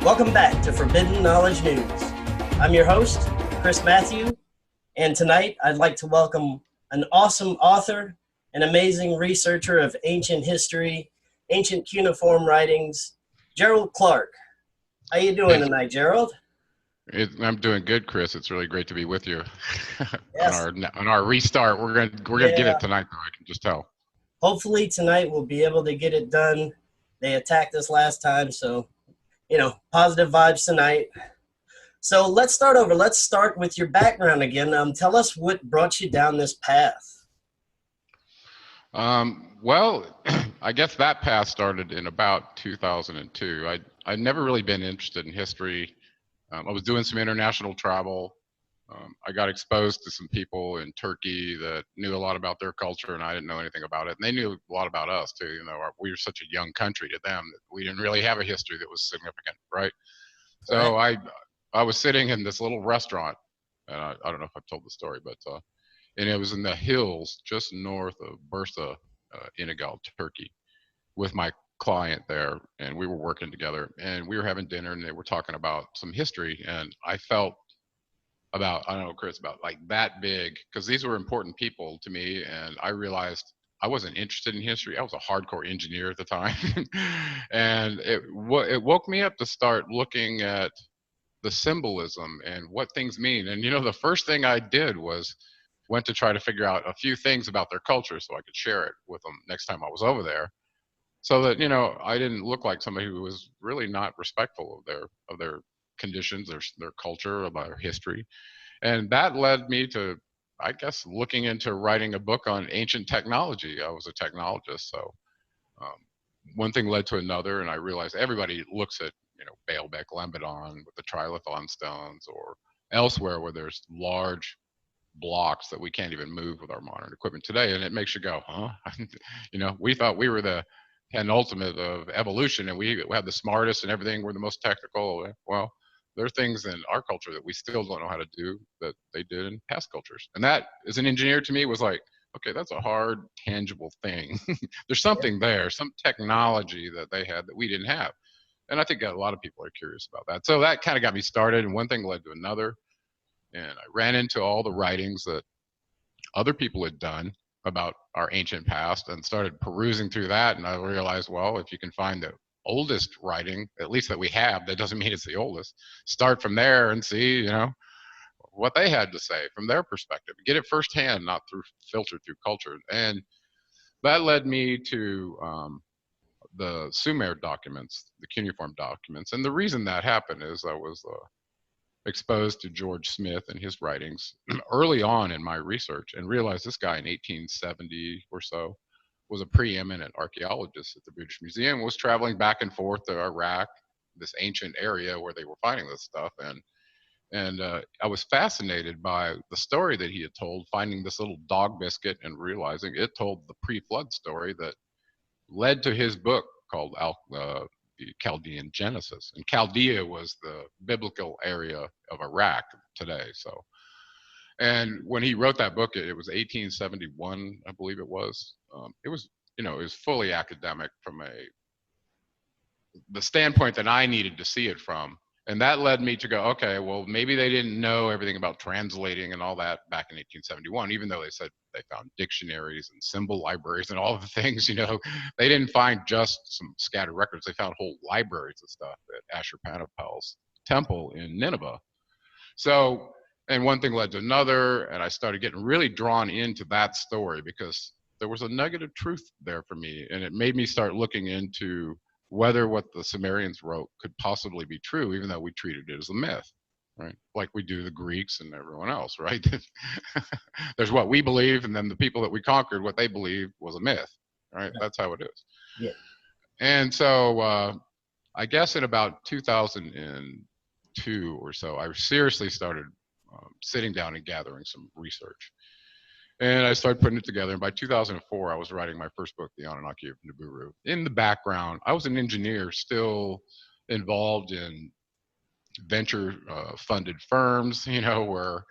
Welcome back to Forbidden Knowledge News. I'm your host, Chris Matthew, and tonight I'd like to welcome an awesome author, an amazing researcher of ancient history, ancient cuneiform writings, Gerald Clark. How you doing tonight, Gerald? I'm doing good, Chris. It's really great to be with you Yes. on our restart. We're gonna get it tonight, though. I can just tell. Hopefully tonight we'll be able to get it done. They attacked us last time, so positive vibes tonight. So let's start over. Let's start with your background again. Tell us what brought you down this path. Well, I guess that path started in about 2002. I'd never really been interested in history. I was doing some international travel. I got exposed to some people in Turkey that knew a lot about their culture, and I didn't know anything about it. And they knew a lot about us too. We were such a young country to them that we didn't really have a history that was significant, right? So I was sitting in this little restaurant, and I don't know if I've told the story, but and it was in the hills just north of Bursa, Inigal, Turkey, with my client there, and we were working together, and we were having dinner, and they were talking about some history, and I felt about, I don't know, Chris, about like that big, because these were important people to me, and I realized I wasn't interested in history. I was a hardcore engineer at the time, and it woke me up to start looking at the symbolism and what things mean. And the first thing I did was went to try to figure out a few things about their culture so I could share it with them next time I was over there, so that I didn't look like somebody who was really not respectful of their conditions, their culture, about their history. And that led me to, I guess, looking into writing a book on ancient technology. I was a technologist, so one thing led to another, and I realized everybody looks at Baalbek, Lebanon with the trilithon stones, or elsewhere where there's large blocks that we can't even move with our modern equipment today, and it makes you go, huh? We thought we were the penultimate of evolution, and we had the smartest and everything. We're the most technical. Well, there are things in our culture that we still don't know how to do that they did in past cultures. And that, as an engineer, to me was like, okay, that's a hard, tangible thing. There's something there, some technology that they had that we didn't have. And I think a lot of people are curious about that. So that kind of got me started, and one thing led to another. And I ran into all the writings that other people had done about our ancient past and started perusing through that. And I realized, well, if you can find the oldest writing, at least that we have, that doesn't mean it's the oldest. Start from there and see, what they had to say from their perspective. Get it firsthand, not through filtered through culture. And that led me to the Sumer documents, the cuneiform documents. And the reason that happened is I was exposed to George Smith and his writings early on in my research, and realized this guy in 1870 or so was a preeminent archaeologist at the British Museum, was traveling back and forth to Iraq, this ancient area where they were finding this stuff. And I was fascinated by the story that he had told, finding this little dog biscuit and realizing it told the pre-flood story that led to his book called the Chaldean Genesis. And Chaldea was the biblical area of Iraq today. So, and when he wrote that book, it was 1871, I believe it was. It was, it was fully academic from the standpoint that I needed to see it from. And that led me to go, okay, well, maybe they didn't know everything about translating and all that back in 1871, even though they said they found dictionaries and symbol libraries and all of the things, they didn't find just some scattered records. They found whole libraries of stuff at Ashurbanipal's temple in Nineveh. So, and one thing led to another, and I started getting really drawn into that story because there was a nugget of truth there for me, and it made me start looking into whether what the Sumerians wrote could possibly be true, even though we treated it as a myth, right? Like we do the Greeks and everyone else, right? There's what we believe, and then the people that we conquered, what they believed was a myth, right? That's how it is. Yeah. And so I guess in about 2002 or so, I seriously started sitting down and gathering some research. And I started putting it together. And by 2004, I was writing my first book, The Anunnaki of Nibiru. In the background, I was an engineer still involved in venture-funded firms, where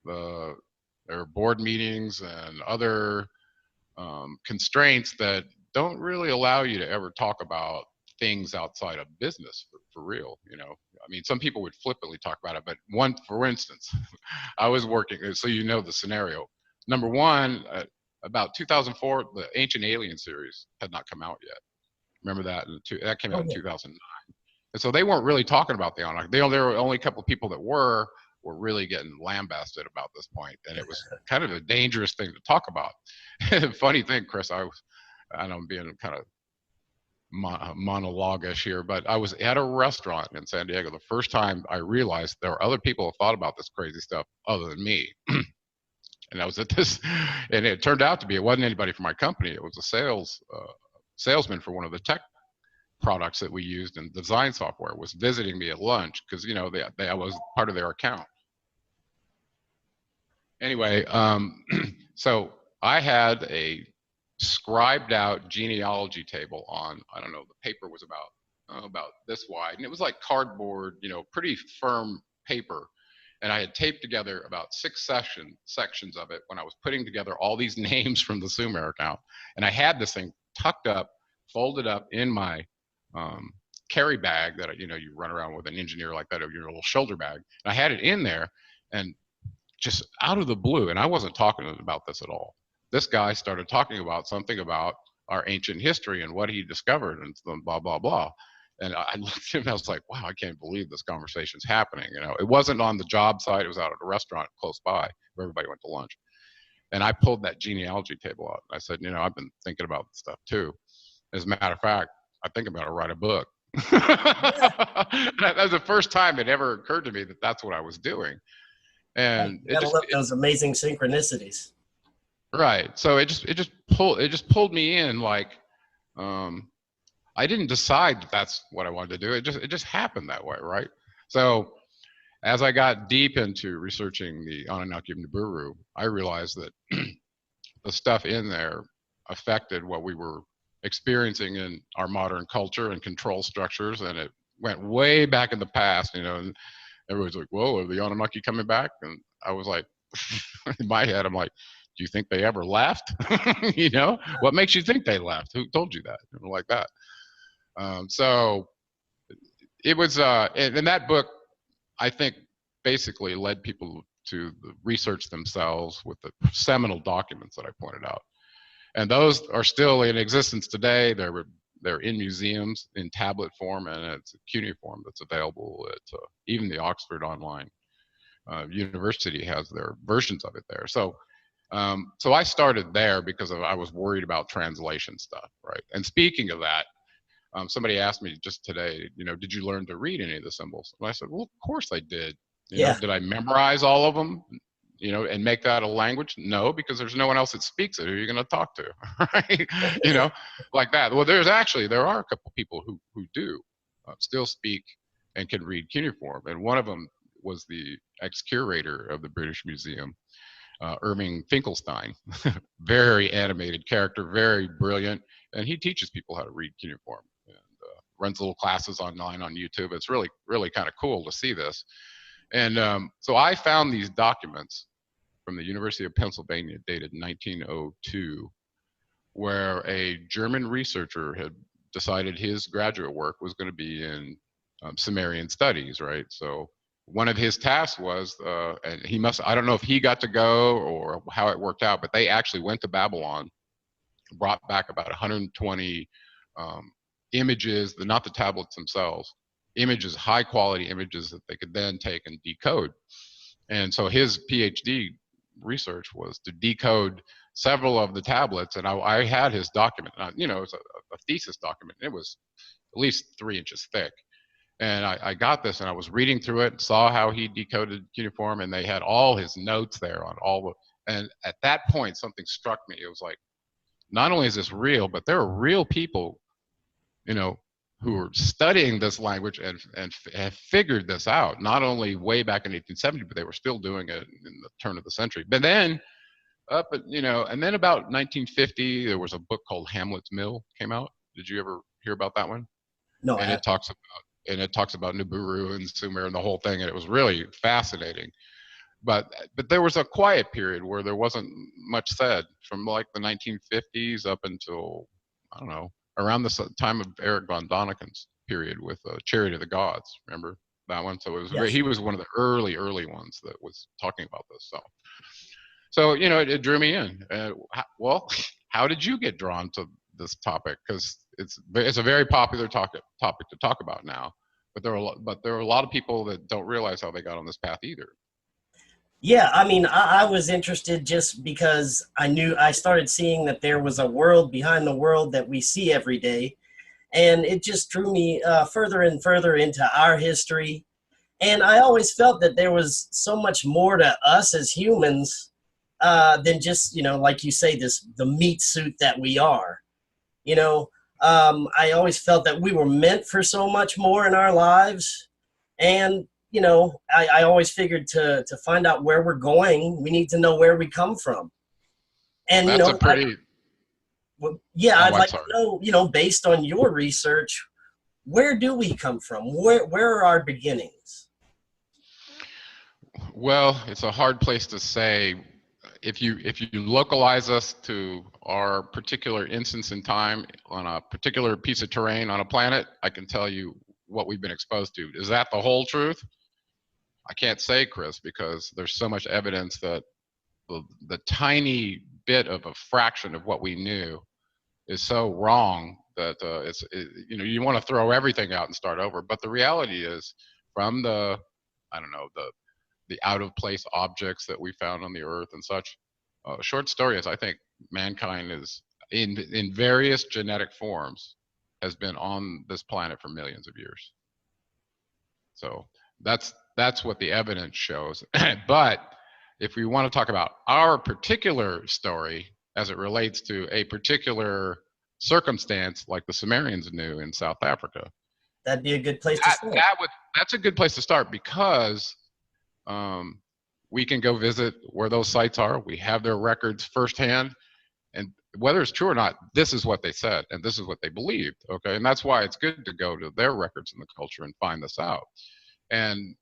there are board meetings and other constraints that don't really allow you to ever talk about things outside of business for real, you know. I mean, some people would flippantly talk about it, but for instance, I was working, so you know the scenario. Number one, about 2004, the Ancient Alien series had not come out yet. Remember that? That came out in 2009. And so they weren't really talking about the Anunnaki. There were only a couple of people that were really getting lambasted about this point, and it was kind of a dangerous thing to talk about. Funny thing, Chris, I know I'm being kind of monologue-ish here, but I was at a restaurant in San Diego the first time I realized there were other people who thought about this crazy stuff other than me. And I was at this, and it turned out to be, it wasn't anybody from my company. It was a salesman for one of the tech products that we used in design software, was visiting me at lunch because, you know, I was part of their account. Anyway, so I had a scribed out genealogy table on, I don't know, the paper was about this wide, and it was like cardboard, you know, pretty firm paper. And I had taped together about 6 sections of it when I was putting together all these names from the Sumer account. And I had this thing tucked up, folded up in my carry bag that, you know, you run around with an engineer like that, or your little shoulder bag. And I had it in there, and just out of the blue, and I wasn't talking about this at all, this guy started talking about something about our ancient history and what he discovered and blah, blah, blah. And I looked at him and I was like, wow, I can't believe this conversation's happening. You know, it wasn't on the job site. It was out at a restaurant close by where everybody went to lunch. And I pulled that genealogy table out. I said, you know, I've been thinking about this stuff too. As a matter of fact, I think I'm going to write a book. That was the first time it ever occurred to me that that's what I was doing. And you gotta love those amazing synchronicities. Right. So it just pulled me in, like, I didn't decide that that's what I wanted to do. It just happened that way, right? So as I got deep into researching the Anunnaki of Nibiru, I realized that the stuff in there affected what we were experiencing in our modern culture and control structures, and it went way back in the past, you know. And everybody's like, "Whoa, are the Anunnaki coming back?" And I was like, in my head, I'm like, do you think they ever left? You know, what makes you think they left? Who told you that? Like that. So it was, and that book, I think, basically led people to research themselves with the seminal documents that I pointed out. And those are still in existence today. They're in museums in tablet form, and it's a cuneiform that's available at even the Oxford Online University has their versions of it there. So I started there because I was worried about translation stuff, right? And speaking of that, somebody asked me just today, you know, did you learn to read any of the symbols? And I said, well, of course I did. You know, did I memorize all of them, you know, and make that a language? No, because there's no one else that speaks it. Who are you going to talk to, right? You know, like that. Well, there are a couple people who do still speak and can read cuneiform, and one of them was the ex-curator of the British Museum, Irving Finkelstein. Very animated character, very brilliant, and he teaches people how to read cuneiform and runs little classes online on YouTube. It's really, really kind of cool to see this. And so I found these documents from the University of Pennsylvania dated 1902, where a German researcher had decided his graduate work was going to be in Sumerian studies, right? So one of his tasks was, and I don't know if he got to go or how it worked out, but they actually went to Babylon, brought back about 120 images, not the tablets themselves, images, high quality images that they could then take and decode. And so his PhD research was to decode several of the tablets, and I had his document. You know, it's a thesis document. It was at least 3 inches thick. And I got this, and I was reading through it, saw how he decoded cuneiform, and they had all his notes there on all the, and at that point, something struck me. It was like, not only is this real, but there are real people, you know, who are studying this language and have figured this out, not only way back in 1870, but they were still doing it in the turn of the century. But then, you know, and then about 1950, there was a book called Hamlet's Mill came out. Did you ever hear about that one? No. And it talks about Nibiru and Sumer and the whole thing, and it was really fascinating. But there was a quiet period where there wasn't much said from like the 1950s up until, I don't know, around the time of Eric von Daniken's period with Chariot of the Gods. Remember that one? So it was Yes. he was one of the early ones that was talking about this. So you know, it drew me in. Well, how did you get drawn to this topic? Because it's a very popular topic to talk about now. But there are a lot of people that don't realize how they got on this path either. Yeah, I mean, I was interested just because I started seeing that there was a world behind the world that we see every day. And it just drew me further and further into our history. And I always felt that there was so much more to us as humans than just, like you say, the meat suit that we are. You know, I always felt that we were meant for so much more in our lives. And, I always figured to find out where we're going, we need to know where we come from. And, That's a pretty... yeah, I'd I'm like sorry. to know, based on your research, where do we come from? Where are our beginnings? Well, it's a hard place to say. If you localize us to our particular instance in time on a particular piece of terrain on a planet, I can tell you what we've been exposed to. Is that the whole truth? I can't say, Chris, because there's so much evidence that the tiny bit of a fraction of what we knew is so wrong that you want to throw everything out and start over. But the reality is, from the out of place objects that we found on the earth and such, short story is, I think mankind is in various genetic forms has been on this planet for millions of years. So that's what the evidence shows. But if we want to talk about our particular story as it relates to a particular circumstance, like the Sumerians knew in South Africa, that'd be a good place to start. That's a good place to start, because we can go visit where those sites are. We have their records firsthand, and whether it's true or not, this is what they said and this is what they believed. Okay, and that's why it's good to go to their records in the culture and find this out. And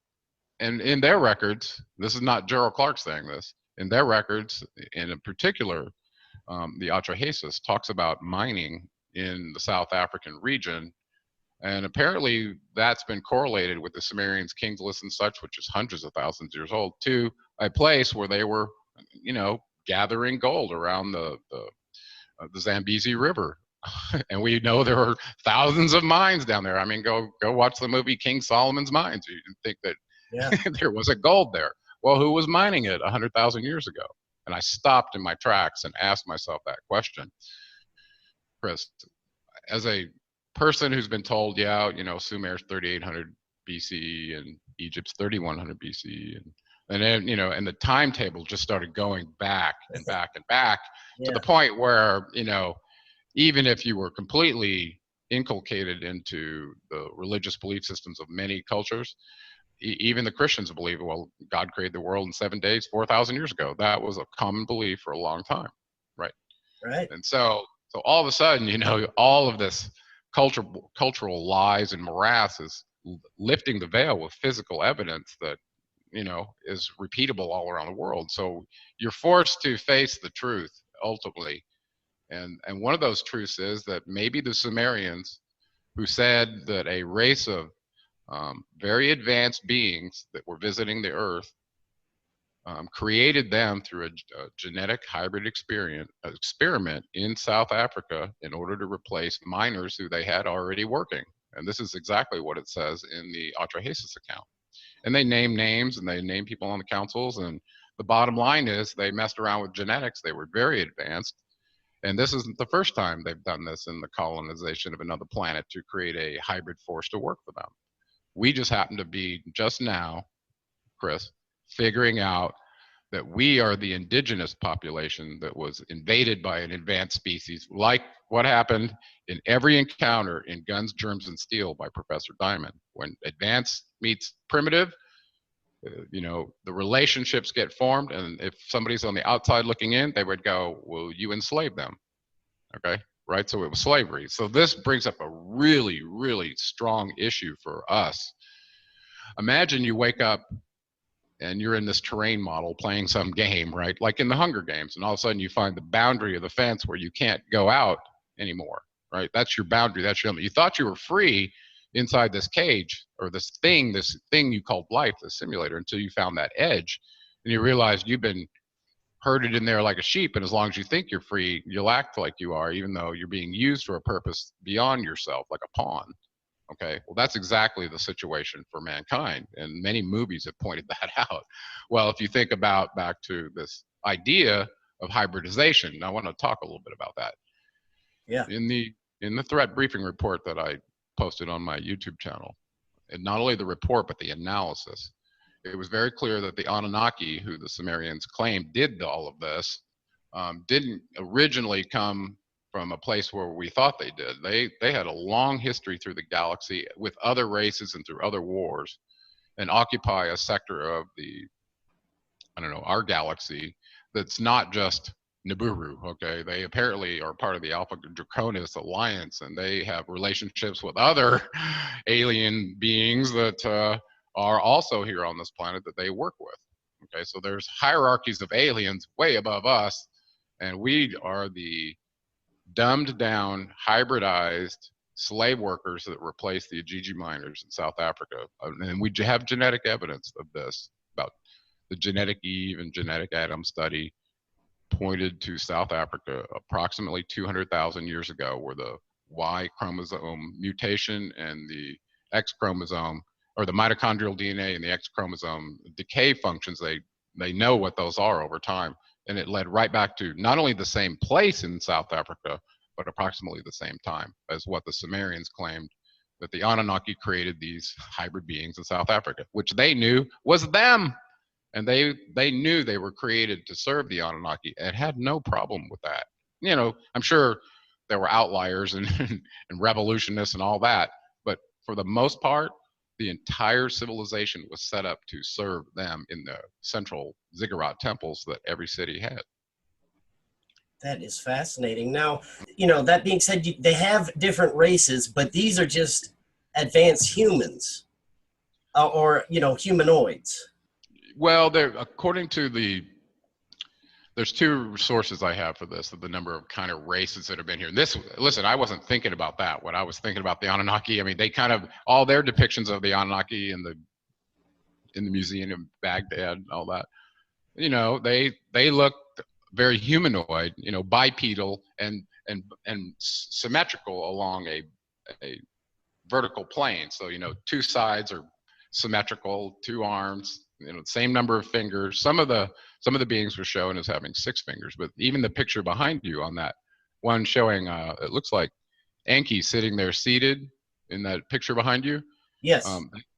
in their records, this is not Gerald Clark saying this. In their records, in particular, the Atrahasis talks about mining in the South African region. And apparently that's been correlated with the Sumerians' King's List and such, which is hundreds of thousands of years old, to a place where they were, gathering gold around the Zambezi River. And we know there are thousands of mines down there. I mean, go watch the movie King Solomon's Mines. You think that there was a gold there. Well, who was mining it 100,000 years ago? And I stopped in my tracks and asked myself that question. Chris, as a person who's been told, Sumer's 3,800 BCE and Egypt's 3,100 BCE, and then and the timetable just started going back and back and back to the point where even if you were completely inculcated into the religious belief systems of many cultures, even the Christians believe, well, God created the world in 7 days 4,000 years ago. That was a common belief for a long time, right? And so all of a sudden, all of this cultural lies and morass is lifting the veil with physical evidence that is repeatable all around the world. So you're forced to face the truth ultimately, and one of those truths is that maybe the Sumerians, who said that a race of very advanced beings that were visiting the earth created them through a genetic hybrid experiment in South Africa in order to replace miners who they had already working. And this is exactly what it says in the Atrahasis account. And they name names and they name people on the councils. And the bottom line is they messed around with genetics. They were very advanced. And this isn't the first time they've done this in the colonization of another planet to create a hybrid force to work for them. We just happen to be just now, Chris, figuring out that we are the indigenous population that was invaded by an advanced species, like what happened in every encounter in Guns, Germs, and Steel by Professor Diamond. When advanced meets primitive, the relationships get formed, and if somebody's on the outside looking in, they would go, well, you enslaved them, okay? Right, so it was slavery. So this brings up a really, really strong issue for us. Imagine you wake up and you're in this terrain model playing some game, right? Like in the Hunger Games, and all of a sudden you find the boundary of the fence where you can't go out anymore. right? That's your boundary. That's your limit. You thought you were free inside this cage or this thing you called life, the simulator, until you found that edge, and you realized you've been herded in there like a sheep. And as long as you think you're free, you'll act like you are, even though you're being used for a purpose beyond yourself, like a pawn. Okay, well, that's exactly the situation for mankind, and many movies have pointed that out. Well, if you think about back to this idea of hybridization, I want to talk a little bit about that. Yeah. In the threat briefing report that I posted on my YouTube channel, and not only the report but the analysis, it was very clear that the Anunnaki, who the Sumerians claimed did all of this, didn't originally come from a place where we thought they did. They had a long history through the galaxy with other races and through other wars, and occupy a sector of our galaxy that's not just Nibiru. Okay, they apparently are part of the Alpha Draconis Alliance, and they have relationships with other alien beings that are also here on this planet that they work with. Okay, so there's hierarchies of aliens way above us, and we are the dumbed down, hybridized slave workers that replace the Ajiji miners in South Africa. And we have genetic evidence of this, about the genetic Eve and genetic Adam study pointed to South Africa approximately 200,000 years ago, where the Y chromosome mutation and the X chromosome, or the mitochondrial DNA and the X chromosome decay functions, they know what those are over time. And it led right back to not only the same place in South Africa, but approximately the same time as what the Sumerians claimed, that the Anunnaki created these hybrid beings in South Africa, which they knew was them. And they knew they were created to serve the Anunnaki and had no problem with that. You know, I'm sure there were outliers and, and revolutionists and all that, but for the most part, the entire civilization was set up to serve them in the central ziggurat temples that every city had. That is fascinating. Now, that being said, they have different races, but these are just advanced humans or humanoids. Well, according to there's two sources I have for this, of the number of kind of races that have been here. Listen, I wasn't thinking about that. What I was thinking about the Anunnaki, I mean, they kind of, all their depictions of the Anunnaki in the museum in Baghdad and all that, they look very humanoid, bipedal and symmetrical along a vertical plane. So, two sides are symmetrical, two arms, same number of fingers. Some of the beings were shown as having 6 fingers, but even the picture behind you on that one showing, it looks like Enki sitting there seated in that picture behind you. Yes.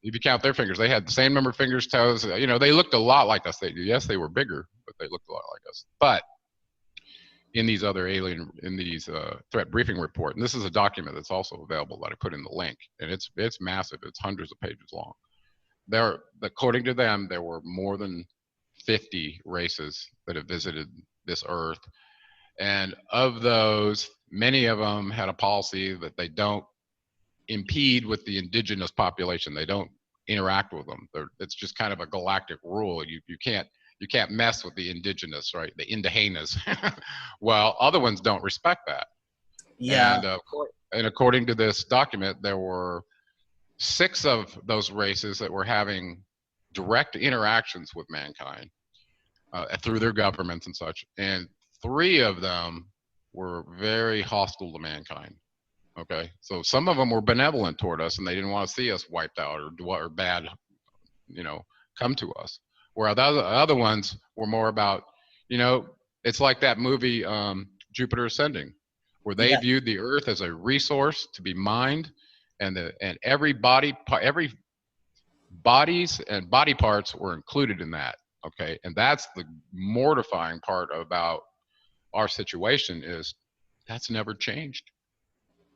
If you count their fingers, they had the same number of fingers, toes. They looked a lot like us. They were bigger, but they looked a lot like us. But in these threat briefing report, and this is a document that's also available that I put in the link, and it's massive. It's hundreds of pages long. According to them, there were more than 50 races that have visited this earth. And of those, many of them had a policy that they don't impede with the indigenous population. They don't interact with them. It's just kind of a galactic rule. You can't mess with the indigenous, right? The Indigenas. Well, other ones don't respect that. Yeah. And according to this document, there were 6 of those races that were having direct interactions with mankind through their governments and such, and 3 of them were very hostile to mankind. Okay, so some of them were benevolent toward us, and they didn't want to see us wiped out or bad, come to us. Where the other ones were more about, it's like that movie Jupiter Ascending, where they viewed the Earth as a resource to be mined. And every bodies and body parts were included in that. Okay, and that's the mortifying part about our situation, is that's never changed.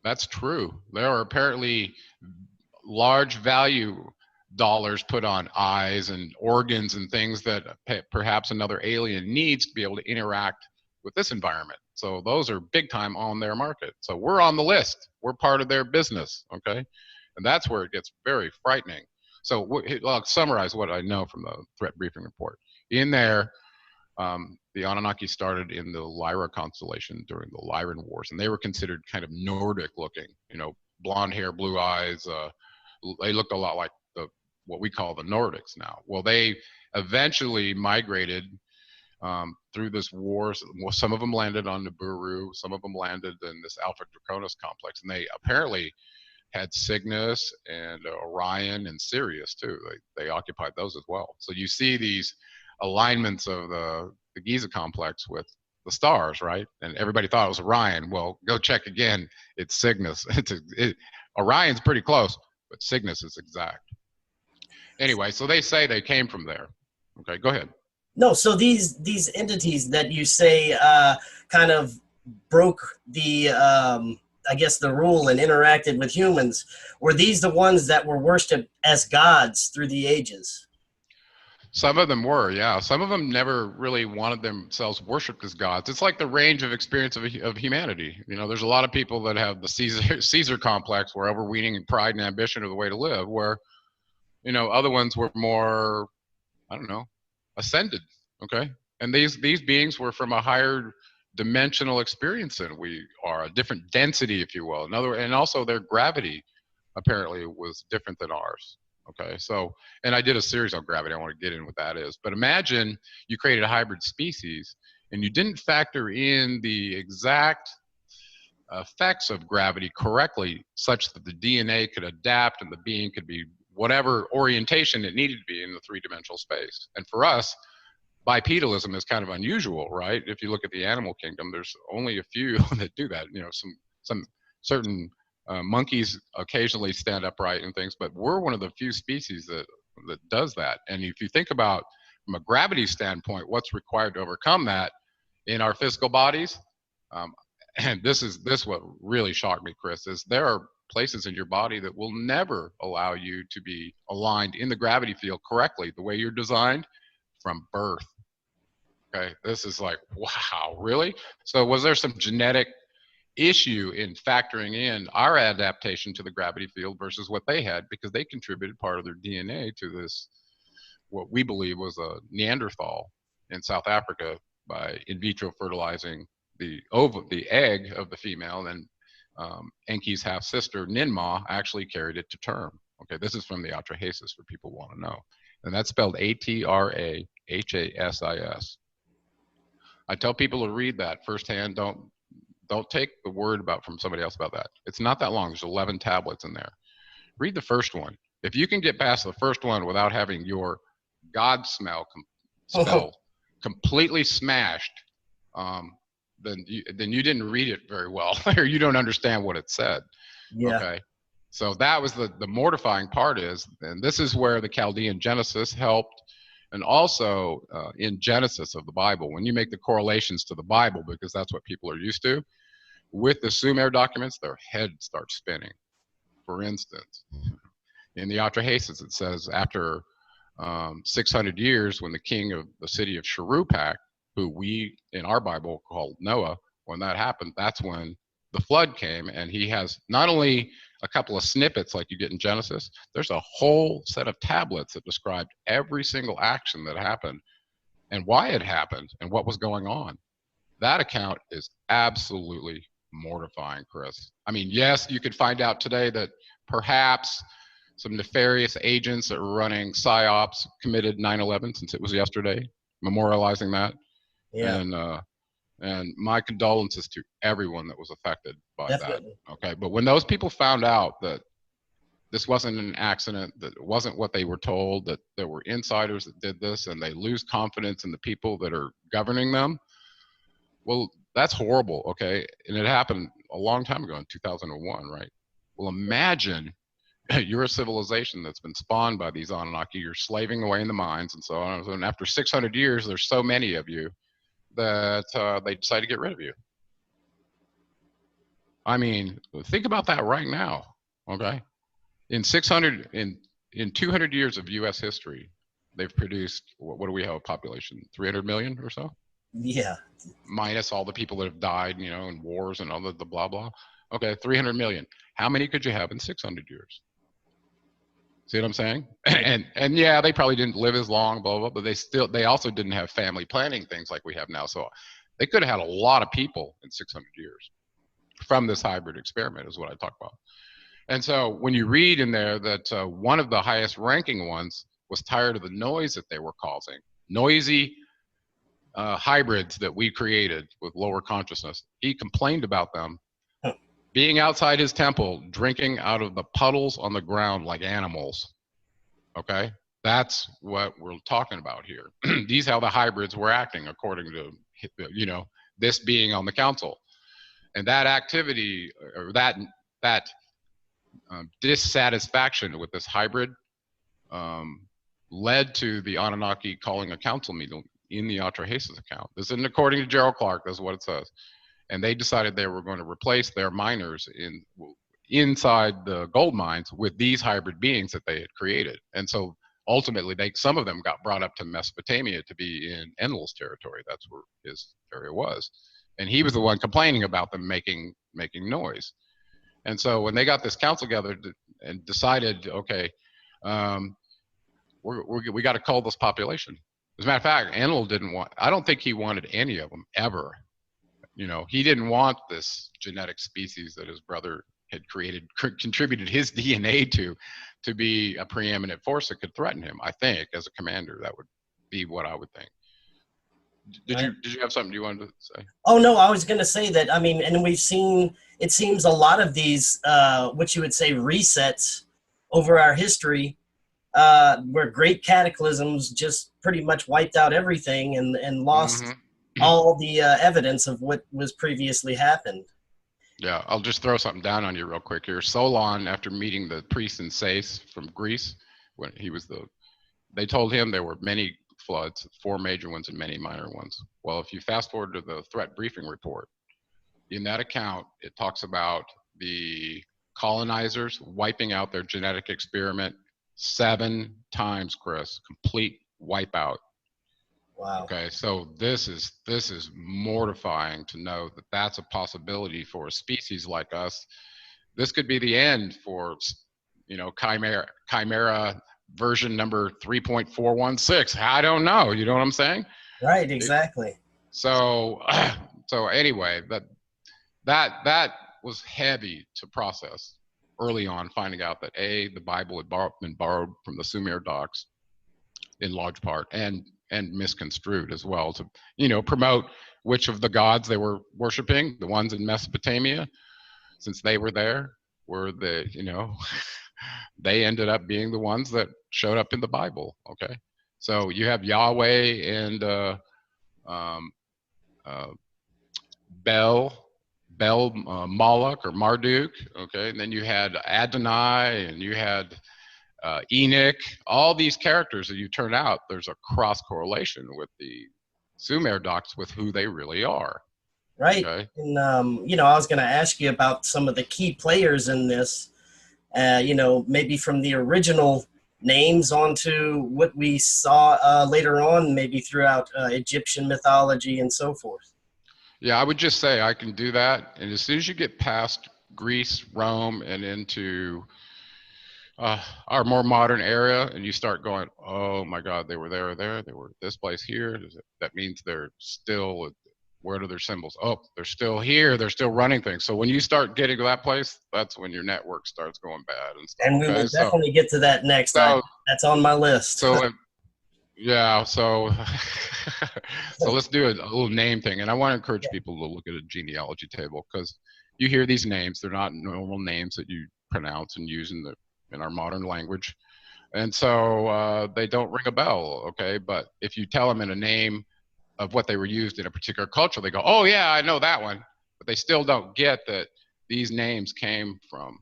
That's true. There are apparently large value dollars put on eyes and organs and things that perhaps another alien needs to be able to interact with this environment. So those are big time on their market. So we're on the list. We're part of their business, okay? And that's where it gets very frightening. So I'll summarize what I know from the threat briefing report. In there, The Anunnaki started in the Lyra constellation during the Lyran Wars, and they were considered kind of Nordic looking, you know, blonde hair, blue eyes. They looked a lot like what we call the Nordics now. Well, they eventually migrated through this war. Well, some of them landed on Nibiru, some of them landed in this Alpha Draconis complex, and they apparently had Cygnus and Orion and Sirius too. They occupied those as well. So you see these alignments of the Giza complex with the stars, right? And everybody thought it was Orion. Well, go check again. It's Cygnus. Orion's pretty close, but Cygnus is exact. Anyway, so they say they came from there. Okay, go ahead. No, so these entities that you say kind of broke the I guess the rule and interacted with humans, were these the ones that were worshipped as gods through the ages? Some of them were, yeah. Some of them never really wanted themselves worshipped as gods. It's like the range of experience of humanity. You know, there's a lot of people that have the Caesar complex, where overweening and pride and ambition are the way to live, where, you know, other ones were more, I don't know, ascended, okay? And these beings were from a higher dimensional experience than we are, a different density, if you will. And also their gravity apparently was different than ours. Okay, so, and I did a series on gravity. I want to get in what that is. But imagine you created a hybrid species and you didn't factor in the exact effects of gravity correctly, such that the DNA could adapt and the being could be whatever orientation it needed to be in the three-dimensional space. And for us, bipedalism is kind of unusual, right? If you look at the animal kingdom, there's only a few that do that. You know, some certain monkeys occasionally stand upright and things, but we're one of the few species that does that. And if you think about from a gravity standpoint, what's required to overcome that in our physical bodies, and this what really shocked me, Chris, is there are places in your body that will never allow you to be aligned in the gravity field correctly, the way you're designed from birth. Okay, this is like, wow, really? So was there some genetic issue in factoring in our adaptation to the gravity field versus what they had, because they contributed part of their DNA to this, what we believe was a Neanderthal in South Africa, by in vitro fertilizing the egg of the female, and Enki's half sister Ninmah actually carried it to term. Okay, this is from the Atrahasis for people who want to know, and that's spelled Atrahassis. I tell people to read that firsthand. Don't take the word from somebody else about that. It's not that long. There's 11 tablets in there. Read the first one. If you can get past the first one without having your God spell completely smashed, then you didn't read it very well, or you don't understand what it said. Yeah. Okay. So that was the mortifying part is, and this is where the Chaldean Genesis helped. And also in Genesis of the Bible, when you make the correlations to the Bible, because that's what people are used to, with the Sumer documents, their head starts spinning. For instance, in the Atrahasis, it says after 600 years, when the king of the city of Shuruppak, who we in our Bible called Noah, when that happened, that's when the flood came. And he has not only a couple of snippets like you get in Genesis, there's a whole set of tablets that described every single action that happened and why it happened and what was going on. That account is absolutely mortifying, Chris. I mean, yes, you could find out today that perhaps some nefarious agents that were running PSYOPs committed 9/11, since it was yesterday, memorializing that. Yeah. And my condolences to everyone that was affected by Definitely. That. Okay, but when those people found out that this wasn't an accident, that it wasn't what they were told, that there were insiders that did this, and they lose confidence in the people that are governing them, well, that's horrible, okay? And it happened a long time ago in 2001, right? Well, imagine you're a civilization that's been spawned by these Anunnaki, you're slaving away in the mines and so on, and after 600 years, there's so many of you that they decide to get rid of you. I mean, think about that right now, okay? In 200 years of U.S. history, they've produced, what do we have a population, 300 million or so? Yeah. Minus all the people that have died, you know, in wars and all the blah, blah. Okay, 300 million. How many could you have in 600 years? See what I'm saying? And yeah, they probably didn't live as long, blah, blah, but they also didn't have family planning things like we have now. So they could have had a lot of people in 600 years from this hybrid experiment is what I talk about. And so when you read in there that one of the highest ranking ones was tired of the noise that they were causing, noisy hybrids that we created with lower consciousness, he complained about them being outside his temple, drinking out of the puddles on the ground like animals. Okay, that's what we're talking about here. These how the hybrids were acting according to, you know, this being on the council. And that activity, or that dissatisfaction with this hybrid led to the Anunnaki calling a council meeting in the Atrahasis account. This isn't according to Gerald Clark, that's what it says. And they decided they were going to replace their miners inside the gold mines with these hybrid beings that they had created. And so ultimately, some of them got brought up to Mesopotamia to be in Enlil's territory. That's where his area was. And he was the one complaining about them making noise. And so when they got this council together and decided, okay, we got to cull this population. As a matter of fact, Enlil I don't think he wanted any of them ever. You know, he didn't want this genetic species that his brother had created, contributed his DNA to be a preeminent force that could threaten him. I think as a commander, that would be what I would think. Did you have something you wanted to say? Oh no, I was going to say that. I mean, and we've seen, it seems a lot of these, what you would say, resets over our history, where great cataclysms just pretty much wiped out everything and lost all the evidence of what was previously happened. Yeah, I'll just throw something down on you real quick here. Solon, after meeting the priest in Sais from Greece, when he was they told him there were many floods, 4 major ones and many minor ones. Well, if you fast forward to the threat briefing report, in that account, it talks about the colonizers wiping out their genetic experiment 7 times, Chris, complete wipeout. Wow. Okay, so this is mortifying to know that that's a possibility for a species like us. This could be the end for, you know, chimera version number 3.416. I don't know. You know what I'm saying? Right. Exactly. So anyway, that was heavy to process early on, finding out that the Bible had been borrowed from the Sumer docs in large part, and misconstrued as well to, you know, promote which of the gods they were worshiping. The ones in Mesopotamia, since they were there, were the, you know, they ended up being the ones that showed up in the Bible. Okay, so you have Yahweh and Bel, Moloch or Marduk. Okay, and then you had Adonai, and you had Enoch. All these characters that you turn out, there's a cross correlation with the Sumer docs with who they really are. Right. Okay? And you know, I was going to ask you about some of the key players in this. You know, maybe from the original names onto what we saw later on, maybe throughout Egyptian mythology and so forth. Yeah, I would just say I can do that. And as soon as you get past Greece, Rome, and into our more modern era, and you start going, oh my God, they were there, they were this place here. That means they're still, where are their symbols? Oh, they're still here. They're still running things. So when you start getting to that place, that's when your network starts going bad and stuff. And we will definitely get to that next. That's on my list. So yeah, so let's do a little name thing. And I want to encourage people to look at a genealogy table, because you hear these names, they're not normal names that you pronounce and use in our modern language. And so they don't ring a bell, okay? But if you tell them in a name of what they were used in a particular culture, they go, oh yeah, I know that one. But they still don't get that these names came from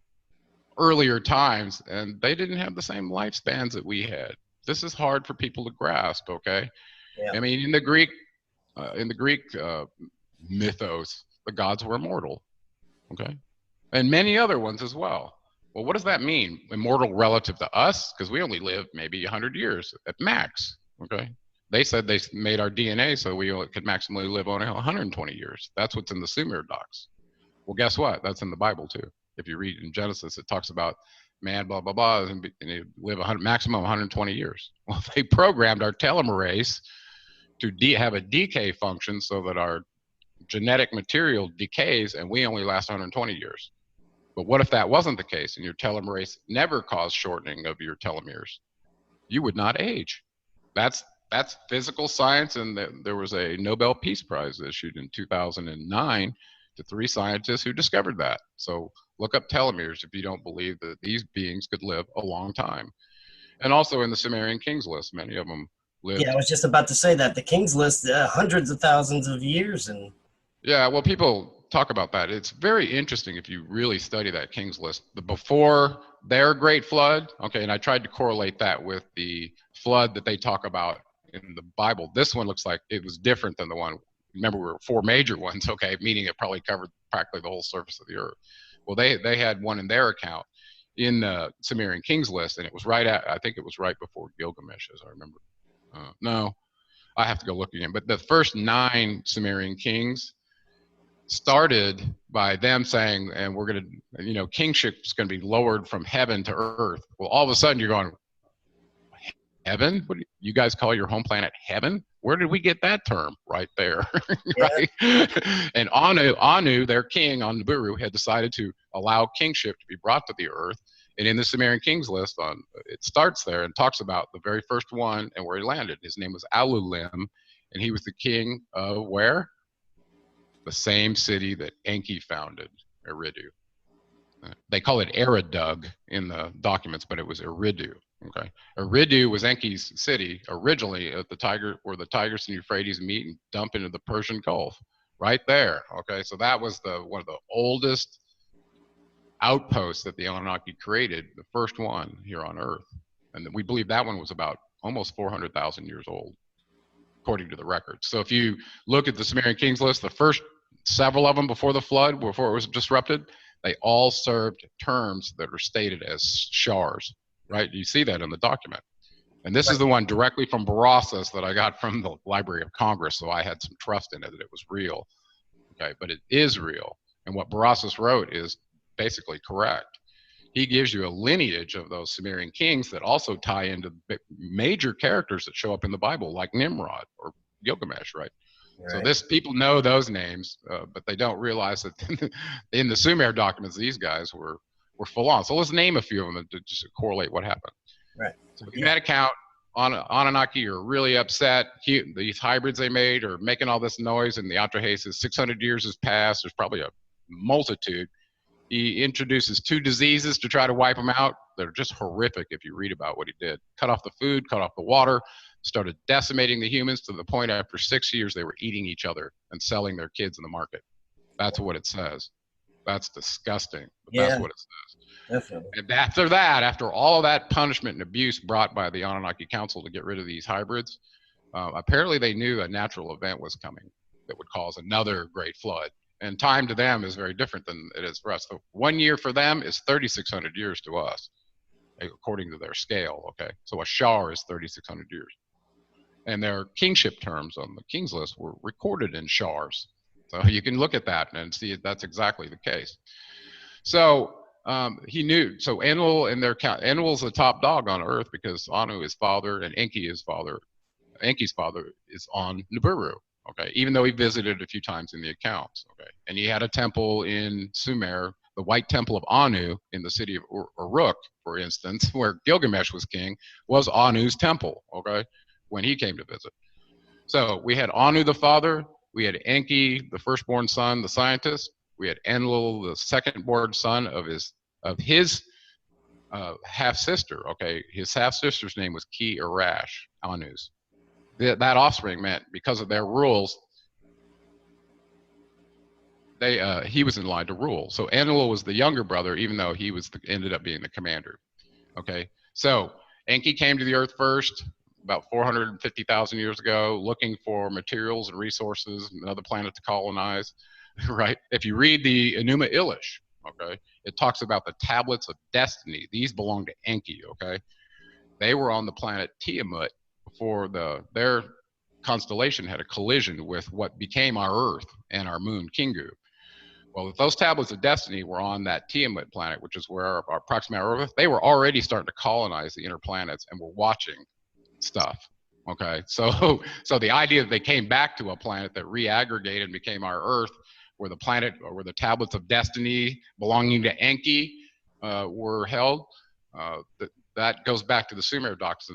earlier times, and they didn't have the same lifespans that we had. This is hard for people to grasp, okay? Yeah. I mean, in the Greek mythos, the gods were immortal, okay? And many other ones as well. Well, what does that mean? Immortal relative to us? Because we only live maybe 100 years at max, okay? They said they made our DNA so we could maximally live only 120 years. That's what's in the Sumer docs. Well, guess what? That's in the Bible too. If you read in Genesis, it talks about man, blah, blah, blah, and they live maximum 120 years. Well, they programmed our telomerase to have a decay function so that our genetic material decays and we only last 120 years. But what if that wasn't the case and your telomerase never caused shortening of your telomeres? You would not age. That's physical science, and there was a Nobel Peace Prize issued in 2009 to 3 scientists who discovered that. So look up telomeres if you don't believe that these beings could live a long time. And also in the Sumerian kings list, many of them lived. Yeah, I was just about to say that the King's List, hundreds of thousands of years, and yeah, well, people talk about that. It's very interesting if you really study that kings list. The before their great flood, okay, and I tried to correlate that with the flood that they talk about in the Bible. This one looks like it was different than the one. Remember, we were 4 major ones, okay, meaning it probably covered practically the whole surface of the earth. Well, they had one in their account in the Sumerian kings list, and it was I think it was right before Gilgamesh, as I remember. No, I have to go look again. But the first 9 Sumerian kings started by them saying, and we're going to, kingship's going to be lowered from heaven to earth. Well, all of a sudden you're going, heaven? What do you guys call your home planet heaven? Where did we get that term? Right there, right? And Anu, their king on Nibiru, had decided to allow kingship to be brought to the earth. And in the Sumerian kings list, it starts there and talks about the very first one and where he landed. His name was Alulim, and he was the king of where? The same city that Enki founded, Eridu. They call it Eridug in the documents, but it was Eridu. Okay, Eridu was Enki's city originally at where the Tigris and Euphrates meet and dump into the Persian Gulf, right there. Okay, so that was one of the oldest outposts that the Anunnaki created, the first one here on Earth, and we believe that one was about almost 400,000 years old, according to the records. So if you look at the Sumerian kings list, the first several of them before the flood, before it was disrupted, they all served terms that are stated as shars, right? You see that in the document. And this is the one directly from Berossus that I got from the Library of Congress, so I had some trust in it that it was real. Okay, but it is real. And what Berossus wrote is basically correct. He gives you a lineage of those Sumerian kings that also tie into major characters that show up in the Bible, like Nimrod or Gilgamesh, right? So people know those names, but they don't realize that in the Sumer documents, these guys were full on. So let's name a few of them to just correlate what happened. Right. So in that account, Anunnaki are really upset. These hybrids they made are making all this noise, and the Atrahasis, 600 years has passed. There's probably a multitude. He introduces 2 diseases to try to wipe them out. They're just horrific if you read about what he did. Cut off the food, cut off the water, started decimating the humans to the point after 6 years they were eating each other and selling their kids in the market. That's what it says. That's disgusting, but that's what it says. Definitely. And after that, after all of that punishment and abuse brought by the Anunnaki Council to get rid of these hybrids, apparently they knew a natural event was coming that would cause another great flood. And time to them is very different than it is for us. So 1 year for them is 3,600 years to us, according to their scale, okay? So a shar is 3,600 years. And their kingship terms on the king's list were recorded in shars. So you can look at that and see that's exactly the case. So he knew, so Enlil's the top dog on Earth because Anu is father and Enki's father is on Nibiru. Okay, even though he visited a few times in the accounts. Okay, and he had a temple in Sumer, the White Temple of Anu in the city of Uruk, for instance, where Gilgamesh was king, was Anu's temple. Okay, when he came to visit. So we had Anu the father, we had Enki, the firstborn son, the scientist. We had Enlil, the second-born son of his half sister. Okay, his half sister's name was Ki Irash, Anu's. That offspring meant because of their rules, he was in line to rule. So Enlil was the younger brother, even though he ended up being the commander. Okay, so Enki came to the earth first, about 450,000 years ago, looking for materials and resources, another planet to colonize, right? If you read the Enuma Elish, okay, it talks about the tablets of destiny. These belong to Enki, okay? They were on the planet Tiamat before their constellation had a collision with what became our Earth and our moon, Kingu. Well, if those tablets of destiny were on that Tiamat planet, which is where our Proxima Earth, they were already starting to colonize the inner planets and were watching stuff. Okay, so the idea that they came back to a planet that reaggregated and became our Earth, where the planet or where the tablets of destiny belonging to Enki were held, that goes back to the Sumer docs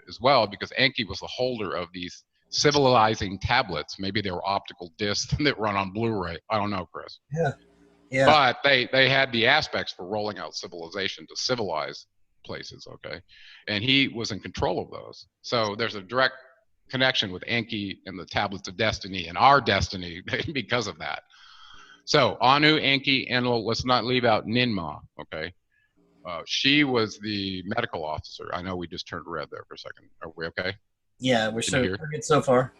as well, because Enki was the holder of these civilizing tablets. Maybe they were optical discs that run on Blu-ray. I don't know, Chris. Yeah. Yeah. But they had the aspects for rolling out civilization to civilize places, okay? And he was in control of those. So there's a direct connection with Enki and the tablets of destiny and our destiny because of that. So Anu, Enki, Enlil, let's not leave out Ninmah, okay? She was the medical officer. I know we just turned red there for a second. Are we okay? Yeah, we're good so far.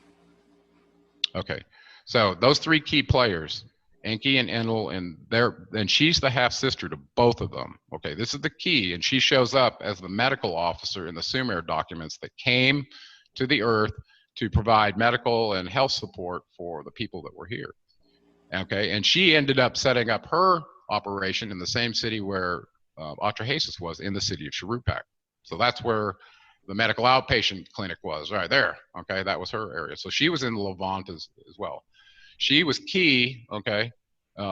Okay, so those three key players, Enki and Enlil, and she's the half sister to both of them. Okay, this is the key, and she shows up as the medical officer in the Sumer documents that came to the Earth to provide medical and health support for the people that were here. Okay, and she ended up setting up her operation in the same city where Atrahasis was, in the city of Shuruppak. So that's where the medical outpatient clinic was, right there. Okay, that was her area. So she was in the Levant as well. She was key, okay,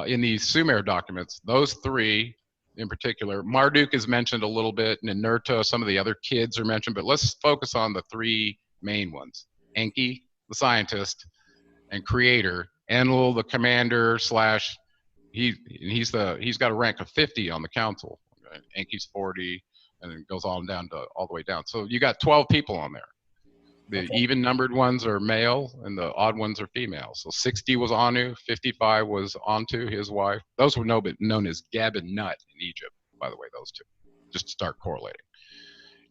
in these Sumer documents. Those three in particular, Marduk is mentioned a little bit, Ninurta, some of the other kids are mentioned, but let's focus on the three main ones. Enki, the scientist and creator, Enlil, the commander slash, he's got a rank of 50 on the council. Okay? Enki's 40, and it goes on down to all the way down. So you got 12 people on there. The even numbered ones are male and the odd ones are female. So 60 was Anu, 55 was Antu, his wife. Those were known as Geb and Nut in Egypt, by the way, those two, just to start correlating.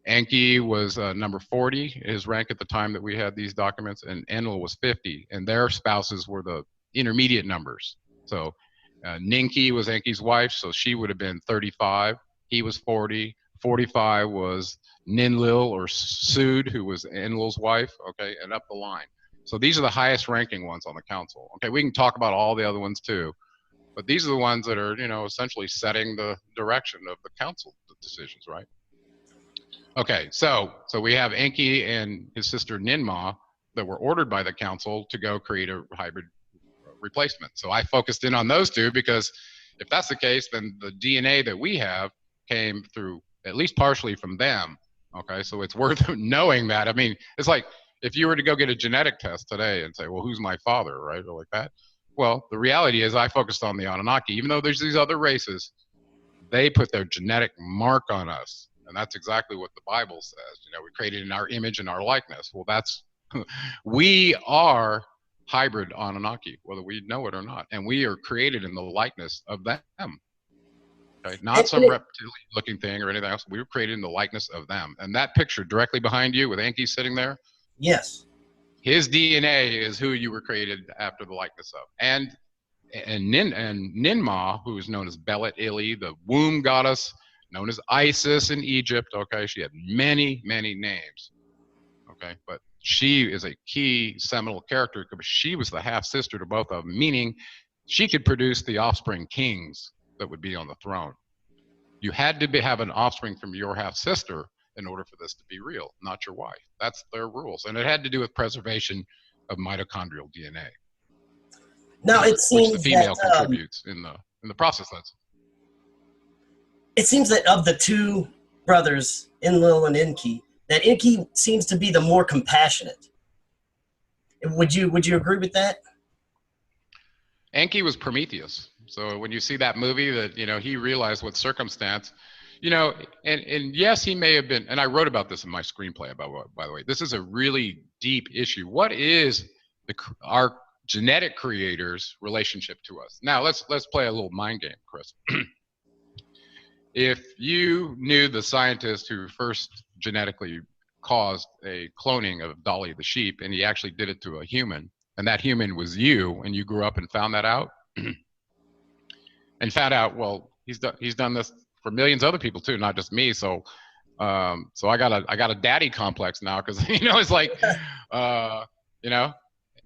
Enki was number 40, his rank at the time that we had these documents, and Enlil was 50, and their spouses were the intermediate numbers. So Ninki was Enki's wife, so she would have been 35. He was 40. 45 was Ninlil or Sud, who was Enlil's wife, okay, and up the line. So these are the highest ranking ones on the council. Okay, we can talk about all the other ones too, but these are the ones that are, you know, essentially setting the direction of the council decisions, right? Okay, so we have Enki and his sister Ninmah that were ordered by the council to go create a hybrid replacement. So I focused in on those two because if that's the case, then the DNA that we have came through at least partially from them. Okay, so it's worth knowing that. I mean, it's like if you were to go get a genetic test today and say, well, who's my father, right, or like that. Well, the reality is I focused on the Anunnaki. Even though there's these other races, they put their genetic mark on us. And that's exactly what the Bible says. You know, we created in our image and our likeness. Well, that's, we are hybrid Anunnaki, whether we know it or not. And we are created in the likeness of them. Okay? Not some reptilian looking thing or anything else. We were created in the likeness of them. And that picture directly behind you with Enki sitting there. Yes. His DNA is who you were created after the likeness of. And Ninmah, who is known as Belet Ili, the womb goddess, known as Isis in Egypt. Okay, she had many, many names. Okay, but she is a key seminal character because she was the half sister to both of them, meaning she could produce the offspring kings that would be on the throne. You had to have an offspring from your half sister in order for this to be real, not your wife. That's their rules, and it had to do with preservation of mitochondrial DNA. Now it seems which the female contributes in the process. It seems that of the two brothers, Enlil and Enki, that Enki seems to be the more compassionate. Would you agree with that? Enki was Prometheus. So when you see that movie, that, you know, he realized what circumstance, you know, and yes, he may have been, and I wrote about this in my screenplay, by the way. This is a really deep issue. What is our genetic creator's relationship to us? Now let's play a little mind game, Chris. If you knew the scientist who first genetically caused a cloning of Dolly the sheep, and he actually did it to a human, and that human was you, and you grew up and found that out, and found out, well, he's done this for millions of other people too, not just me. So I got a daddy complex now because you know it's like you know,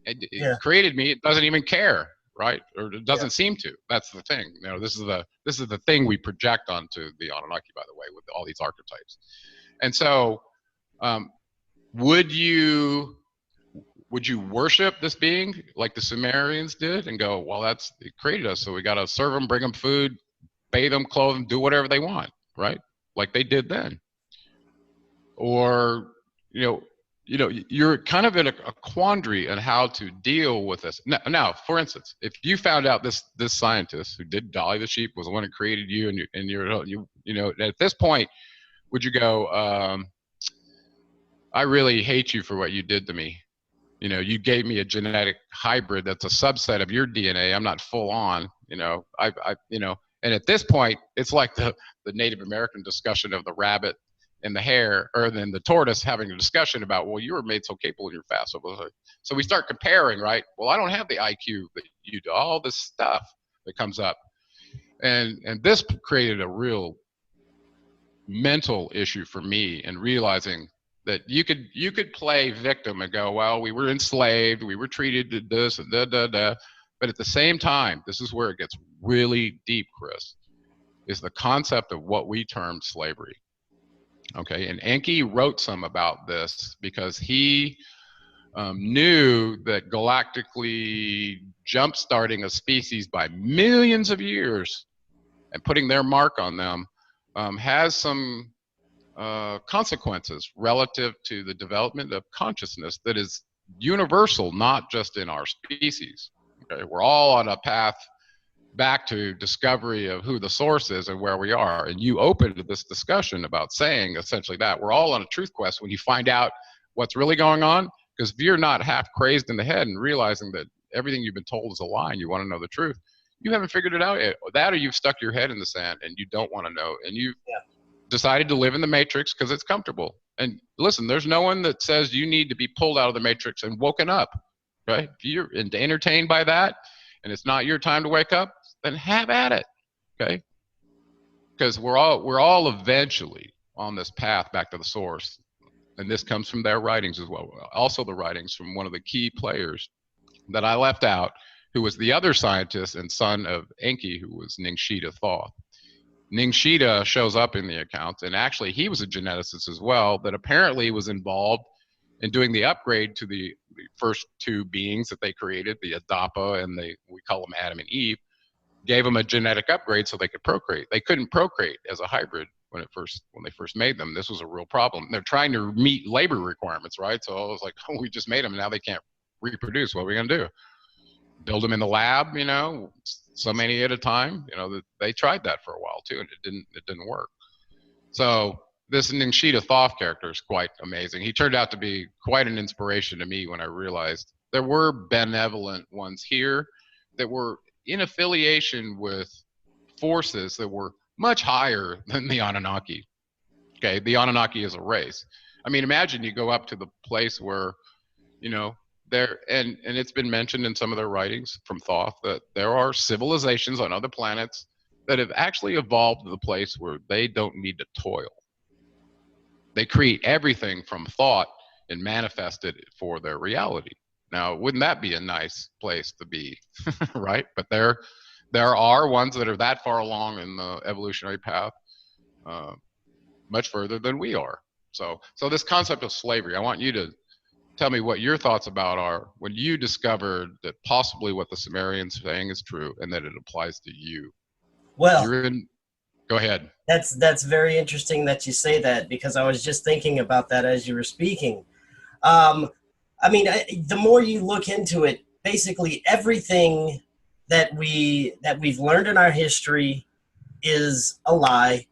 it created me. It doesn't even care, right? Or it doesn't seem to. That's the thing. You know, this is the thing we project onto the Anunnaki, by the way, with all these archetypes. And so, would you worship this being like the Sumerians did and go, well, it created us, so we got to serve them, bring them food, bathe them, clothe them, do whatever they want, right? Like they did then. Or, you're kind of in a quandary on how to deal with this. Now, for instance, if you found out this scientist who did dolly the sheep was the one who created you, and at this point, would you go, I really hate you for what you did to me. You gave me a genetic hybrid that's a subset of your DNA. I'm not full on, and at this point, it's like the Native American discussion of the rabbit and the hare, or then the tortoise having a discussion about, well, you were made so capable and you're fast. So we start comparing, right? Well, I don't have the IQ that you do, all this stuff that comes up. And this created a real mental issue for me, and realizing that you could play victim and go, well, we were enslaved, we were treated to this and da. But at the same time, this is where it gets really deep, Chris, is the concept of what we term slavery. Okay, and Enki wrote some about this because he knew that galactically jump-starting a species by millions of years and putting their mark on them has some consequences relative to the development of consciousness that is universal, not just in our species. Okay, we're all on a path back to discovery of who the source is and where we are. And you opened this discussion about saying essentially that we're all on a truth quest when you find out what's really going on. Because if you're not half crazed in the head and realizing that everything you've been told is a lie and you want to know the truth, you haven't figured it out yet. That, or you've stuck your head in the sand and you don't want to know, and you've decided to live in the matrix because it's comfortable. And listen, there's no one that says you need to be pulled out of the matrix and woken up, right? If you're entertained by that and it's not your time to wake up, then have at it, okay? Because we're all eventually on this path back to the source, and this comes from their writings as well. Also, the writings from one of the key players that I left out, who was the other scientist and son of Enki, who was Ningshita Thoth. Ningshita shows up in the accounts, and actually he was a geneticist as well, that apparently was involved in doing the upgrade to the first two beings that they created, the Adapa, and we call them Adam and Eve. Gave them a genetic upgrade so they could procreate. They couldn't procreate as a hybrid when they first made them. This was a real problem. They're trying to meet labor requirements, right? So I was like, oh, we just made them and now they can't reproduce. What are we gonna do? Build them in the lab, so many at a time. They tried that for a while too, and it didn't work. So this Ningshita Thoth character is quite amazing. He turned out to be quite an inspiration to me when I realized there were benevolent ones here that were in affiliation with forces that were much higher than the Anunnaki. Okay, the Anunnaki is a race. I mean, imagine you go up to the place where, there, and it's been mentioned in some of their writings from Thoth that there are civilizations on other planets that have actually evolved to the place where they don't need to toil. They create everything from thought and manifest it for their reality. Now, wouldn't that be a nice place to be, right? But there are ones that are that far along in the evolutionary path, much further than we are. So this concept of slavery, I want you to tell me what your thoughts about are when you discovered that possibly what the Sumerians are saying is true and that it applies to you. Well, go ahead. That's very interesting that you say that, because I was just thinking about that as you were speaking. The more you look into it, basically everything that we've learned in our history is a lie.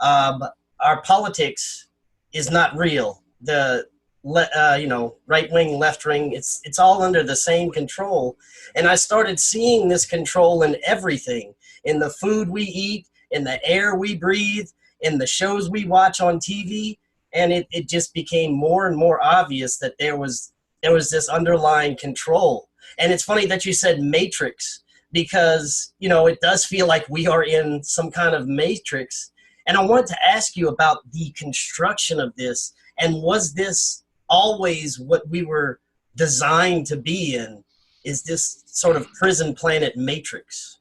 Our politics is not real. The right wing, left wing, it's all under the same control. And I started seeing this control in everything, in the food we eat, in the air we breathe, in the shows we watch on TV. And it just became more and more obvious that there was this underlying control. And it's funny that you said matrix, because, it does feel like we are in some kind of matrix. And I wanted to ask you about the construction of this. And was this always what we were designed to be in? is this sort of prison planet matrix?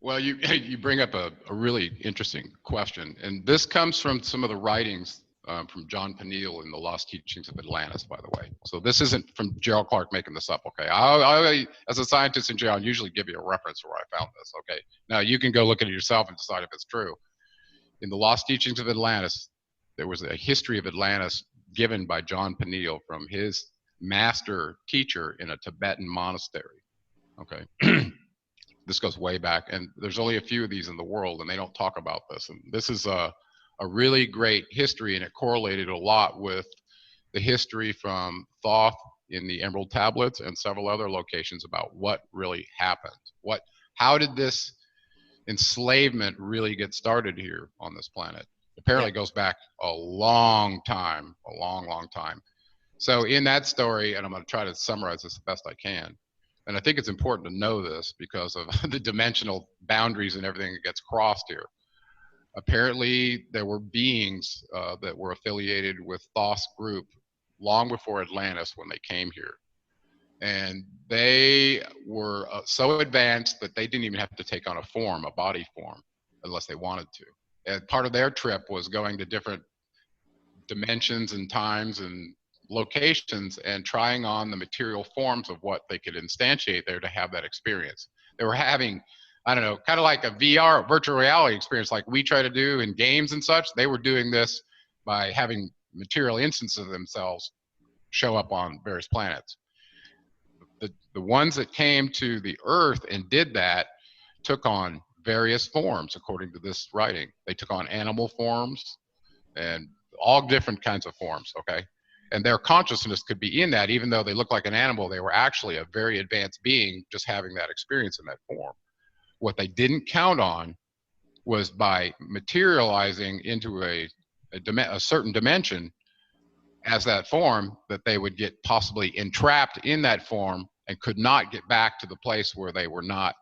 Well, you you bring up a really interesting question, and this comes from some of the writings from John Peniel in the Lost Teachings of Atlantis, by the way. So this isn't from Gerald Clark making this up, okay? I as a scientist in jail, I'll usually give you a reference where I found this, okay? Now you can go look at it yourself and decide if it's true. In the Lost Teachings of Atlantis, there was a history of Atlantis given by John Peniel from his master teacher in a Tibetan monastery, okay? This goes way back, and there's only a few of these in the world, and they don't talk about this. And this is a really great history, and it correlated a lot with the history from Thoth in the Emerald Tablets and several other locations about what really happened. How did this enslavement really get started here on this planet? Apparently, it goes back a long time, a long, long time. So in that story, and I'm going to try to summarize this the best I can, and I think it's important to know this because of the dimensional boundaries and everything that gets crossed here. Apparently, there were beings that were affiliated with Thoth's group long before Atlantis when they came here. And they were so advanced that they didn't even have to take on a form, a body form, unless they wanted to. And part of their trip was going to different dimensions and times and locations and trying on the material forms of what they could instantiate there to have that experience. They were having, I don't know, kind of like a VR, virtual reality experience like we try to do in games and such. They were doing this by having material instances of themselves show up on various planets. The ones that came to the Earth and did that took on various forms, according to this writing. They took on animal forms and all different kinds of forms, okay? And their consciousness could be in that, even though they look like an animal, they were actually a very advanced being just having that experience in that form. What they didn't count on was by materializing into a certain dimension as that form, that they would get possibly entrapped in that form and could not get back to the place where they were not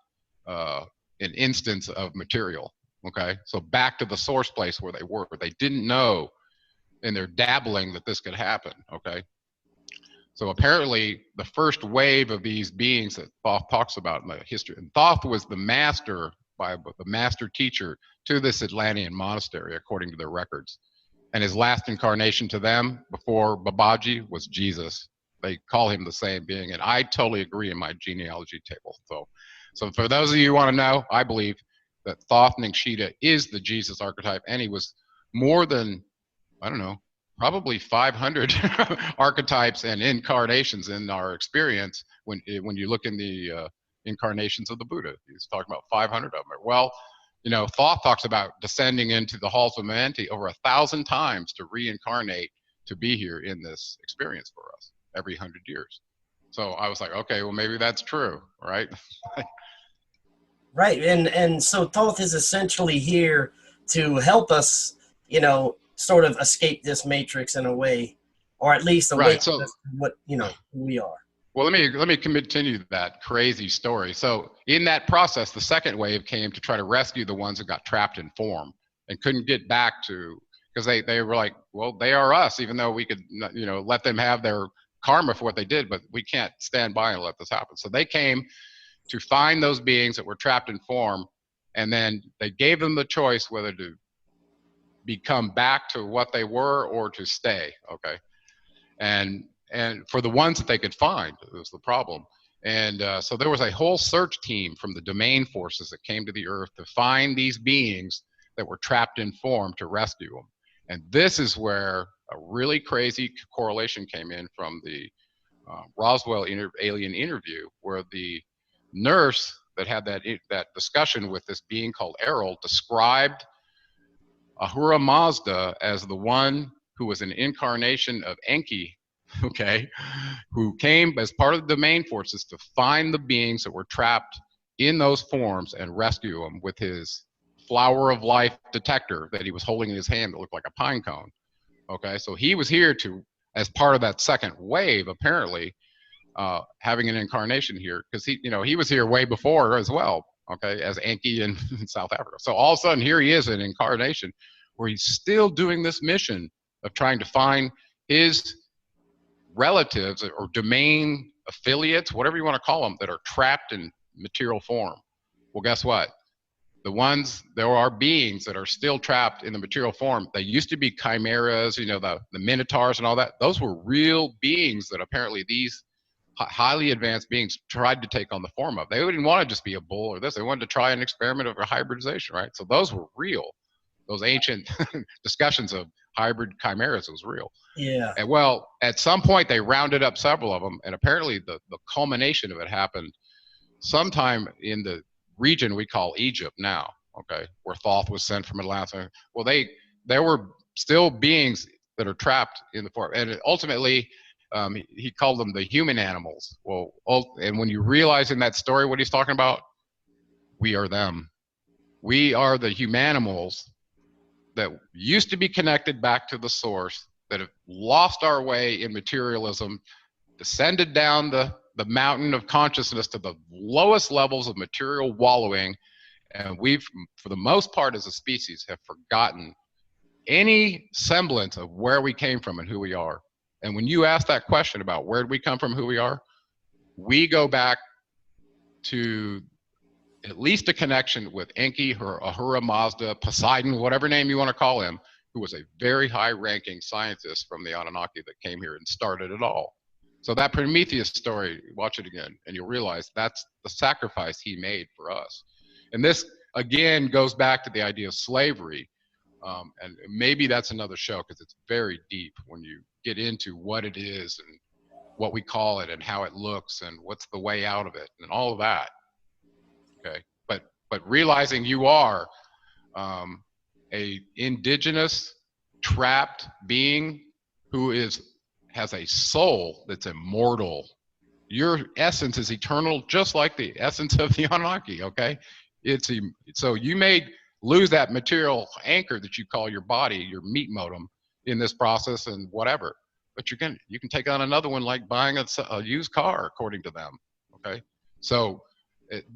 an instance of material, okay? So back to the source place where they were. They didn't know in their dabbling that this could happen, okay? So apparently the first wave of these beings that Thoth talks about in the history, and Thoth was the master, the master teacher to this Atlantean monastery, according to their records. And his last incarnation to them before Babaji was Jesus. They call him the same being, and I totally agree in my genealogy table. So for those of you who want to know, I believe that Thoth Ningshita is the Jesus archetype, and he was more than, I don't know, probably 500 archetypes and incarnations in our experience when you look in the incarnations of the Buddha. He's talking about 500 of them. Well, you know, Thoth talks about descending into the halls of Manti over 1,000 times to reincarnate to be here in this experience for us every 100 years. So I was like, okay, well, maybe that's true, right? Right, and so Thoth is essentially here to help us, you know, sort of escape this matrix in a way, or at least awake us to what, you know, who we are. Well, let me continue that crazy story. So in that process, the second wave came to try to rescue the ones that got trapped in form and couldn't get back to, because they were like, well, they are us, even though we could, you know, let them have their karma for what they did, but we can't stand by and let this happen. So they came to find those beings that were trapped in form, and then they gave them the choice whether to become back to what they were or to stay, okay? And for the ones that they could find, was the problem. And so there was a whole search team from the domain forces that came to the Earth to find these beings that were trapped in form to rescue them. And this is where a really crazy correlation came in from the Roswell alien interview, where the nurse that had that discussion with this being called Errol described Ahura Mazda as the one who was an incarnation of Enki, okay, who came as part of the domain forces to find the beings that were trapped in those forms and rescue them with his flower of life detector that he was holding in his hand that looked like a pine cone. Okay, so he was here to, as part of that second wave, apparently, having an incarnation here, because he was here way before as well, okay, as Enki in South Africa. So all of a sudden, here he is, an incarnation, where he's still doing this mission of trying to find his relatives or domain affiliates, whatever you want to call them, that are trapped in material form. Well, guess what? There are beings that are still trapped in the material form. They used to be chimeras, you know, the minotaurs and all that. Those were real beings that apparently these highly advanced beings tried to take on the form of. They didn't want to just be a bull or this. They wanted to try an experiment of a hybridization, right? So those were real. Those ancient discussions of hybrid chimeras was real. Yeah. And well, at some point they rounded up several of them, and apparently the culmination of it happened sometime in the region we call Egypt now, okay, where Thoth was sent from Atlanta. Well, there were still beings that are trapped in the form, and ultimately he called them the human animals. Well, and when you realize in that story what he's talking about, we are them. We are the humanimals that used to be connected back to the source, that have lost our way in materialism, descended down the mountain of consciousness to the lowest levels of material wallowing, and we've, for the most part as a species, have forgotten any semblance of where we came from and who we are. And when you ask that question about where did we come from, who we are, we go back to at least a connection with Enki, Ahura Mazda, Poseidon, whatever name you want to call him, who was a very high-ranking scientist from the Anunnaki that came here and started it all. So that Prometheus story, watch it again, and you'll realize that's the sacrifice he made for us. And this, again, goes back to the idea of slavery. And maybe that's another show, because it's very deep when you get into what it is and what we call it and how it looks and what's the way out of it and all of that. Okay, but realizing you are a indigenous trapped being who has a soul that's immortal. Your essence is eternal, just like the essence of the Anunnaki. Okay, so you may lose that material anchor that you call your body, your meat modem, in this process and whatever, but you can take on another one, like buying a used car, according to them. Okay, so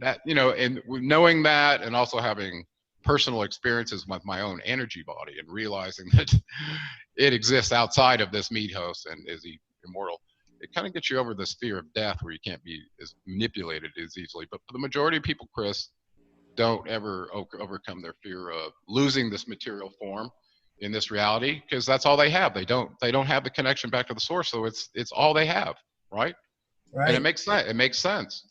that, you know, and knowing that, and also having personal experiences with my own energy body and realizing that it exists outside of this meat host and is immortal, it kind of gets you over this fear of death, where you can't be as manipulated as easily. But for the majority of people, Chris, don't ever overcome their fear of losing this material form in this reality, because that's all they have. They don't have the connection back to the source, so it's all they have, right? And it makes sense. It makes sense.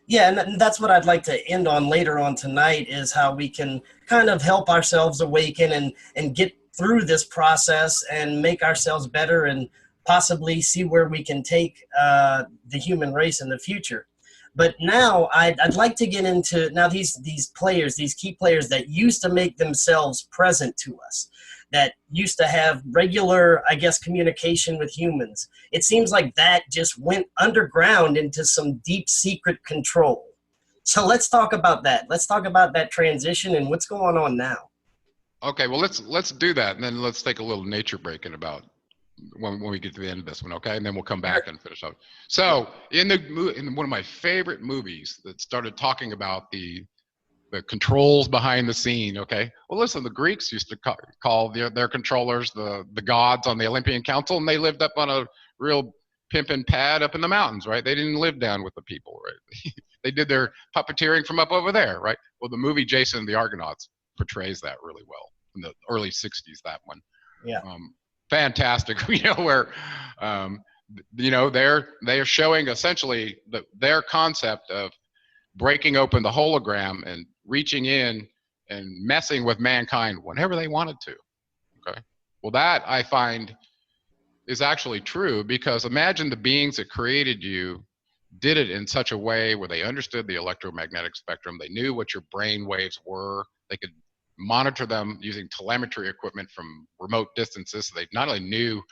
Yeah, and that's what I'd like to end on later on tonight, is how we can kind of help ourselves awaken and get through this process and make ourselves better, and possibly see where we can take the human race in the future. But now I'd like to get into now these players, these key players that used to make themselves present to us, that used to have regular, I guess, communication with humans. It seems like that just went underground into some deep secret control. So let's talk about that. Let's talk about that transition and what's going on now. Okay, well, let's do that, and then let's take a little nature break in about when we get to the end of this one, okay? And then we'll come back and finish up. So in one of my favorite movies that started talking about the controls behind the scene, okay? Well, listen, the Greeks used to call their controllers the gods on the Olympian Council, and they lived up on a real pimpin' pad up in the mountains, right? They didn't live down with the people, right? They did their puppeteering from up over there, right? Well, the movie Jason and the Argonauts portrays that really well in the early 60s, that one. Yeah. Fantastic, you know, where you know, they're showing essentially their concept of breaking open the hologram and reaching in and messing with mankind whenever they wanted to. Okay, well, that I find is actually true, because imagine the beings that created you did it in such a way where they understood the electromagnetic spectrum. They knew what your brain waves were. They could monitor them using telemetry equipment from remote distances. So they not only knew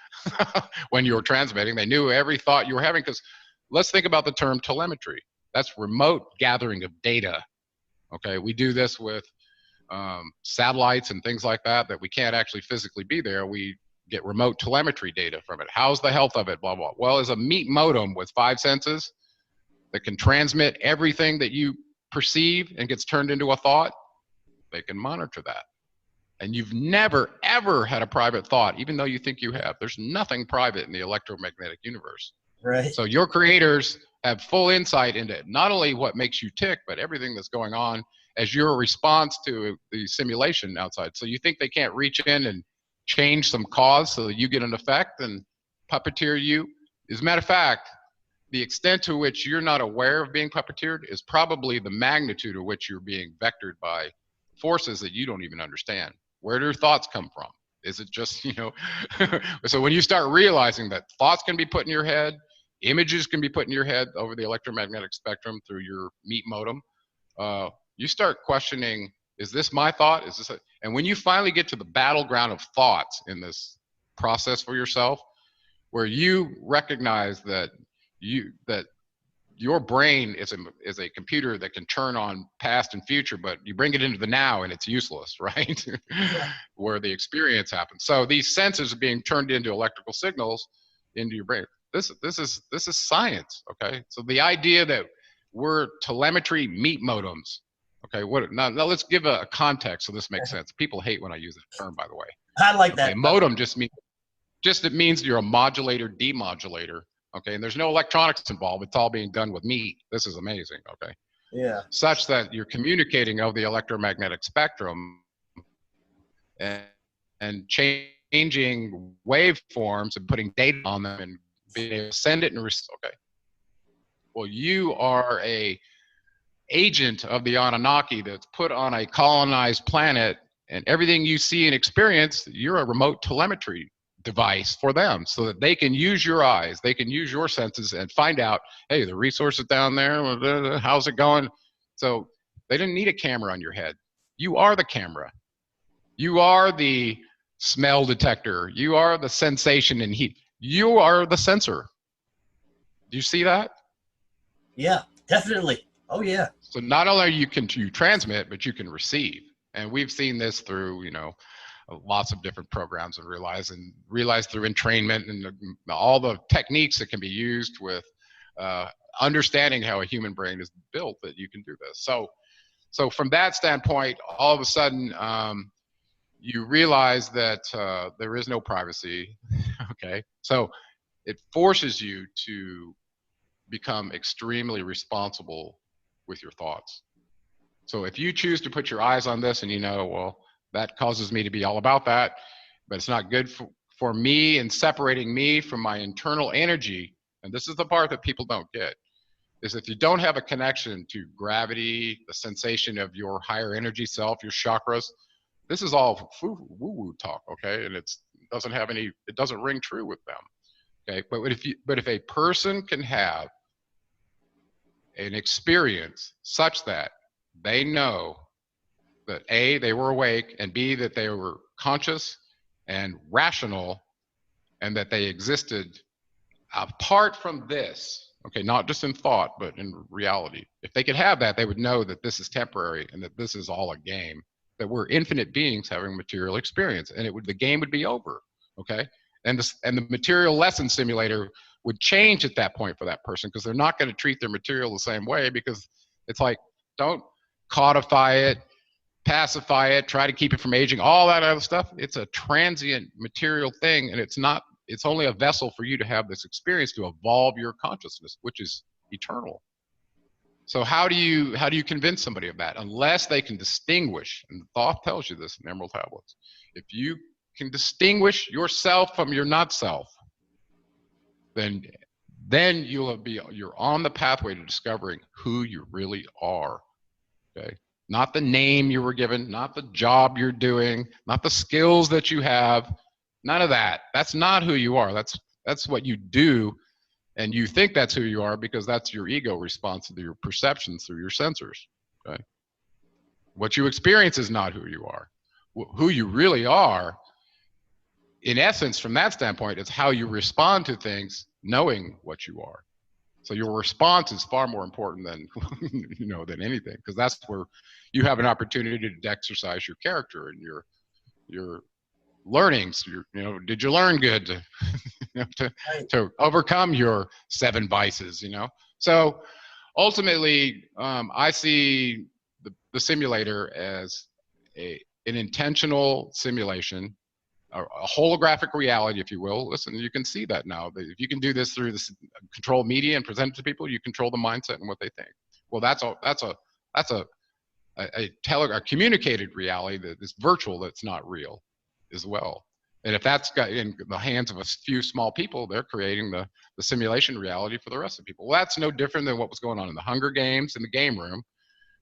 when you were transmitting, they knew every thought you were having. Because let's think about the term telemetry. That's remote gathering of data. Okay, we do this with satellites and things like that we can't actually physically be there. We get remote telemetry data from it. How's the health of it? Blah, blah. Well, as a meat modem with 5 senses that can transmit everything that you perceive and gets turned into a thought, they can monitor that. And you've never, ever had a private thought, even though you think you have. There's nothing private in the electromagnetic universe. Right. So your creators have full insight into not only what makes you tick, but everything that's going on as your response to the simulation outside. So you think they can't reach in and change some cause so that you get an effect and puppeteer you? As a matter of fact, the extent to which you're not aware of being puppeteered is probably the magnitude of which you're being vectored by forces that you don't even understand. Where do your thoughts come from? Is it just, so when you start realizing that thoughts can be put in your head, images can be put in your head over the electromagnetic spectrum through your meat modem, you start questioning, is this my thought? Is this and when you finally get to the battleground of thoughts in this process for yourself, where you recognize that your brain is a computer that can turn on past and future, but you bring it into the now and it's useless, right? Where the experience happens. So these senses are being turned into electrical signals into your brain. This is science, okay? So the idea that we're telemetry meat modems, okay? Now let's give a context so this makes sense. People hate when I use that term, by the way. I like okay, that. Modem it means you're a modulator, demodulator. Okay, and there's no electronics involved. It's all being done with meat. This is amazing, okay? Yeah. Such that you're communicating over the electromagnetic spectrum and changing waveforms and putting data on them and being able to send it and okay. Well, you are a agent of the Anunnaki that's put on a colonized planet, and everything you see and experience, you're a remote telemetry device for them so that they can use your eyes, they can use your senses and find out, hey, the resources down there, how's it going? So they didn't need a camera on your head. You are the camera. You are the smell detector. You are the sensation and heat. You are the sensor. Do you see that? Yeah, definitely. Oh yeah. So not only you transmit, but you can receive. And we've seen this through, lots of different programs and realize through entrainment and all the techniques that can be used with understanding how a human brain is built, that you can do this. So from that standpoint, all of a sudden you realize that there is no privacy. Okay, so it forces you to become extremely responsible with your thoughts. So if you choose to put your eyes on this and well, that causes me to be all about that, but it's not good for me and separating me from my internal energy. And this is the part that people don't get, is if you don't have a connection to gravity, the sensation of your higher energy self, your chakras, this is all woo-woo talk, okay? And it doesn't ring true with them, okay? But if a person can have an experience such that they know that A, they were awake, and B, that they were conscious and rational, and that they existed apart from this, okay, not just in thought, but in reality. If they could have that, they would know that this is temporary and that this is all a game, that we're infinite beings having material experience, and the game would be over, okay? And the material lesson simulator would change at that point for that person, because they're not going to treat their material the same way, because it's like, don't codify it, pacify it, try to keep it from aging, all that other stuff. It's a transient material thing, and it's only a vessel for you to have this experience to evolve your consciousness, which is eternal. So how do you convince somebody of that? Unless they can distinguish, and the Thoth tells you this in Emerald Tablets, if you can distinguish yourself from your not self, then you're on the pathway to discovering who you really are. Okay, not the name you were given, not the job you're doing, not the skills that you have, none of that. That's not who you are. That's what you do, and you think that's who you are because that's your ego response to your perceptions through your sensors. Okay, what you experience is not who you are. Who you really are, in essence, from that standpoint, it's how you respond to things, knowing what you are. So your response is far more important than than anything, because that's where you have an opportunity to exercise your character and your learnings. Did you learn good to overcome your 7 vices? So ultimately, I see the simulator as an intentional simulation a holographic reality, if you will. Listen, you can see that now. If you can do this through this controlled media and present it to people, you control the mindset and what they think. Well, that's a communicated reality that is virtual, that's not real as well. And if that's got in the hands of a few small people, they're creating the simulation reality for the rest of the people. Well, that's no different than what was going on in the Hunger Games in the game room,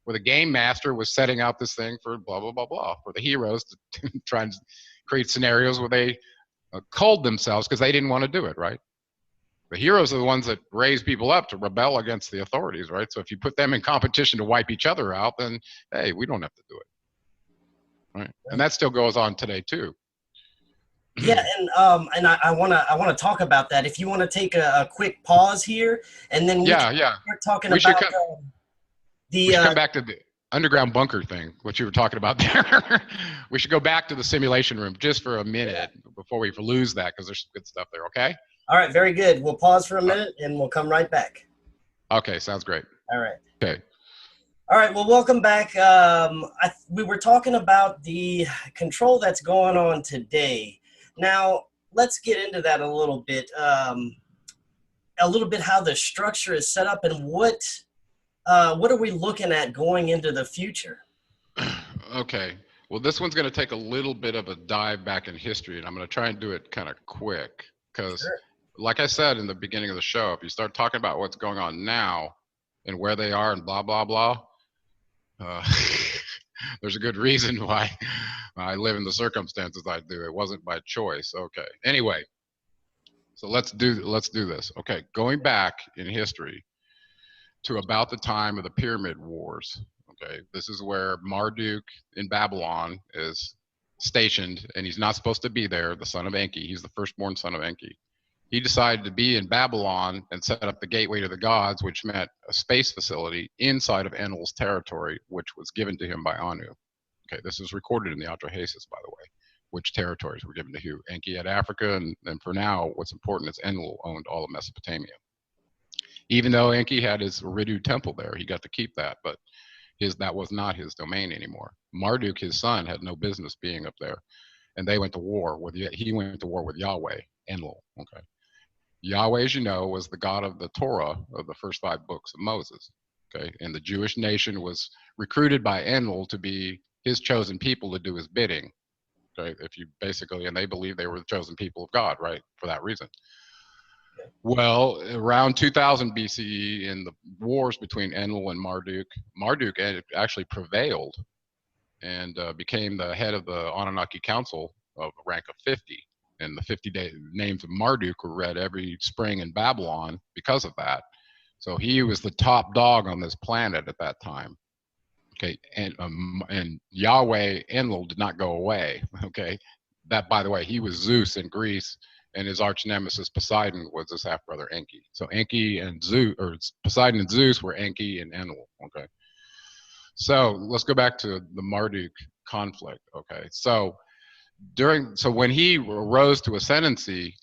where the game master was setting out this thing for blah, blah, blah, blah, for the heroes to try and create scenarios where they culled themselves because they didn't want to do it, right? The heroes are the ones that raise people up to rebel against the authorities, right? So if you put them in competition to wipe each other out, then, hey, we don't have to do it, right? And that still goes on today, too. Yeah, and I wanna talk about that. If you want to take a quick pause here, and then we can start talking about we should come back to the underground bunker thing, what you were talking about there. We should go back to the simulation room just for a minute before we lose that, because there's some good stuff there. Okay. All right, very good. We'll pause for a minute, and we'll come right back. Okay, sounds great. All right. Okay. All right, well, welcome back. We were talking about the control that's going on today. Now, let's get into that a little bit how the structure is set up, and what are we looking at going into the future? Okay. Well, this one's going to take a little bit of a dive back in history, and I'm going to try and do it kind of quick because, like I said in the beginning of the show, if you start talking about what's going on now and where they are and blah, blah, blah, there's a good reason why I live in the circumstances I do. It wasn't by choice. Okay. Anyway, so let's do this. Okay. Going back in history to about the time of the Pyramid Wars. Okay. This is where Marduk in Babylon is stationed, and he's not supposed to be there, the son of Enki. He's the firstborn son of Enki. He decided to be in Babylon and set up the gateway to the gods, which meant a space facility inside of Enlil's territory, which was given to him by Anu. Okay, this is recorded in the Atrahasis, by the way, which territories were given to who. Enki had Africa, and for now, what's important is Enlil owned all of Mesopotamia. Even though Enki had his Eridu temple there, he got to keep that, but that was not his domain anymore. Marduk, his son, had no business being up there, and he went to war with Yahweh, Enlil. Okay. Yahweh, as you know, was the God of the Torah, of the first 5 books of Moses. Okay, and the Jewish nation was recruited by Enlil to be his chosen people to do his bidding. Okay, and they believed they were the chosen people of God, right? For that reason. Well, around 2000 BCE, in the wars between Enlil and Marduk actually prevailed and became the head of the Anunnaki Council of rank of 50. And the 50 names of Marduk were read every spring in Babylon because of that. So he was the top dog on this planet at that time. Okay, and Yahweh Enlil did not go away. Okay, that, by the way, he was Zeus in Greece, and his arch nemesis Poseidon was his half brother Enki. So Enki and Zeus, or Poseidon and Zeus, were Enki and Enlil. Okay, so let's go back to the Marduk conflict. Okay, so when he rose to ascendancy,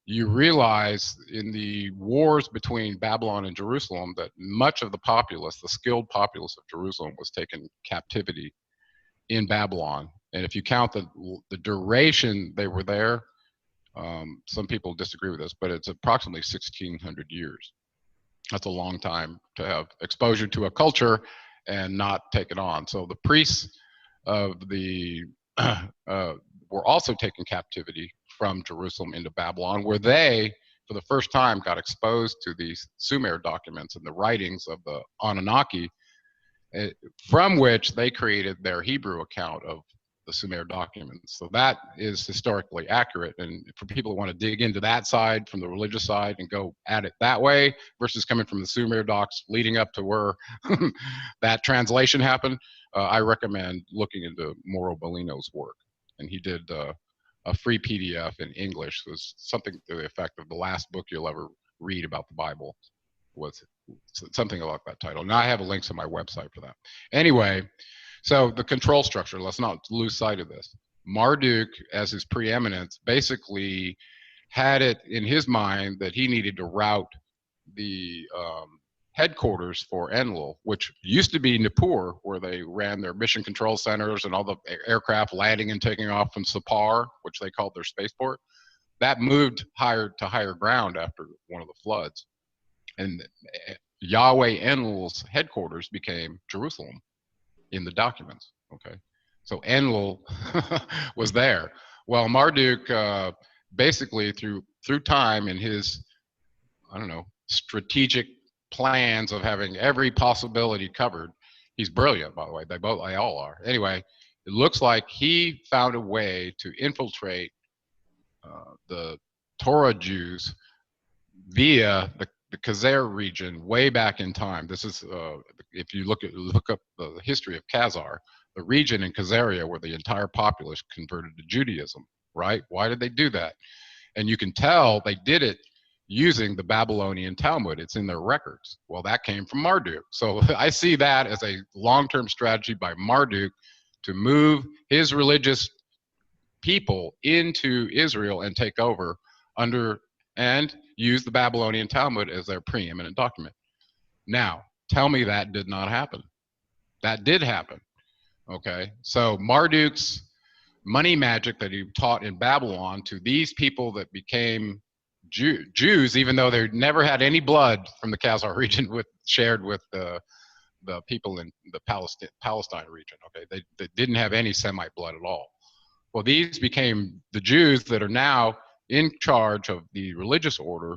you realize in the wars between Babylon and Jerusalem that much of the populace, the skilled populace of Jerusalem, was taken captivity in Babylon. And if you count the duration they were there, some people disagree with this, but it's approximately 1,600 years. That's a long time to have exposure to a culture and not take it on. So the priests of the were also taken captivity from Jerusalem into Babylon, where they, for the first time, got exposed to these Sumer documents and the writings of the Anunnaki, from which they created their Hebrew account of the Sumer documents. So that is historically accurate. And for people who want to dig into that side from the religious side and go at it that way versus coming from the Sumer docs leading up to where that translation happened, I recommend looking into Mauro Bellino's work. And he did a free PDF in English. It was something to the effect of the last book you'll ever read about the Bible, was something like that title. And I have links on my website for that. Anyway, so the control structure, let's not lose sight of this. Marduk, as his preeminence, basically had it in his mind that he needed to route the headquarters for Enlil, which used to be Nippur, where they ran their mission control centers and all the aircraft landing and taking off from Sapar, which they called their spaceport. That moved higher to higher ground after one of the floods. And Yahweh Enlil's headquarters became Jerusalem in the documents, okay? So Enlil was there. Well, Marduk, basically through time in his, I don't know, strategic plans of having every possibility covered. He's brilliant, by the way. They all are. Anyway, it looks like he found a way to infiltrate the Torah Jews via the Khazar region way back in time. This is, if you look up the history of Khazar, the region in Khazaria where the entire populace converted to Judaism, right? Why did they do that? And you can tell they did it using the Babylonian Talmud. It's in their records. Well, that came from Marduk. So I see that as a long-term strategy by Marduk to move his religious people into Israel and take over under and use the Babylonian Talmud as their preeminent document. Now, tell me that did not happen. That did happen. Okay, so Marduk's money magic that he taught in Babylon to these people that became Jews, even though they never had any blood from the Khazar region shared with the people in the Palestine region. Okay, they didn't have any Semite blood at all. Well, these became the Jews that are now in charge of the religious order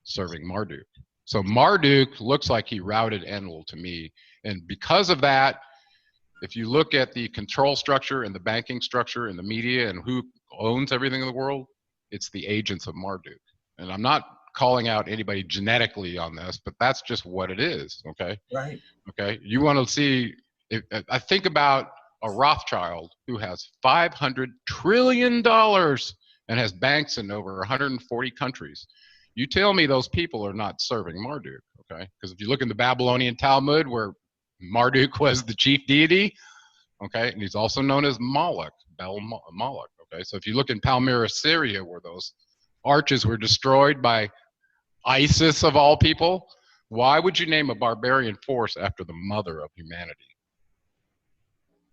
serving Marduk. So Marduk looks like he routed Enlil to me, and because of that, if you look at the control structure and the banking structure and the media and who owns everything in the world, it's the agents of Marduk. And I'm not calling out anybody genetically on this, but that's just what it is, okay? Right. Okay, you want to see, I think about a Rothschild who has $500 trillion and has banks in over 140 countries. You tell me those people are not serving Marduk, okay? Because if you look in the Babylonian Talmud where Marduk was the chief deity, okay, and he's also known as Moloch, Moloch, okay? So if you look in Palmyra, Syria, where those arches were destroyed by ISIS of all people, why would you name a barbarian force after the mother of humanity?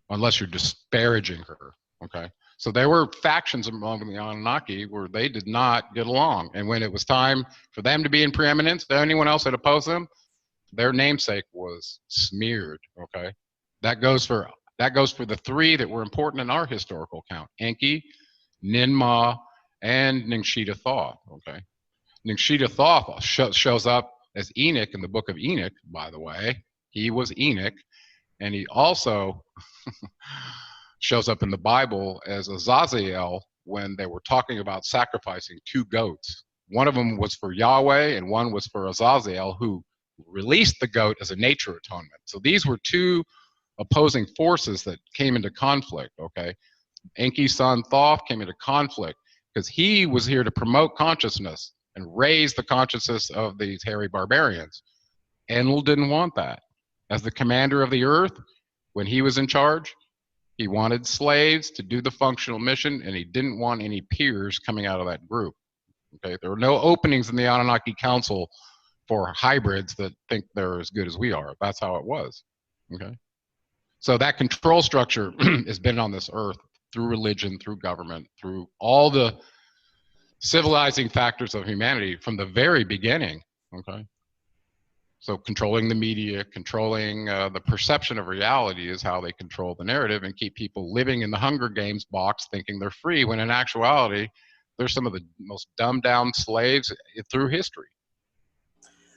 Unless you're disparaging her, okay? So there were factions among the Anunnaki where they did not get along. And when it was time for them to be in preeminence, anyone else that opposed them, their namesake was smeared, okay? That goes for the three that were important in our historical account: Enki, Ninmah, and Ningshita Thoth, okay? Ningshita Thoth shows up as Enoch in the book of Enoch, by the way. He was Enoch, and he also shows up in the Bible as Azazel when they were talking about sacrificing two goats. One of them was for Yahweh and one was for Azazel, who released the goat as a nature atonement. So these were two opposing forces that came into conflict, okay? Enki's son Thoth came into conflict because he was here to promote consciousness and raise the consciousness of these hairy barbarians. Enlil didn't want that. As the commander of the earth, when he was in charge, he wanted slaves to do the functional mission, and he didn't want any peers coming out of that group. Okay, there were no openings in the Anunnaki Council for hybrids that think they're as good as we are. That's how it was. Okay, so that control structure has been on this earth through religion, through government, through all the civilizing factors of humanity from the very beginning. Okay. So controlling the media, controlling the perception of reality is how they control the narrative and keep people living in the Hunger Games box thinking they're free, when in actuality, they're some of the most dumbed down slaves through history.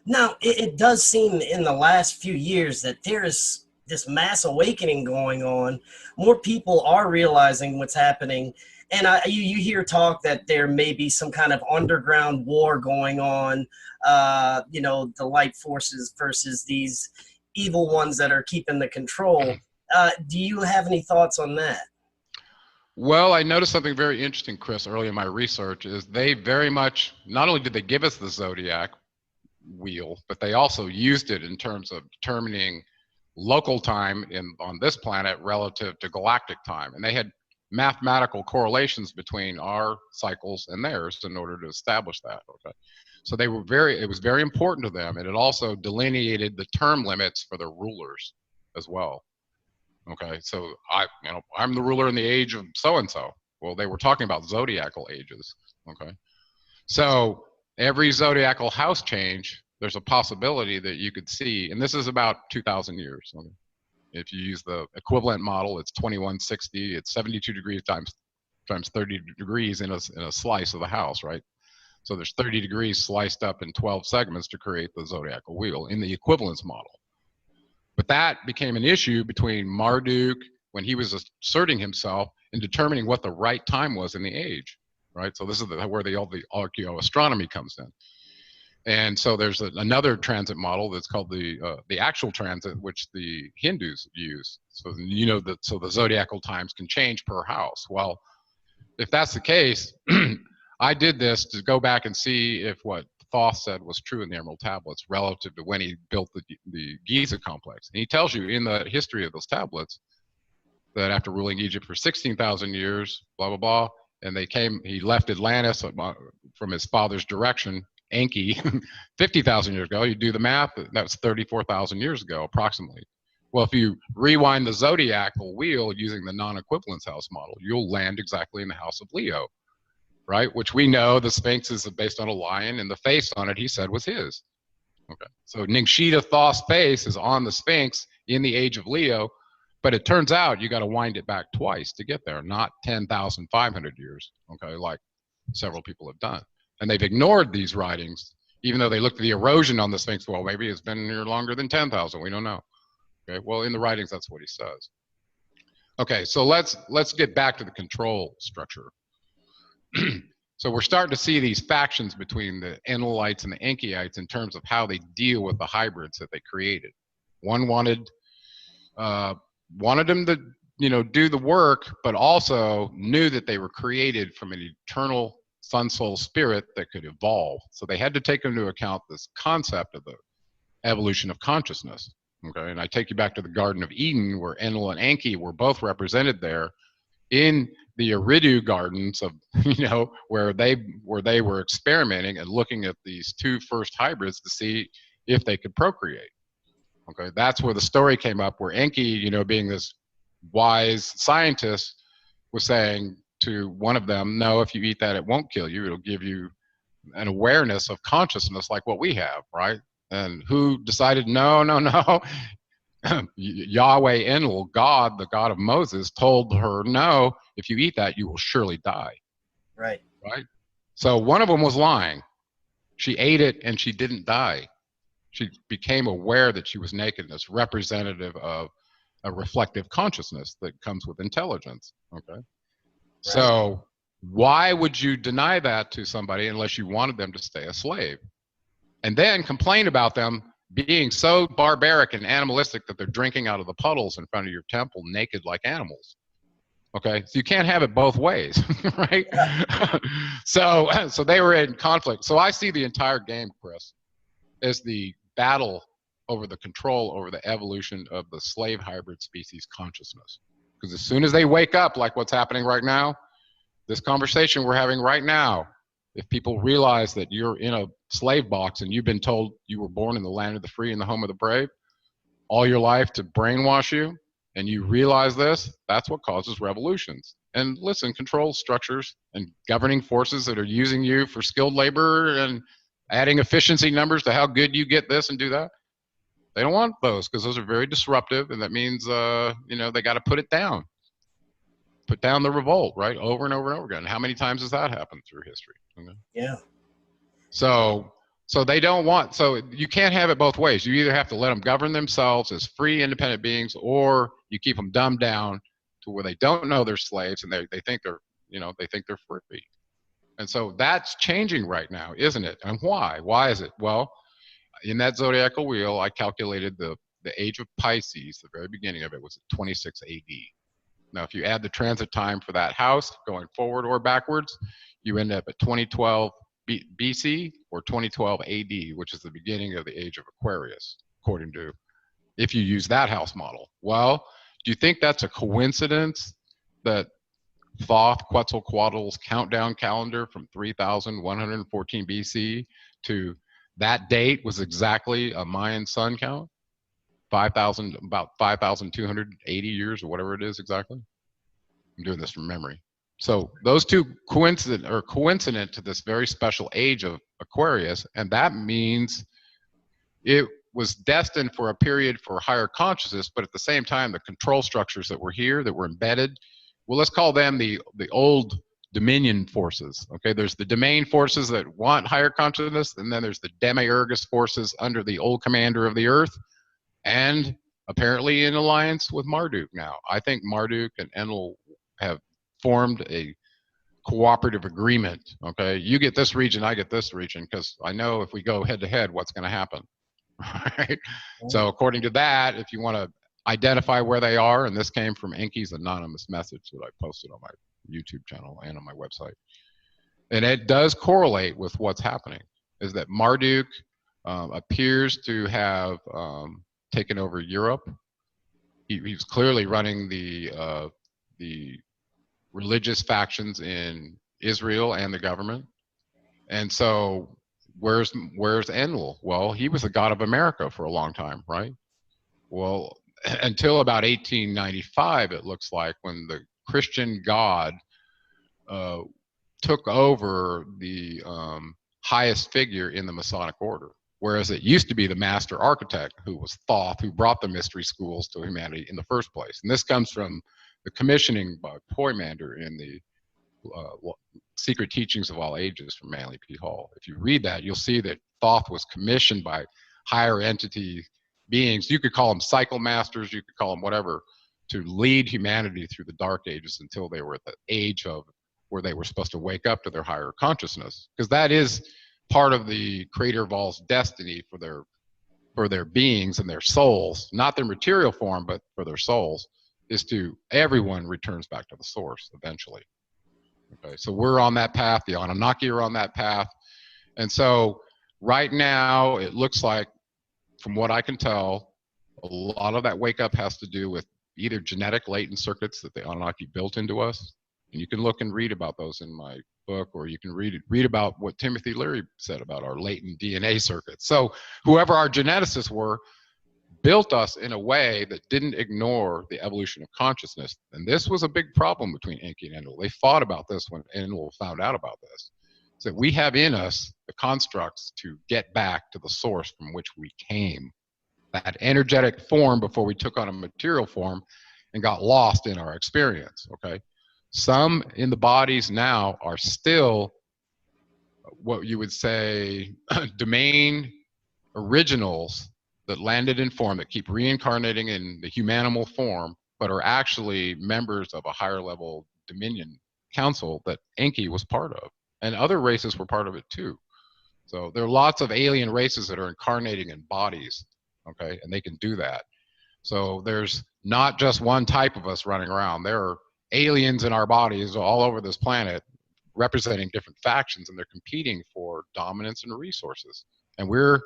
Now, it does seem in the last few years that there is this mass awakening going on. More people are realizing what's happening. And you hear talk that there may be some kind of underground war going on, you know, the light forces versus these evil ones that are keeping the control. Do you have any thoughts on that? Well, I noticed something very interesting, Chris, early in my research, is they very much, not only did they give us the zodiac wheel, but they also used it in terms of determining local time on this planet relative to galactic time. And they had mathematical correlations between our cycles and theirs in order to establish that. Okay, So they were it was very important to them, and it also delineated the term limits for their rulers as well. Okay, so I'm the ruler in the age of so-and-so. Well, they were talking about zodiacal ages. Okay, so every zodiacal house change, there's a possibility that you could see, and this is about 2,000 years. Okay? If you use the equivalent model, it's 2160. It's 72 degrees times 30 degrees in a slice of the house, right? So there's 30 degrees sliced up in 12 segments to create the zodiacal wheel in the equivalence model. But that became an issue between Marduk when he was asserting himself and determining what the right time was in the age, right? So this is where all the archaeoastronomy comes in. And so there's another transit model that's called the actual transit, which the Hindus use. So so the zodiacal times can change per house. Well, if that's the case, I did this to go back and see if what Thoth said was true in the Emerald Tablets relative to when he built the Giza complex. And he tells you in the history of those tablets that after ruling Egypt for 16,000 years, blah, blah, blah, and he left Atlantis from his father's direction, Enki, 50,000 years ago. You do the math, that was 34,000 years ago, approximately. Well, if you rewind the zodiacal wheel using the non-equivalence house model, you'll land exactly in the house of Leo, right? Which we know the Sphinx is based on a lion, and the face on it, he said, was his. Okay, so Ningshita Thoth's face is on the Sphinx in the age of Leo, but it turns out you got to wind it back twice to get there, not 10,500 years, okay, like several people have done. And they've ignored these writings, even though they looked at the erosion on the Sphinx. Well, maybe it's been here longer than 10,000, we don't know. Okay, well, in the writings, that's what he says. Okay, so let's get back to the control structure. So we're starting to see these factions between the Enlilites and the Enkyites in terms of how they deal with the hybrids that they created. One wanted them to, do the work, but also knew that they were created from an eternal sun soul spirit that could evolve. So they had to take into account this concept of the evolution of consciousness. Okay, and I take you back to the Garden of Eden, where Enlil and Enki were both represented there in the Eridu gardens of, where they were experimenting and looking at these two first hybrids to see if they could procreate. Okay, that's where the story came up, where Enki, being this wise scientist, was saying to one of them, no, if you eat that, it won't kill you. It'll give you an awareness of consciousness like what we have, right? And who decided, no, Yahweh Enlil, God, the God of Moses, told her, no, if you eat that, you will surely die. Right. Right? So one of them was lying. She ate it and she didn't die. She became aware that she was nakedness, representative of a reflective consciousness that comes with intelligence. Okay. Right. So why would you deny that to somebody unless you wanted them to stay a slave? And then complain about them being so barbaric and animalistic that they're drinking out of the puddles in front of your temple naked like animals. Okay, so you can't have it both ways, right? So they were in conflict. So I see the entire game, Chris, as the battle over the control over the evolution of the slave hybrid species consciousness. Because as soon as they wake up, like what's happening right now, this conversation we're having right now, if people realize that you're in a slave box and you've been told you were born in the land of the free and the home of the brave all your life to brainwash you, and you realize this, that's what causes revolutions. And listen, control structures and governing forces that are using you for skilled labor and adding efficiency numbers to how good you get this and do that, they don't want those, because those are very disruptive, and that means they got to put it down. Put down the revolt, right? Over and over and over again. How many times has that happened through history? Okay. Yeah. So they don't want, so you can't have it both ways. You either have to let them govern themselves as free, independent beings, or you keep them dumbed down to where they don't know they're slaves and they think they're, they think they're free. And so that's changing right now, isn't it? And why? Why is it? Well, in that zodiacal wheel, I calculated the age of Pisces, the very beginning of it was at 26 AD. Now, if you add the transit time for that house going forward or backwards, you end up at 2012 BC or 2012 AD, which is the beginning of the age of Aquarius, according to, if you use that house model. Well, do you think that's a coincidence that Thoth Quetzalcoatl's countdown calendar from 3114 BC to that date was exactly a Mayan sun count, 5,000, about 5,280 years or whatever it is exactly. I'm doing this from memory. So those two coincident to this very special age of Aquarius, and that means it was destined for a period for higher consciousness, but at the same time, the control structures that were here, that were embedded, well, let's call them the old dominion forces. Okay, there's the domain forces that want higher consciousness, and then there's the demiurgus forces under the old commander of the earth, and apparently in alliance with Marduk now. I think Marduk and Enlil have formed a cooperative agreement. Okay, you get this region, I get this region, because I know if we go head to head, what's going to happen. Right? So according to that, if you want to identify where they are, and this came from Enki's anonymous message that I posted on my YouTube channel and on my website, and it does correlate with what's happening, is that Marduk appears to have taken over Europe. He's clearly running the religious factions in Israel and the government. And so where's Enlil? Well, he was the god of America for a long time, right? Well, until about 1895, it looks like, when the Christian god took over the highest figure in the Masonic order. Whereas it used to be the master architect, who was Thoth, who brought the mystery schools to humanity in the first place. And this comes from the commissioning by Poymander in the Secret Teachings of All Ages from Manly P. Hall. If you read that, you'll see that Thoth was commissioned by higher entity beings. You could call them cycle masters, you could call them whatever, to lead humanity through the dark ages until they were at the age of where they were supposed to wake up to their higher consciousness. Because that is part of the creator of all's destiny for their beings and their souls, not their material form, but for their souls, is to everyone returns back to the source eventually. Okay, so we're on that path, the Anunnaki are on that path. And so right now it looks like, from what I can tell, a lot of that wake up has to do with either genetic latent circuits that the Anunnaki built into us. And you can look and read about those in my book, or you can read about what Timothy Leary said about our latent DNA circuits. So whoever our geneticists were built us in a way that didn't ignore the evolution of consciousness. And this was a big problem between Enki and Enlil. They fought about this when Enlil found out about this. So we have in us the constructs to get back to the source from which we came, that energetic form before we took on a material form and got lost in our experience. Okay, some in the bodies now are still what you would say domain originals that landed in form, that keep reincarnating in the humanimal form, but are actually members of a higher level dominion council that Enki was part of. And other races were part of it too. So there are lots of alien races that are incarnating in bodies, okay, and they can do that. So there's not just one type of us running around. There are aliens in our bodies all over this planet representing different factions, and they're competing for dominance and resources. And we're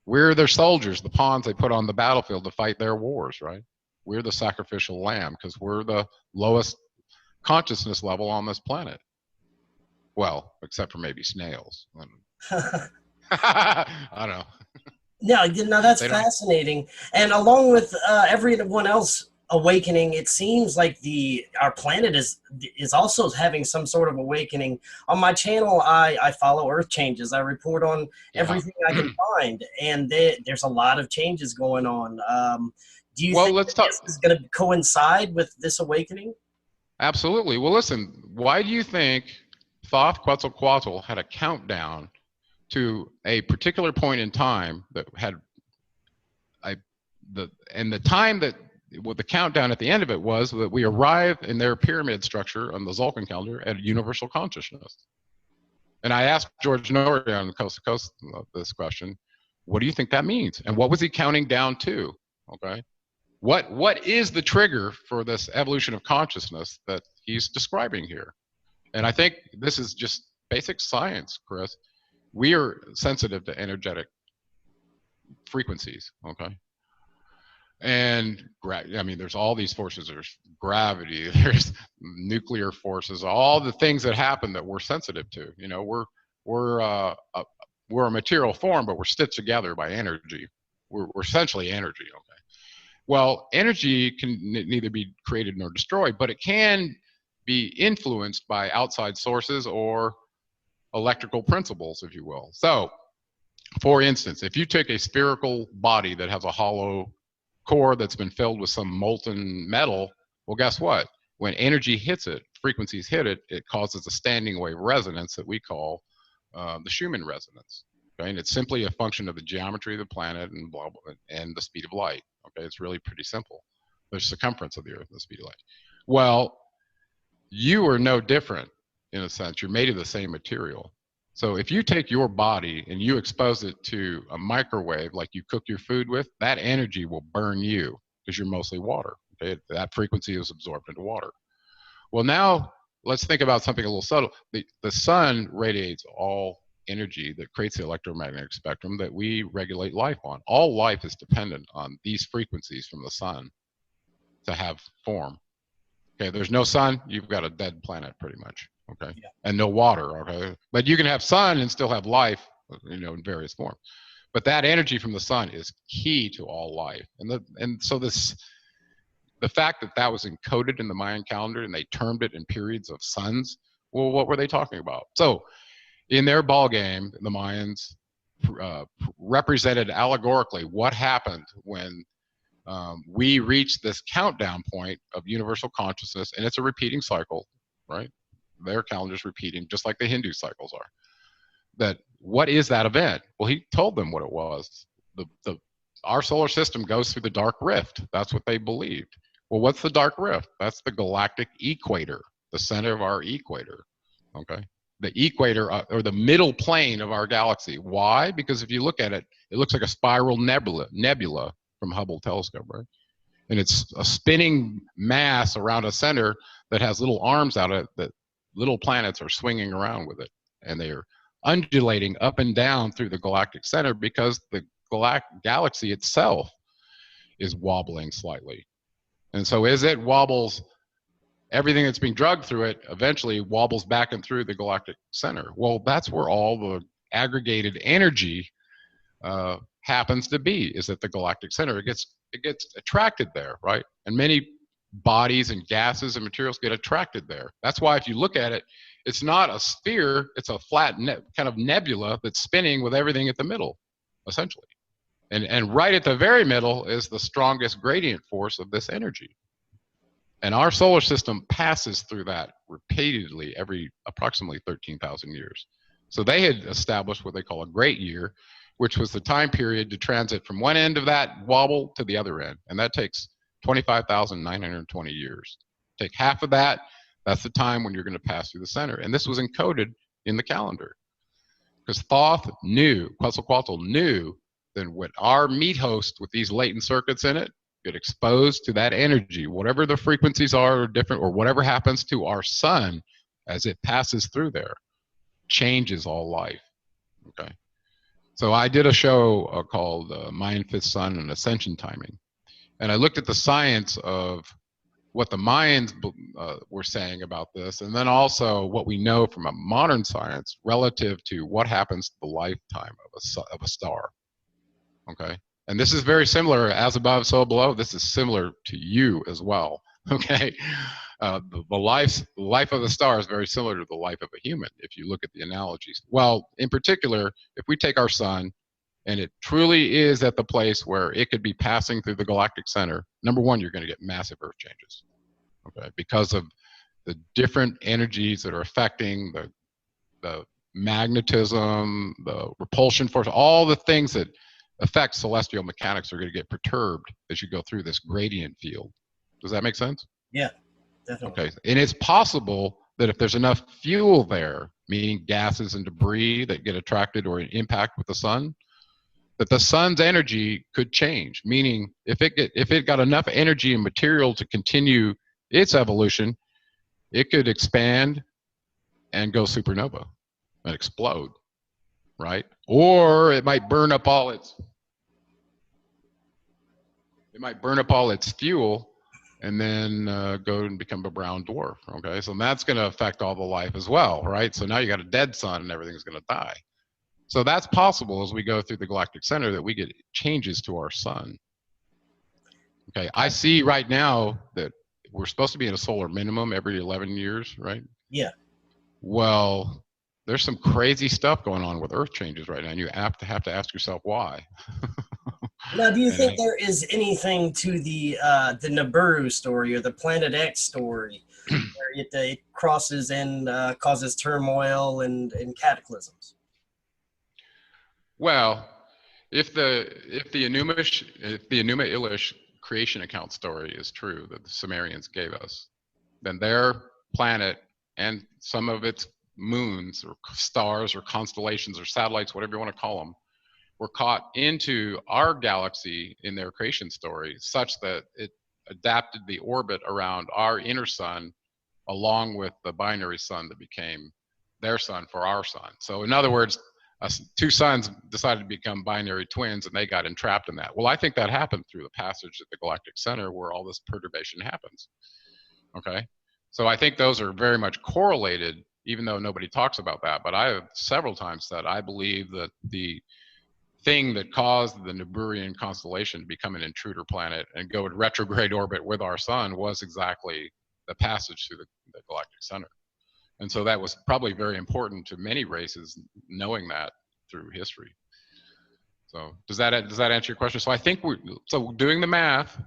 their soldiers, the pawns they put on the battlefield to fight their wars, right? We're the sacrificial lamb because we're the lowest consciousness level on this planet. Well, except for maybe snails. I don't know. No, that's fascinating. And along with everyone else awakening, it seems like our planet is also having some sort of awakening. On my channel, I follow Earth changes. I report on everything I can find, and there's a lot of changes going on. Do you think this is going to coincide with this awakening? Absolutely. Well, listen, why do you think Thoth Quetzalcoatl had a countdown to a particular point in time that had the time that the countdown at the end of it was that we arrive in their pyramid structure on the Tzolk'in calendar at universal consciousness? And I asked George Norrie on Coast to Coast this question, what do you think that means? And what was he counting down to? Okay, what is the trigger for this evolution of consciousness that he's describing here? And I think this is just basic science, Chris. We are sensitive to energetic frequencies, okay? And I mean, there's all these forces. There's gravity, there's nuclear forces, all the things that happen that we're sensitive to. You know, we're a material form, but we're stitched together by energy. We're essentially energy. Okay. Well, energy can neither be created nor destroyed, but it can be influenced by outside sources or electrical principles, if you will. So, for instance, if you take a spherical body that has a hollow core that's been filled with some molten metal, well, guess what? When energy hits it, frequencies hit it, it causes a standing wave resonance that we call the Schumann resonance. Okay, and it's simply a function of the geometry of the planet and blah blah and the speed of light. Okay, it's really pretty simple. The circumference of the Earth and the speed of light. Well, you are no different in a sense. You're made of the same material. So if you take your body and you expose it to a microwave like you cook your food with, that energy will burn you because you're mostly water. Okay? That frequency is absorbed into water. Well, now let's think about something a little subtle. The sun radiates all energy that creates the electromagnetic spectrum that we regulate life on. All life is dependent on these frequencies from the sun to have form. Okay, there's no sun, you've got a dead planet pretty much. Okay, yeah. And no water. Okay, but you can have sun and still have life, you know, in various forms. But that energy from the sun is key to all life. And so the fact that that was encoded in the Mayan calendar and they termed it in periods of suns, well, what were they talking about? So in their ball game, the Mayans represented allegorically what happened when we reach this countdown point of universal consciousness, and it's a repeating cycle, right? Their calendar's repeating, just like the Hindu cycles are. That what is that event? Well, he told them what it was. Our solar system goes through the dark rift. That's what they believed. Well, what's the dark rift? That's the galactic equator, the center of our equator. Okay, the equator or the middle plane of our galaxy. Why? Because if you look at it, it looks like a spiral nebula from Hubble telescope, right? And it's a spinning mass around a center that has little arms out of it that little planets are swinging around with it, and they are undulating up and down through the galactic center because the galaxy itself is wobbling slightly. And so as it wobbles, everything that's being drugged through it eventually wobbles back and through the galactic center. Well, that's where all the aggregated energy happens to be, is at the galactic center. It gets attracted there, right? And many bodies and gases and materials get attracted there. That's why if you look at it, it's not a sphere, it's a flat kind of nebula that's spinning with everything at the middle, essentially. And right at the very middle is the strongest gradient force of this energy. And our solar system passes through that repeatedly every approximately 13,000 years. So they had established what they call a great year, which was the time period to transit from one end of that wobble to the other end. And that takes 25,920 years. Take half of that, that's the time when you're going to pass through the center. And this was encoded in the calendar. Because Thoth knew, Quetzalcoatl knew that when our meat host with these latent circuits in it get exposed to that energy, whatever the frequencies are or different, or whatever happens to our sun as it passes through there, changes all life. Okay. So I did a show called Mayan Fifth Sun and Ascension Timing. And I looked at the science of what the Mayans were saying about this, and then also what we know from a modern science relative to what happens to the lifetime of a star. Okay? And this is very similar, as above, so below. This is similar to you as well. Okay? The life of the star is very similar to the life of a human, if you look at the analogies. Well, in particular, if we take our sun, and it truly is at the place where it could be passing through the galactic center, number one, you're going to get massive Earth changes, okay, because of the different energies that are affecting the magnetism, the repulsion force, all the things that affect celestial mechanics are going to get perturbed as you go through this gradient field. Does that make sense? Yeah, definitely. Okay, and it's possible that if there's enough fuel there, meaning gases and debris that get attracted or impact with the sun, that the sun's energy could change. Meaning, if it got enough energy and material to continue its evolution, it could expand and go supernova and explode, right? Or it might burn up all its It might burn up all its fuel and then go and become a brown dwarf. Okay, so that's going to affect all the life as well, right? So now you got a dead sun and everything's going to die. So that's possible as we go through the galactic center that we get changes to our sun. Okay, I see right now that we're supposed to be in a solar minimum every 11 years, right? Yeah. Well, there's some crazy stuff going on with Earth changes right now, and you have to ask yourself why. Now, do you think there is anything to the Nibiru story or the Planet X story where it crosses and causes turmoil and cataclysms? Well, if the Enuma Elish creation account story is true that the Sumerians gave us, then their planet and some of its moons or stars or constellations or satellites, whatever you want to call them, were caught into our galaxy in their creation story such that it adapted the orbit around our inner sun along with the binary sun that became their sun for our sun. So in other words, two suns decided to become binary twins and they got entrapped in that. Well, I think that happened through the passage at the galactic center where all this perturbation happens. Okay, so I think those are very much correlated, even though nobody talks about that. But I have several times said I believe that the thing that caused the Niburian constellation to become an intruder planet and go in retrograde orbit with our sun was exactly the passage through the galactic center. And so that was probably very important to many races knowing that through history. So does that answer your question? So I think so doing the math,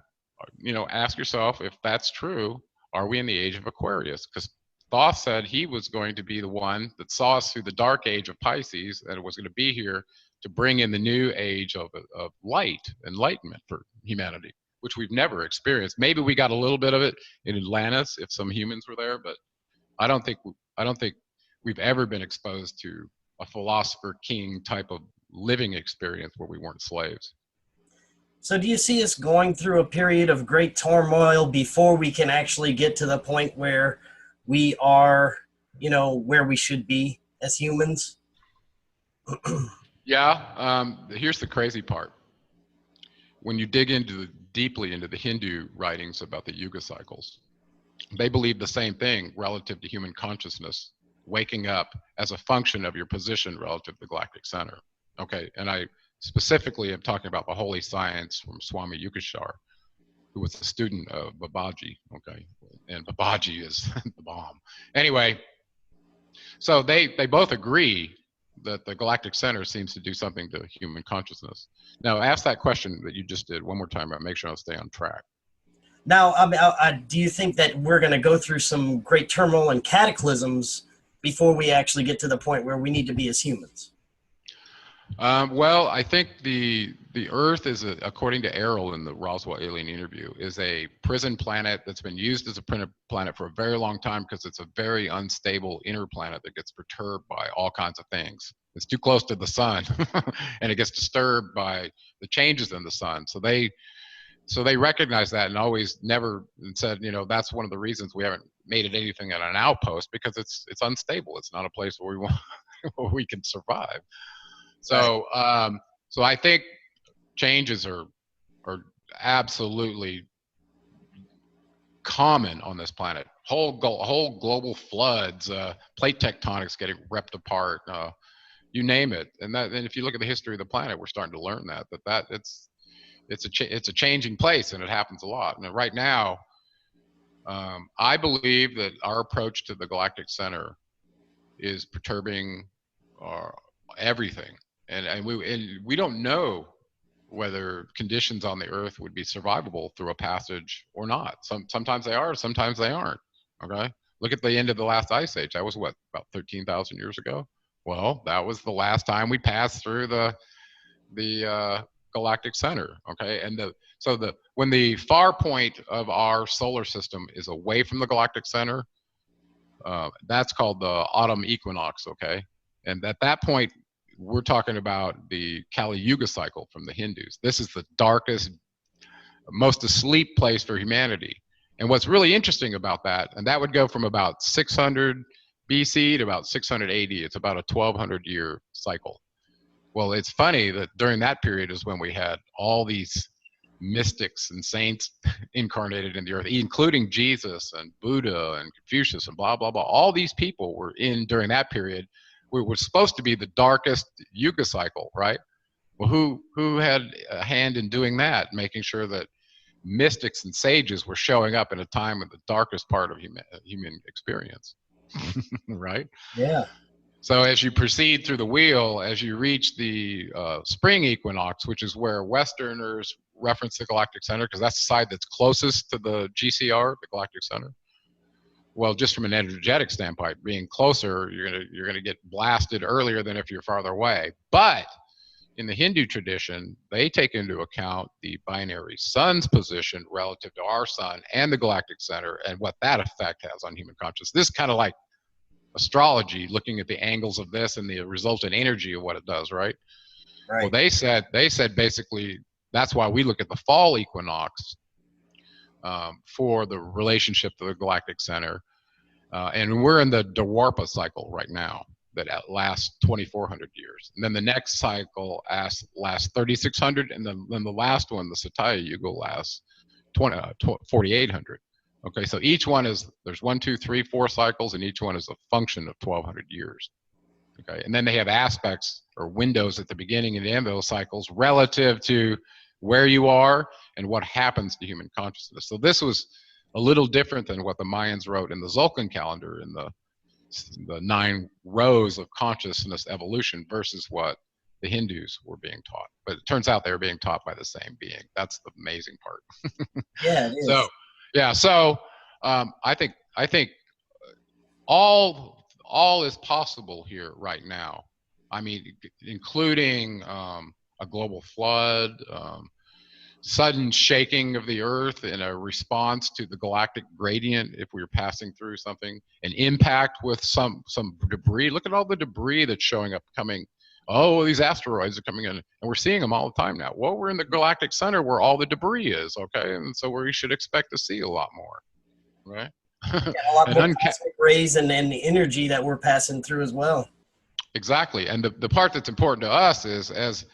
ask yourself if that's true, are we in the age of Aquarius? Because Thoth said he was going to be the one that saw us through the dark age of Pisces and was going to be here to bring in the new age of light, enlightenment for humanity, which we've never experienced. Maybe we got a little bit of it in Atlantis if some humans were there, but I don't think we've ever been exposed to a philosopher king type of living experience where we weren't slaves. So do you see us going through a period of great turmoil before we can actually get to the point where we are, where we should be as humans? Yeah, here's the crazy part. When you dig deeply into the Hindu writings about the Yuga cycles, they believe the same thing relative to human consciousness, waking up as a function of your position relative to the galactic center. Okay, and I specifically am talking about the holy science from Swami Yukeshwar, who was a student of Babaji, okay, and Babaji is the bomb. Anyway, so they both agree that the galactic center seems to do something to human consciousness. Now, ask that question that you just did one more time, but make sure I'll stay on track. Now, do you think that we're going to go through some great turmoil and cataclysms before we actually get to the point where we need to be as humans? Well, I think the Earth is, according to Errol in the Roswell alien interview, is a prison planet that's been used as a planet for a very long time because it's a very unstable inner planet that gets perturbed by all kinds of things. It's too close to the sun, and it gets disturbed by the changes in the sun. So they recognize that and always never said, that's one of the reasons we haven't made it anything at an outpost, because it's unstable. It's not a place where we want where we can survive. So so I think changes are absolutely common on this planet. Whole global floods, plate tectonics getting ripped apart, you name it. And if you look at the history of the planet, we're starting to learn that it's a changing place, and it happens a lot. And right now, I believe that our approach to the galactic center is perturbing everything. And we don't know whether conditions on the Earth would be survivable through a passage or not. Sometimes they are, sometimes they aren't. Okay, look at the end of the last ice age. That was what, about 13,000 years ago. Well, that was the last time we passed through the galactic center. Okay, and when the far point of our solar system is away from the galactic center, that's called the autumn equinox. Okay, and at that point, we're talking about the Kali Yuga cycle from the Hindus. This is the darkest, most asleep place for humanity. And what's really interesting about that, and that would go from about 600 BC to about 600 AD. It's about a 1,200 year cycle. Well, it's funny that during that period is when we had all these mystics and saints incarnated in the earth, including Jesus and Buddha and Confucius and blah, blah, blah. All these people were in during that period. We were supposed to be the darkest yuga cycle, right? Well, who had a hand in doing that, making sure that mystics and sages were showing up in a time of the darkest part of human experience, right? Yeah. So as you proceed through the wheel, as you reach the spring equinox, which is where Westerners reference the galactic center, because that's the side that's closest to the GCR, the galactic center. Well, just from an energetic standpoint, being closer, you're gonna get blasted earlier than if you're farther away. But in the Hindu tradition, they take into account the binary sun's position relative to our sun and the galactic center, and what that effect has on human consciousness. This is kind of like astrology, looking at the angles of this and the resultant energy of what it does, right? Right. Well, they said basically that's why we look at the fall equinox for the relationship to the galactic center, and we're in the Dwarpa cycle right now that lasts 2,400 years, and then the next cycle lasts 3,600, and then the last one, the Satya Yuga, lasts 4,800. Okay, so each one there's 1, 2, 3, 4 cycles, and each one is a function of 1,200 years. Okay, and then they have aspects or windows at the beginning and the end of those cycles relative to where you are and what happens to human consciousness. So this was a little different than what the Mayans wrote in the Tzolk'in calendar, in the 9 rows of consciousness evolution, versus what the Hindus were being taught. But it turns out they were being taught by the same being. That's the amazing part. Yeah, it is. So, yeah, so I think all is possible here right now. I mean, including a global flood, sudden shaking of the earth in a response to the galactic gradient if we were passing through something, an impact with some debris. Look at all the debris that's showing up coming. Oh, these asteroids are coming in, and we're seeing them all the time now. Well, we're in the galactic center where all the debris is, okay? And so we should expect to see a lot more, right? Yeah, a lot more cosmic rays and the energy that we're passing through as well. Exactly, and the part that's important to us is, as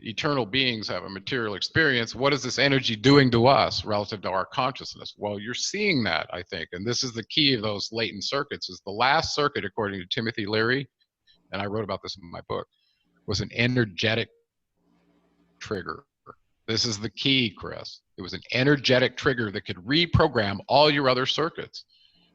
eternal beings have a material experience, what is this energy doing to us relative to our consciousness? Well, you're seeing that, I think, and this is the key of those latent circuits. Is the last circuit, according to Timothy Leary, and I wrote about this in my book, was an energetic trigger. This is the key, Chris. It was an energetic trigger that could reprogram all your other circuits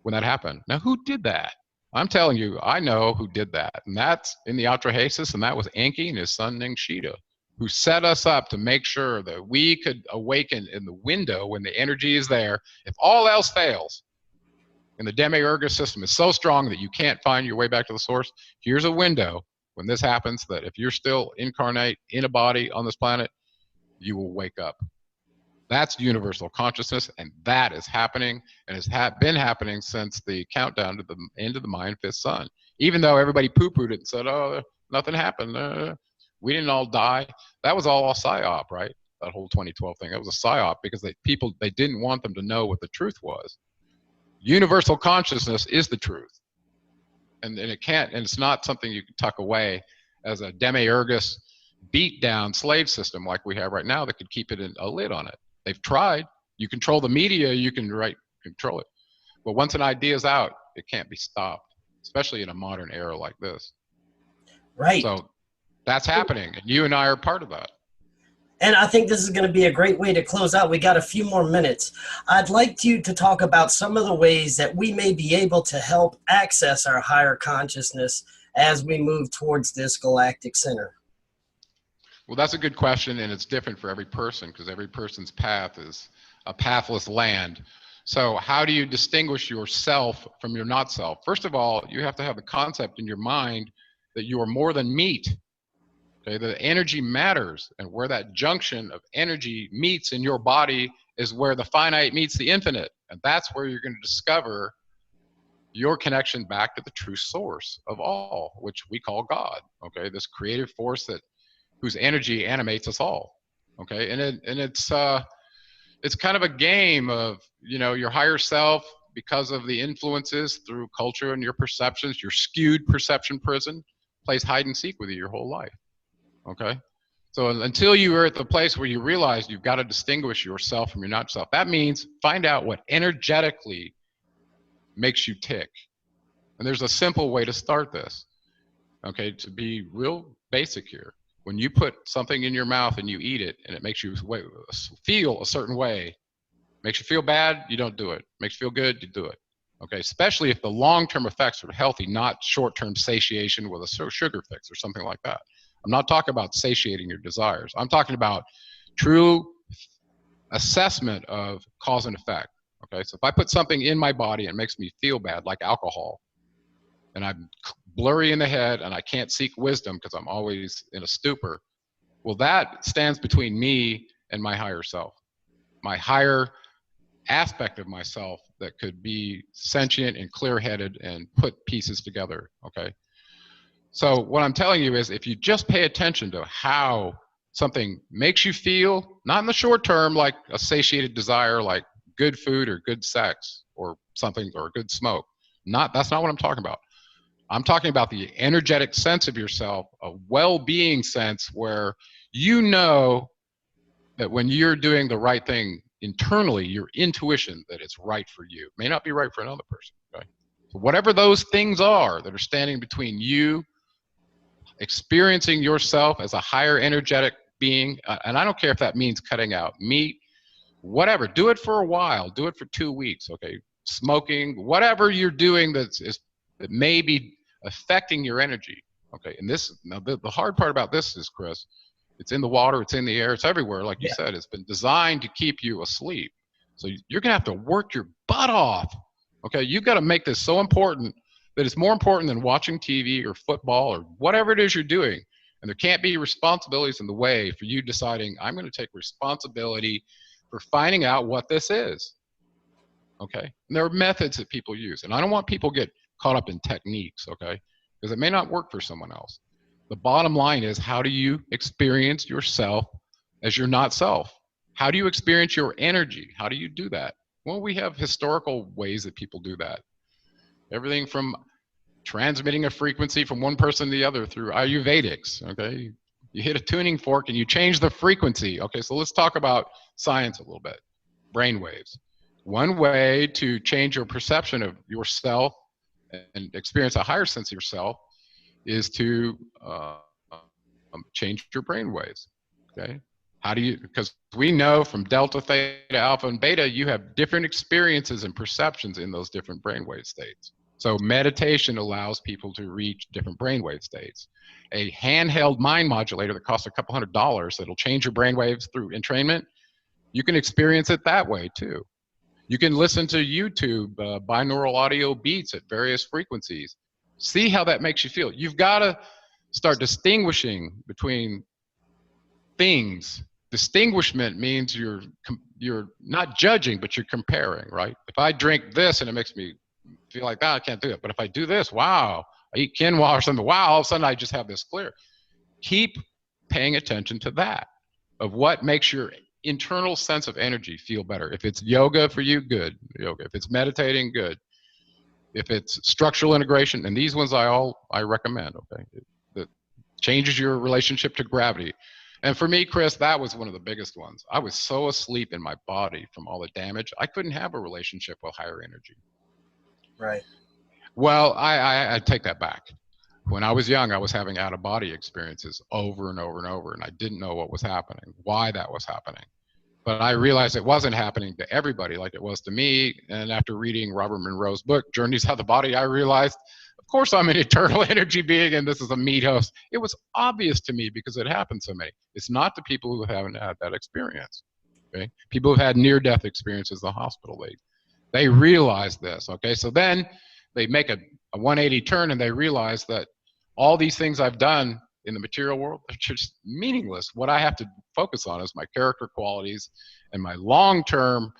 when that happened. Now, who did that? I'm telling you, I know who did that, and that's in the Atrahasis, and that was Enki and his son Ningshita, who set us up to make sure that we could awaken in the window when the energy is there. If all else fails, and the Demiurgus system is so strong that you can't find your way back to the source, here's a window when this happens, that if you're still incarnate in a body on this planet, you will wake up. That's universal consciousness, and that is happening, and has been happening since the countdown to the end of the Mayan fifth sun. Even though everybody poo-pooed it and said, oh, nothing happened, we didn't all die. That was all a psyop, right? That whole 2012 thing, that was a psyop, because they didn't want them to know what the truth was. Universal consciousness is the truth, and it's not something you can tuck away as a Demiurgus beat down slave system like we have right now that could keep it in a lid on it. They've tried. You control the media, you can control it. But once an idea is out, it can't be stopped, especially in a modern era like this. Right. So that's happening, and you and I are part of that. And I think this is going to be a great way to close out. We got a few more minutes. I'd like you to talk about some of the ways that we may be able to help access our higher consciousness as we move towards this galactic center. Well, that's a good question, and it's different for every person, because every person's path is a pathless land. So how do you distinguish yourself from your not self? First of all, you have to have the concept in your mind that you are more than meat. Okay, the energy matters, and where that junction of energy meets in your body is where the finite meets the infinite, and that's where you're going to discover your connection back to the true source of all, which we call God. Okay, this creative force whose energy animates us all. Okay, and it's kind of a game of, your higher self, because of the influences through culture and your perceptions, your skewed perception prison plays hide and seek with you your whole life. Okay, So until you are at the place where you realize you've got to distinguish yourself from your not self, that means find out what energetically makes you tick. And there's a simple way to start this, okay, to be real basic here. When you put something in your mouth and you eat it and it makes you feel a certain way, makes you feel bad, you don't do it. Makes you feel good, you do it. Okay, especially if the long-term effects are healthy, not short-term satiation with a sugar fix or something like that. I'm not talking about satiating your desires. I'm talking about true assessment of cause and effect. Okay, so if I put something in my body and it makes me feel bad, like alcohol, and I'm blurry in the head and I can't seek wisdom because I'm always in a stupor, well, that stands between me and my higher self, my higher aspect of myself that could be sentient and clear-headed and put pieces together. Okay, so what I'm telling you is, if you just pay attention to how something makes you feel, not in the short term like a satiated desire like good food or good sex or something, or good smoke, that's not what I'm talking about. I'm talking about the energetic sense of yourself, a well-being sense where you know that when you're doing the right thing internally, your intuition that it's right for you may not be right for another person. Okay? So whatever those things are that are standing between you experiencing yourself as a higher energetic being, and I don't care if that means cutting out meat, whatever, do it for a while, do it for 2 weeks, okay? Smoking, whatever you're doing that may be affecting your energy, okay? And this, now the hard part about this is, Chris, it's in the water, it's in the air, it's everywhere. Like you said, it's been designed to keep you asleep. So you're gonna have to work your butt off, okay? You've got to make this so important that it's more important than watching TV or football or whatever it is you're doing. And there can't be responsibilities in the way for you deciding, I'm gonna take responsibility for finding out what this is, okay? And there are methods that people use. And I don't want people to get caught up in techniques, okay? Because it may not work for someone else. The bottom line is, how do you experience yourself as your not self? How do you experience your energy? How do you do that? Well, we have historical ways that people do that. Everything from transmitting a frequency from one person to the other through Ayurvedics, okay? You hit a tuning fork and you change the frequency. Okay, so let's talk about science a little bit. Brain waves. One way to change your perception of yourself and experience a higher sense of yourself is to change your brain waves, okay? How do you, because we know from delta, theta, alpha, and beta, you have different experiences and perceptions in those different brainwave states. So meditation allows people to reach different brainwave states. A handheld mind modulator that costs a couple $100 that'll change your brainwaves through entrainment, you can experience it that way too. You can listen to YouTube binaural audio beats at various frequencies. See how that makes you feel. You've got to start distinguishing between things. Distinguishment means you're not judging, but you're comparing, right? If I drink this and it makes me feel like that, I can't do it. But if I do this, wow, I eat quinoa or something, wow, all of a sudden I just have this clear. Keep paying attention to that, of what makes your internal sense of energy feel better. If it's yoga for you, good, yoga. If it's meditating, good. If it's structural integration, and these ones I recommend, okay? That changes your relationship to gravity. And for me, Chris, that was one of the biggest ones. I was so asleep in my body from all the damage, I couldn't have a relationship with higher energy. Right. Well, I take that back. When I was young, I was having out-of-body experiences over and over and over, and I didn't know what was happening, why that was happening. But I realized it wasn't happening to everybody like it was to me. And after reading Robert Monroe's book, Journeys Out of the Body, I realized, of course, I'm an eternal energy being, and this is a meat host. It was obvious to me because it happened to me. It's not the people who haven't had that experience. Okay, people who've had near-death experiences in the hospital, they realize this. Okay, so then they make a 180 turn and they realize that all these things I've done in the material world are just meaningless. What I have to focus on is my character qualities and my long-term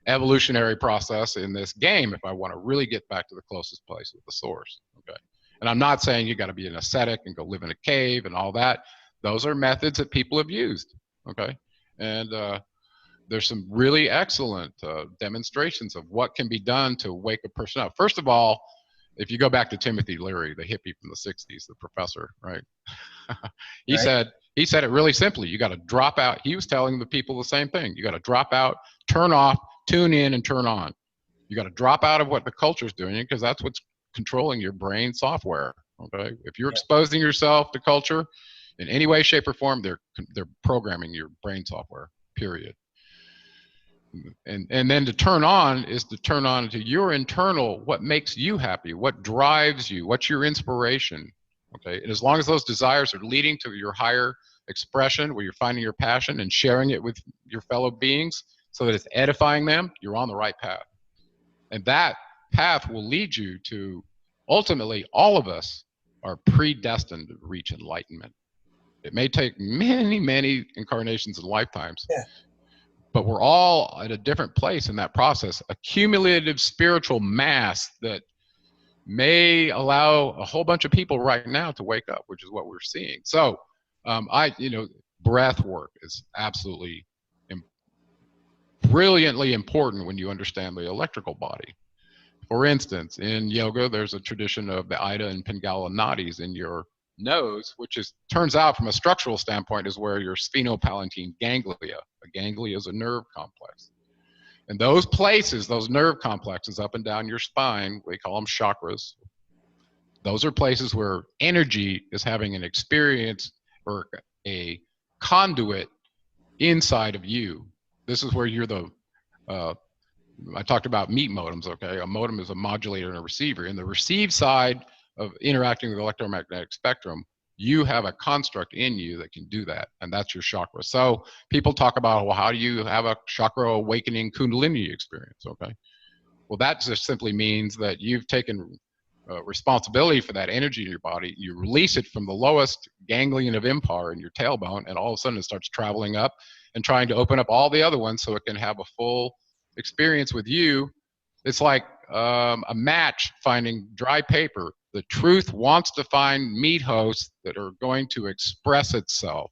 evolutionary process in this game if I want to really get back to the closest place with the source. Okay, and I'm not saying you got to be an ascetic and go live in a cave and all that. Those are methods that people have used. Okay, and there's some really excellent demonstrations of what can be done to wake a person up. First of all, if you go back to Timothy Leary, the hippie from the 60s, the professor, right? He said, He said it really simply. You got to drop out. He was telling the people the same thing. You got to drop out, turn off, tune in, and turn on. You got to drop out of what the culture is doing, because that's what's controlling your brain software. Okay, if you're exposing yourself to culture in any way, shape, or form, they're programming your brain software. Period. And then to turn on is to turn on to your internal, what makes you happy, what drives you, what's your inspiration. Okay, and as long as those desires are leading to your higher expression, where you're finding your passion and sharing it with your fellow beings so that it's edifying them, you're on the right path. And that path will lead you to, ultimately, all of us are predestined to reach enlightenment. It may take many, many incarnations and lifetimes, but we're all at a different place in that process. A cumulative spiritual mass that may allow a whole bunch of people right now to wake up, which is what we're seeing. So breath work is absolutely brilliantly important when you understand the electrical body. For instance, in yoga, there's a tradition of the Ida and Pingala nadis in your nose, which turns out from a structural standpoint is where your sphenopalatine ganglia. A ganglia is a nerve complex. And those places, those nerve complexes up and down your spine, we call them chakras. Those are places where energy is having an experience or a conduit inside of you. This is where you're I talked about meat modems, okay? A modem is a modulator and a receiver. In the receive side of interacting with the electromagnetic spectrum, you have a construct in you that can do that, and that's your chakra. So people talk about, well, how do you have a chakra awakening kundalini experience, okay? Well, that just simply means that you've taken responsibility for that energy in your body. You release it from the lowest ganglion of impar in your tailbone, and all of a sudden it starts traveling up and trying to open up all the other ones so it can have a full experience with you. It's like a match finding dry paper. The truth wants to find meat hosts that are going to express itself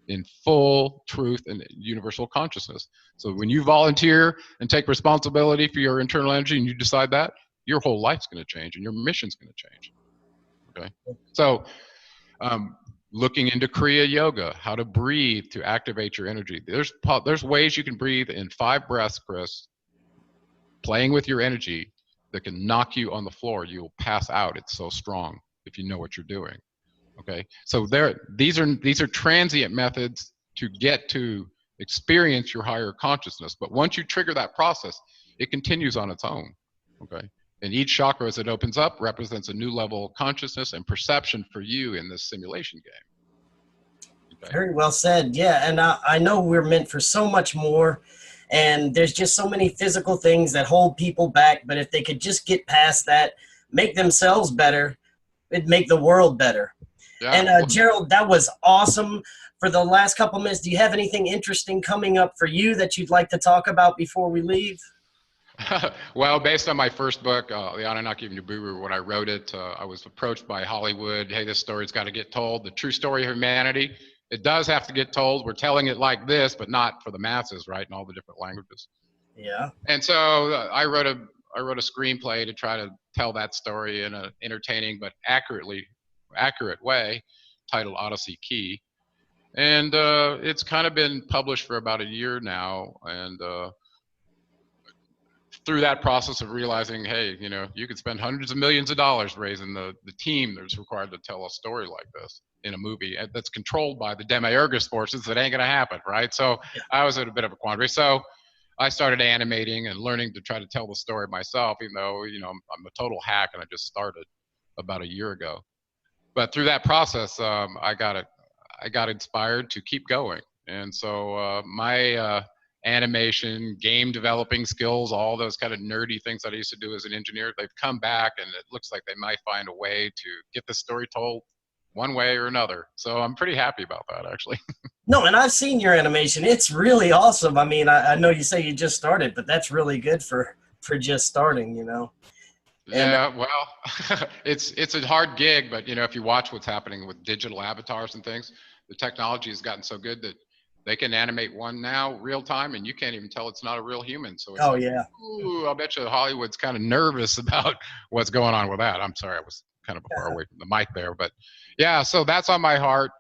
in full truth and universal consciousness. So when you volunteer and take responsibility for your internal energy and you decide that, your whole life's going to change and your mission's going to change. Okay. So looking into Kriya Yoga, how to breathe to activate your energy. There's ways you can breathe in 5 breaths, Chris, playing with your energy, that can knock you on the floor. You'll pass out. It's so strong if you know what you're doing. Okay, so these are transient methods to get to experience your higher consciousness. But once you trigger that process, it continues on its own. Okay, and each chakra as it opens up represents a new level of consciousness and perception for you in this simulation game. Okay. Very well said. Yeah, and I know we're meant for so much more. And there's just so many physical things that hold people back. But if they could just get past that, make themselves better, it'd make the world better. Yeah. And Gerald, that was awesome. For the last couple minutes, do you have anything interesting coming up for you that you'd like to talk about before we leave? Well, based on my first book, The Anunnaki of Nibiru, when I wrote it, I was approached by Hollywood. Hey, this story's got to get told. The true story of humanity. It does have to get told. We're telling it like this, but not for the masses, right? In all the different languages. Yeah. And so I wrote a screenplay to try to tell that story in an entertaining but accurate way, titled Odyssey Key. And it's kind of been published for about a year now. And through that process of realizing, hey, you could spend hundreds of millions of dollars raising the team that's required to tell a story like this in a movie that's controlled by the Demiurgus forces, that ain't gonna happen, right? So I was at a bit of a quandary. So I started animating and learning to try to tell the story myself, even though, I'm a total hack and I just started about a year ago. But through that process, I got inspired to keep going. And so my animation, game developing skills, all those kind of nerdy things that I used to do as an engineer, they've come back, and it looks like they might find a way to get the story told one way or another. So I'm pretty happy about that, actually. No, and I've seen your animation. It's really awesome. I mean, I know you say you just started, but that's really good for just starting, Yeah, well, it's a hard gig, but if you watch what's happening with digital avatars and things, the technology has gotten so good that they can animate one now real time, and you can't even tell it's not a real human. So it's ooh, I bet you Hollywood's kind of nervous about what's going on with that. I'm sorry, I was kind of far away from the mic there, but yeah, so that's on my heart.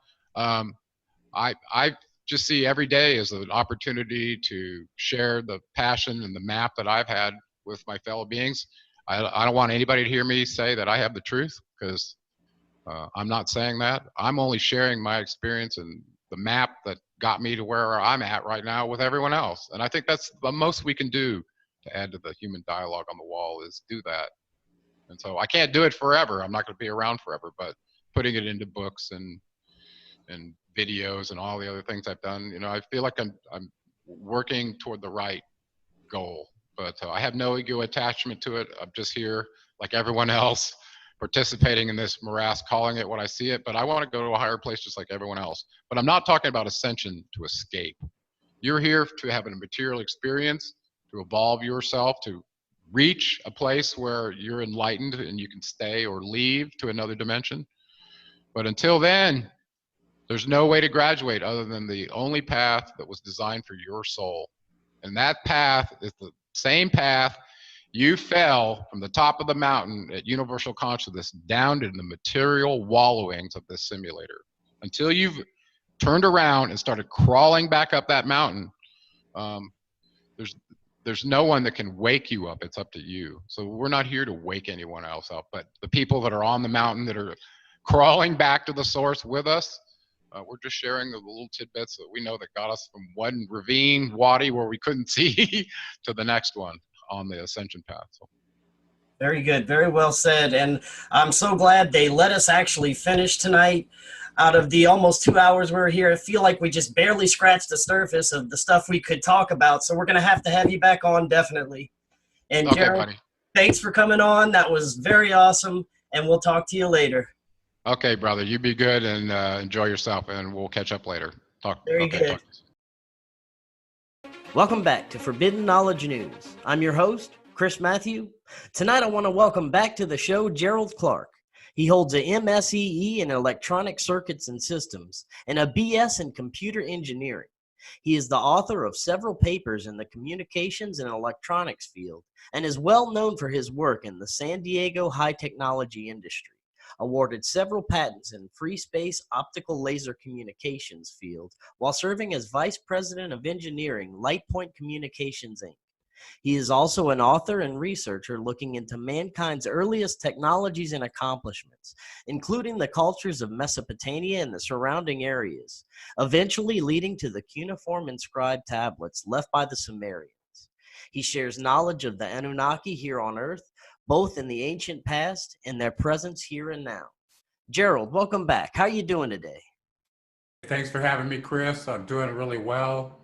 I just see every day as an opportunity to share the passion and the map that I've had with my fellow beings. I don't want anybody to hear me say that I have the truth, because I'm not saying that. I'm only sharing my experience and the map that got me to where I'm at right now with everyone else. And I think that's the most we can do to add to the human dialogue on the wall, is do that. And so I can't do it forever. I'm not going to be around forever, but putting it into books and videos and all the other things I've done, I feel like I'm working toward the right goal. But I have no ego attachment to it. I'm just here like everyone else, participating in this morass, calling it what I see it. But I want to go to a higher place just like everyone else. But I'm not talking about ascension to escape. You're here to have a material experience, to evolve yourself, to reach a place where you're enlightened and you can stay or leave to another dimension. But until then, there's no way to graduate other than the only path that was designed for your soul. And that path is the same path you fell from the top of the mountain at universal consciousness down to the material wallowings of this simulator. Until you've turned around and started crawling back up that mountain, there's no one that can wake you up. It's up to you. So we're not here to wake anyone else up, but the people that are on the mountain that are crawling back to the source with us, we're just sharing the little tidbits that we know that got us from one ravine, wadi, where we couldn't see, to the next one on the ascension path. So. Very good. Very well said. And I'm so glad they let us actually finish tonight. Out of the almost 2 hours we're here, I feel like we just barely scratched the surface of the stuff we could talk about. So we're going to have you back on, definitely. And Okay, Gerald, buddy. Thanks for coming on. That was very awesome. And we'll talk to you later. Okay, brother. You be good and enjoy yourself, and we'll catch up later. Very good. Welcome back to Forbidden Knowledge News. I'm your host, Chris Matthew. Tonight I want to welcome back to the show Gerald Clark. He holds a MSEE in Electronic Circuits and Systems and a BS in Computer Engineering. He is the author of several papers in the communications and electronics field and is well known for his work in the San Diego high technology industry. Awarded several patents in free space optical laser communications field while serving as Vice President of Engineering, LightPoint Communications, Inc. He is also an author and researcher looking into mankind's earliest technologies and accomplishments, including the cultures of Mesopotamia and the surrounding areas, eventually leading to the cuneiform inscribed tablets left by the Sumerians. He shares knowledge of the Anunnaki here on Earth, both in the ancient past and their presence here and now. Gerald, welcome back. How are you doing today? Thanks for having me, Chris. I'm doing really well.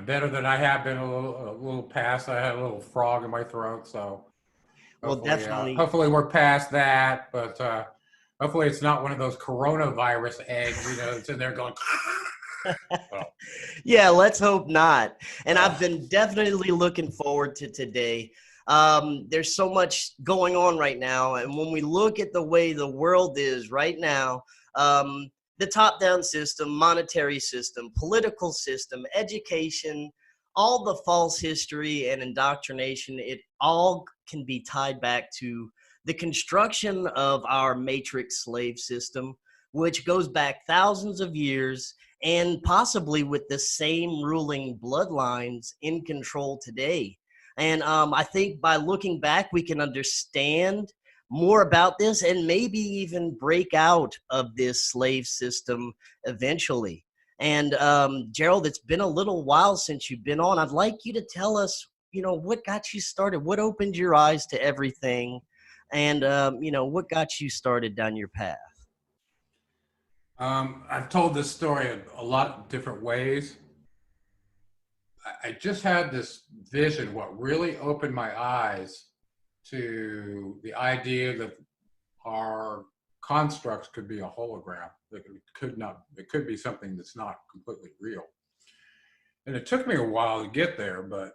Better than I have been a little past. I had a little frog in my throat, so Well, definitely. Hopefully we're past that, but hopefully it's not one of those coronavirus eggs, that's in there going. Yeah, let's hope not. And I've been definitely looking forward to today. There's so much going on right now. And when we look at the way the world is right now, the top-down system, monetary system, political system, education, all the false history and indoctrination, it all can be tied back to the construction of our matrix slave system, which goes back thousands of years and possibly with the same ruling bloodlines in control today. And I think by looking back, we can understand more about this and maybe even break out of this slave system eventually. And Gerald, it's been a little while since you've been on. I'd like you to tell us, what got you started, what opened your eyes to everything, and what got you started down your path. I've told this story in a lot of different ways. I just had this vision. What really opened my eyes to the idea that our constructs could be a hologram, that it could be something that's not completely real. And it took me a while to get there, but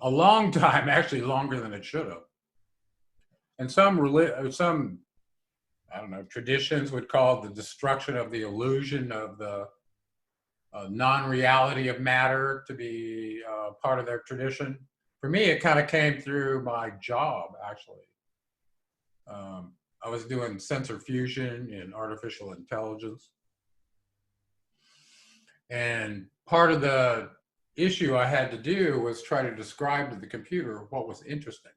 a long time, actually longer than it should have. And some I don't know, traditions would call it the destruction of the illusion of the non-reality of matter to be part of their tradition. For me, it kind of came through my job, actually. I was doing sensor fusion in artificial intelligence. And part of the issue I had to do was try to describe to the computer what was interesting.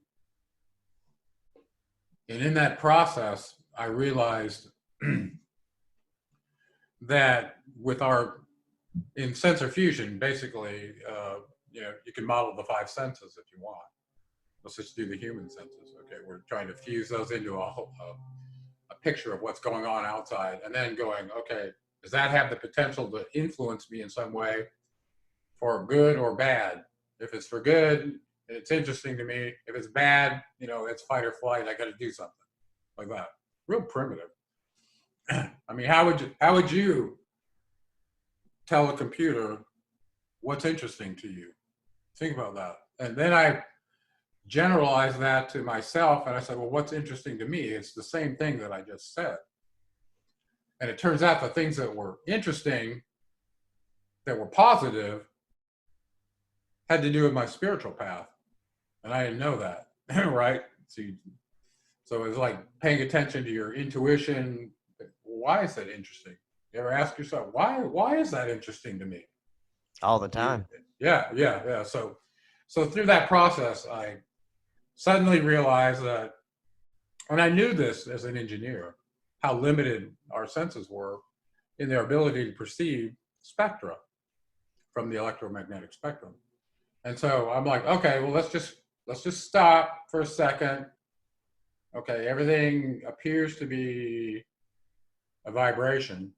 And in that process, I realized that with in sensor fusion, basically, you can model the 5 senses if you want. Let's just do the human senses. Okay, we're trying to fuse those into a picture of what's going on outside, and then going, okay, does that have the potential to influence me in some way for good or bad? If it's for good, it's interesting to me. If it's bad, it's fight or flight. I got to do something like that. Real primitive. I mean, how would you tell a computer what's interesting to you? Think about that. And then I generalized that to myself, and I said, well, what's interesting to me? It's the same thing that I just said. And it turns out the things that were interesting, that were positive, had to do with my spiritual path. And I didn't know that, right? So it was like paying attention to your intuition. Why is that interesting? You ever ask yourself, why is that interesting to me? All the time. Yeah. So through that process, I suddenly realized that, and I knew this as an engineer, how limited our senses were in their ability to perceive spectra from the electromagnetic spectrum. And so I'm like, okay, well, let's just stop for a second. Okay, everything appears to be a vibration,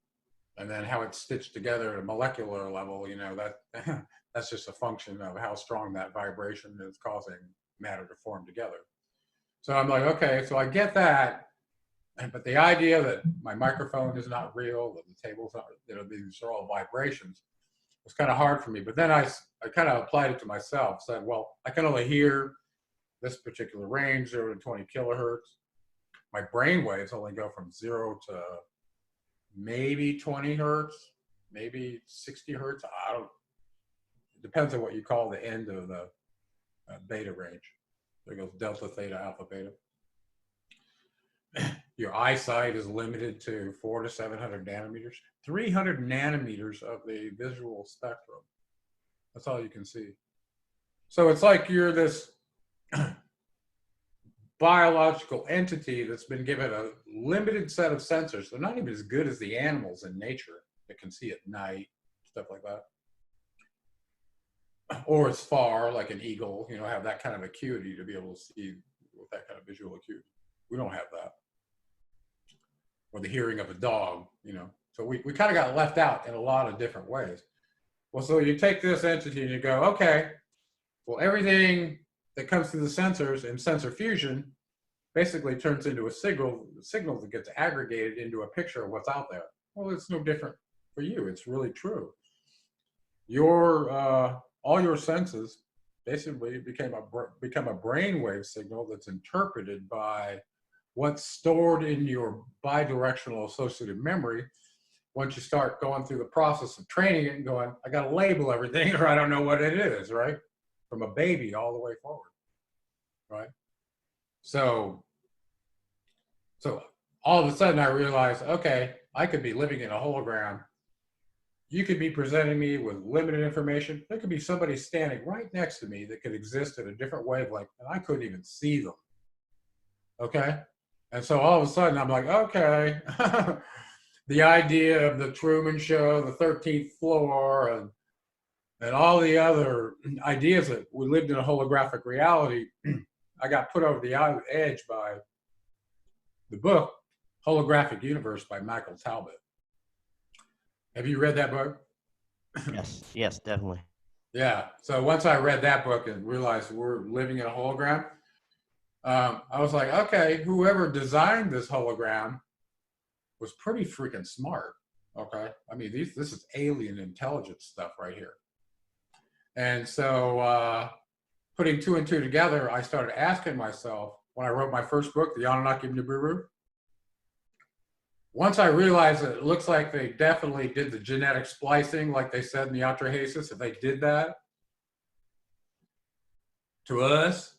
and then how it's stitched together at a molecular level, that's just a function of how strong that vibration is causing matter to form together. So I'm like, okay, so I get that, but the idea that my microphone is not real, that the table's not, these are all vibrations, was kind of hard for me. But then I kind of applied it to myself, said, well, I can only hear this particular range, 0 to 20 kilohertz. My brain waves only go from 0 to maybe 20 hertz, maybe 60 hertz. It depends on what you call the end of the beta range. There goes delta, theta, alpha, beta. Your eyesight is limited to 400 to 700 nanometers, 300 nanometers of the visual spectrum. That's all you can see. So it's like you're this biological entity that's been given a limited set of sensors. They're not even as good as the animals in nature that can see at night, stuff like that. Or it's far, like an eagle, have that kind of acuity to be able to see with that kind of visual acuity. We don't have that. Or the hearing of a dog, So we kind of got left out in a lot of different ways. Well, so you take this entity and you go, okay, well, everything that comes through the sensors in sensor fusion basically turns into a signal that gets aggregated into a picture of what's out there. Well, it's no different for you. It's really true. All your senses basically become a brainwave signal that's interpreted by what's stored in your bidirectional associative memory. Once you start going through the process of training it and going, I got to label everything or I don't know what it is, right? From a baby all the way forward, right? So all of a sudden I realized, okay, I could be living in a hologram. You could be presenting me with limited information. There could be somebody standing right next to me that could exist at a different wavelength, and I couldn't even see them. Okay? And so all of a sudden I'm like, okay, the idea of the Truman Show, the 13th floor, and all the other ideas that we lived in a holographic reality, I got put over the edge by the book, Holographic Universe by Michael Talbot. Have you read that book? Yes, definitely. Yeah. So once I read that book and realized we're living in a hologram, I was like, okay, whoever designed this hologram was pretty freaking smart. Okay. I mean, this is alien intelligence stuff right here. And so putting 2 and 2 together, I started asking myself, when I wrote my first book, The Anunnaki Nibiru, once I realized that it looks like they definitely did the genetic splicing, like they said in the Atrahasis, if they did that to us,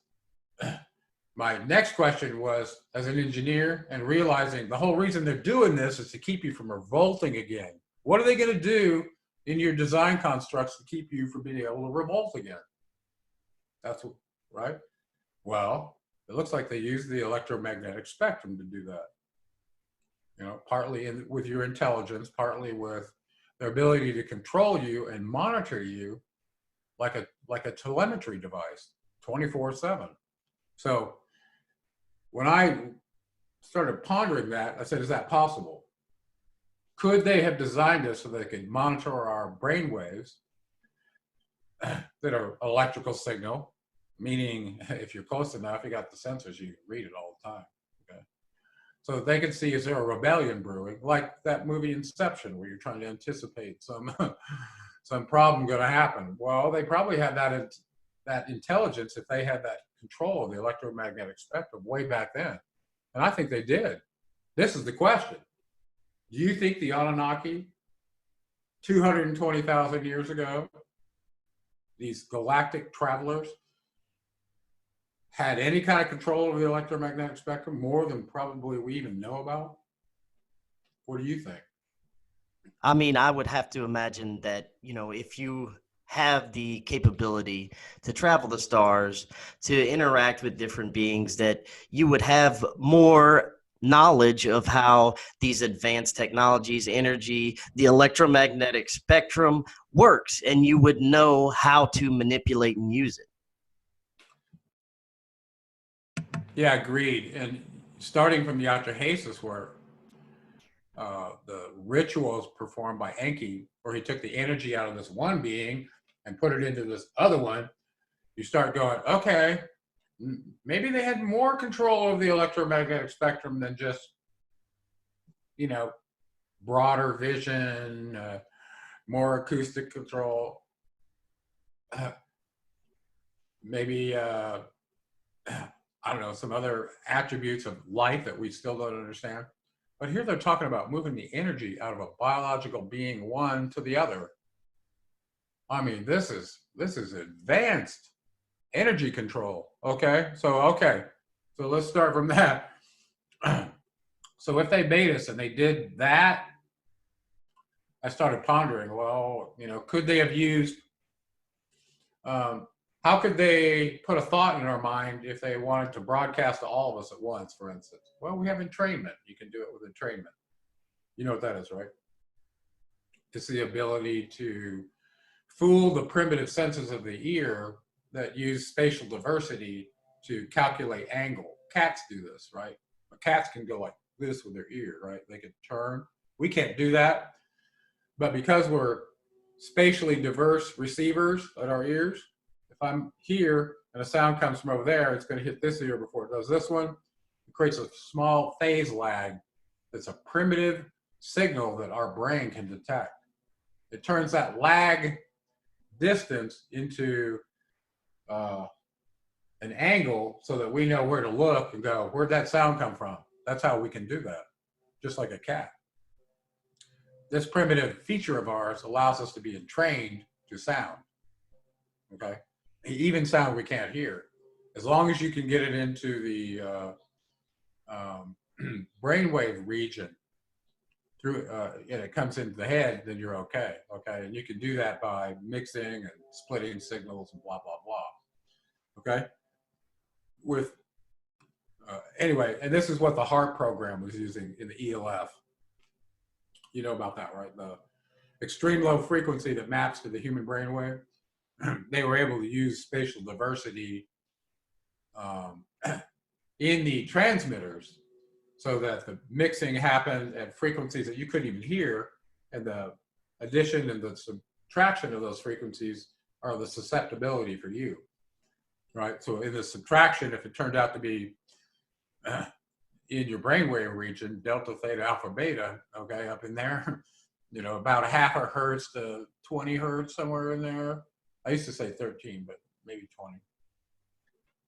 my next question was, as an engineer and realizing the whole reason they're doing this is to keep you from revolting again. What are they going to do in your design constructs to keep you from being able to revolt again. That's what, right? Well, it looks like they use the electromagnetic spectrum to do that. You know, partly with your intelligence, partly with their ability to control you and monitor you like a telemetry device, 24/7. So when I started pondering that, I said, is that possible? Could they have designed this so they could monitor our brain waves that are electrical signal, meaning if you're close enough, you got the sensors, you can read it all the time. Okay. So they can see, is there a rebellion brewing, like that movie Inception, where you're trying to anticipate some some problem going to happen. Well, they probably had that intelligence if they had that control of the electromagnetic spectrum way back then. And I think they did. This is the question. Do you think the Anunnaki, 220,000 years ago, these galactic travelers, had any kind of control over the electromagnetic spectrum, more than probably we even know about? What do you think? I mean, I would have to imagine that, you know, if you have the capability to travel the stars, to interact with different beings, that you would have more knowledge of how these advanced technologies, energy, the electromagnetic spectrum works, and you would know how to manipulate and use it. Yeah, agreed. And starting from the Atrahasis, where the rituals performed by Enki, where he took the energy out of this one being and put it into this other one, you start going, okay, maybe they had more control over the electromagnetic spectrum than just, you know, broader vision, more acoustic control. Maybe, I don't know, some other attributes of life that we still don't understand. But here they're talking about moving the energy out of a biological being one to the other. I mean, this is advanced energy control. Okay, so let's start from that. So if they made us and they did that, I started pondering, well, you know, could they have used, how could they put a thought in our mind if they wanted to broadcast to all of us at once, for instance? Well, we have entrainment. You can do it with entrainment. You know what that is, right? It's the ability to fool the primitive senses of the ear that use spatial diversity to calculate angle. Cats do this, right? But cats can go like this with their ear, right? They can turn. We can't do that. But because we're spatially diverse receivers at our ears, if I'm here and a sound comes from over there, it's going to hit this ear before it does this one. It creates a small phase lag that's a primitive signal that our brain can detect. It turns that lag distance into an angle so that we know where to look and go, where'd that sound come from? That's how we can do that, just like a cat. This primitive feature of ours allows us to be entrained to sound, okay? Even sound we can't hear. As long as you can get it into the brainwave region, through and it comes into the head, then you're okay. And you can do that by mixing and splitting signals and blah blah blah. Okay. With anyway, and this is what the HARP program was using in the ELF. You know about that, right? The extreme low frequency that maps to the human brainwave. They were able to use spatial diversity in the transmitters, so that the mixing happened at frequencies that you couldn't even hear, and the addition and the subtraction of those frequencies are the susceptibility for you, right? So in the subtraction, if it turned out to be in your brainwave region, delta, theta, alpha, beta, okay, up in there, you know, about a half a hertz to 20 hertz, somewhere in there. I used to say 13, but maybe 20.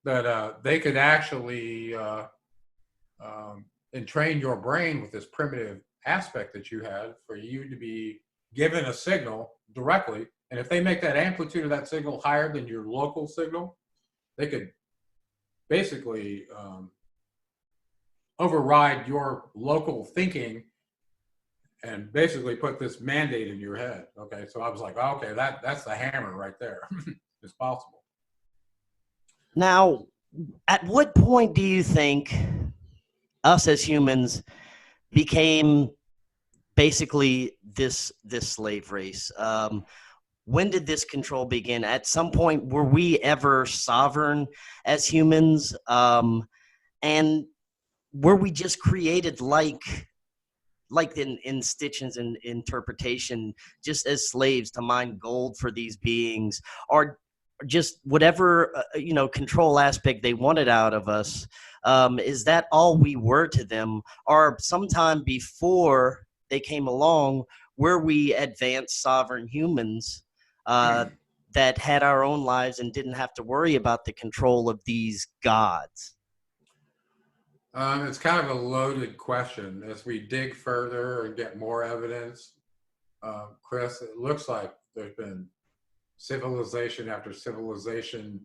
That they could actually entrain your brain with this primitive aspect that you had for you to be given a signal directly. And if they make that amplitude of that signal higher than your local signal, they could basically override your local thinking and basically put this mandate in your head. Okay, so I was like, okay, that's the hammer right there. It's possible. Now, at what point do you think us as humans became basically this slave race? When did this control begin? At some point, were we ever sovereign as humans? And were we just created like in Stitchen's interpretation, just as slaves to mine gold for these beings, or just whatever control aspect they wanted out of us? Is that all we were to them, or sometime before they came along, were we advanced sovereign humans that had our own lives and didn't have to worry about the control of these gods? It's kind of a loaded question. As we dig further and get more evidence, Chris, it looks like there's been civilization after civilization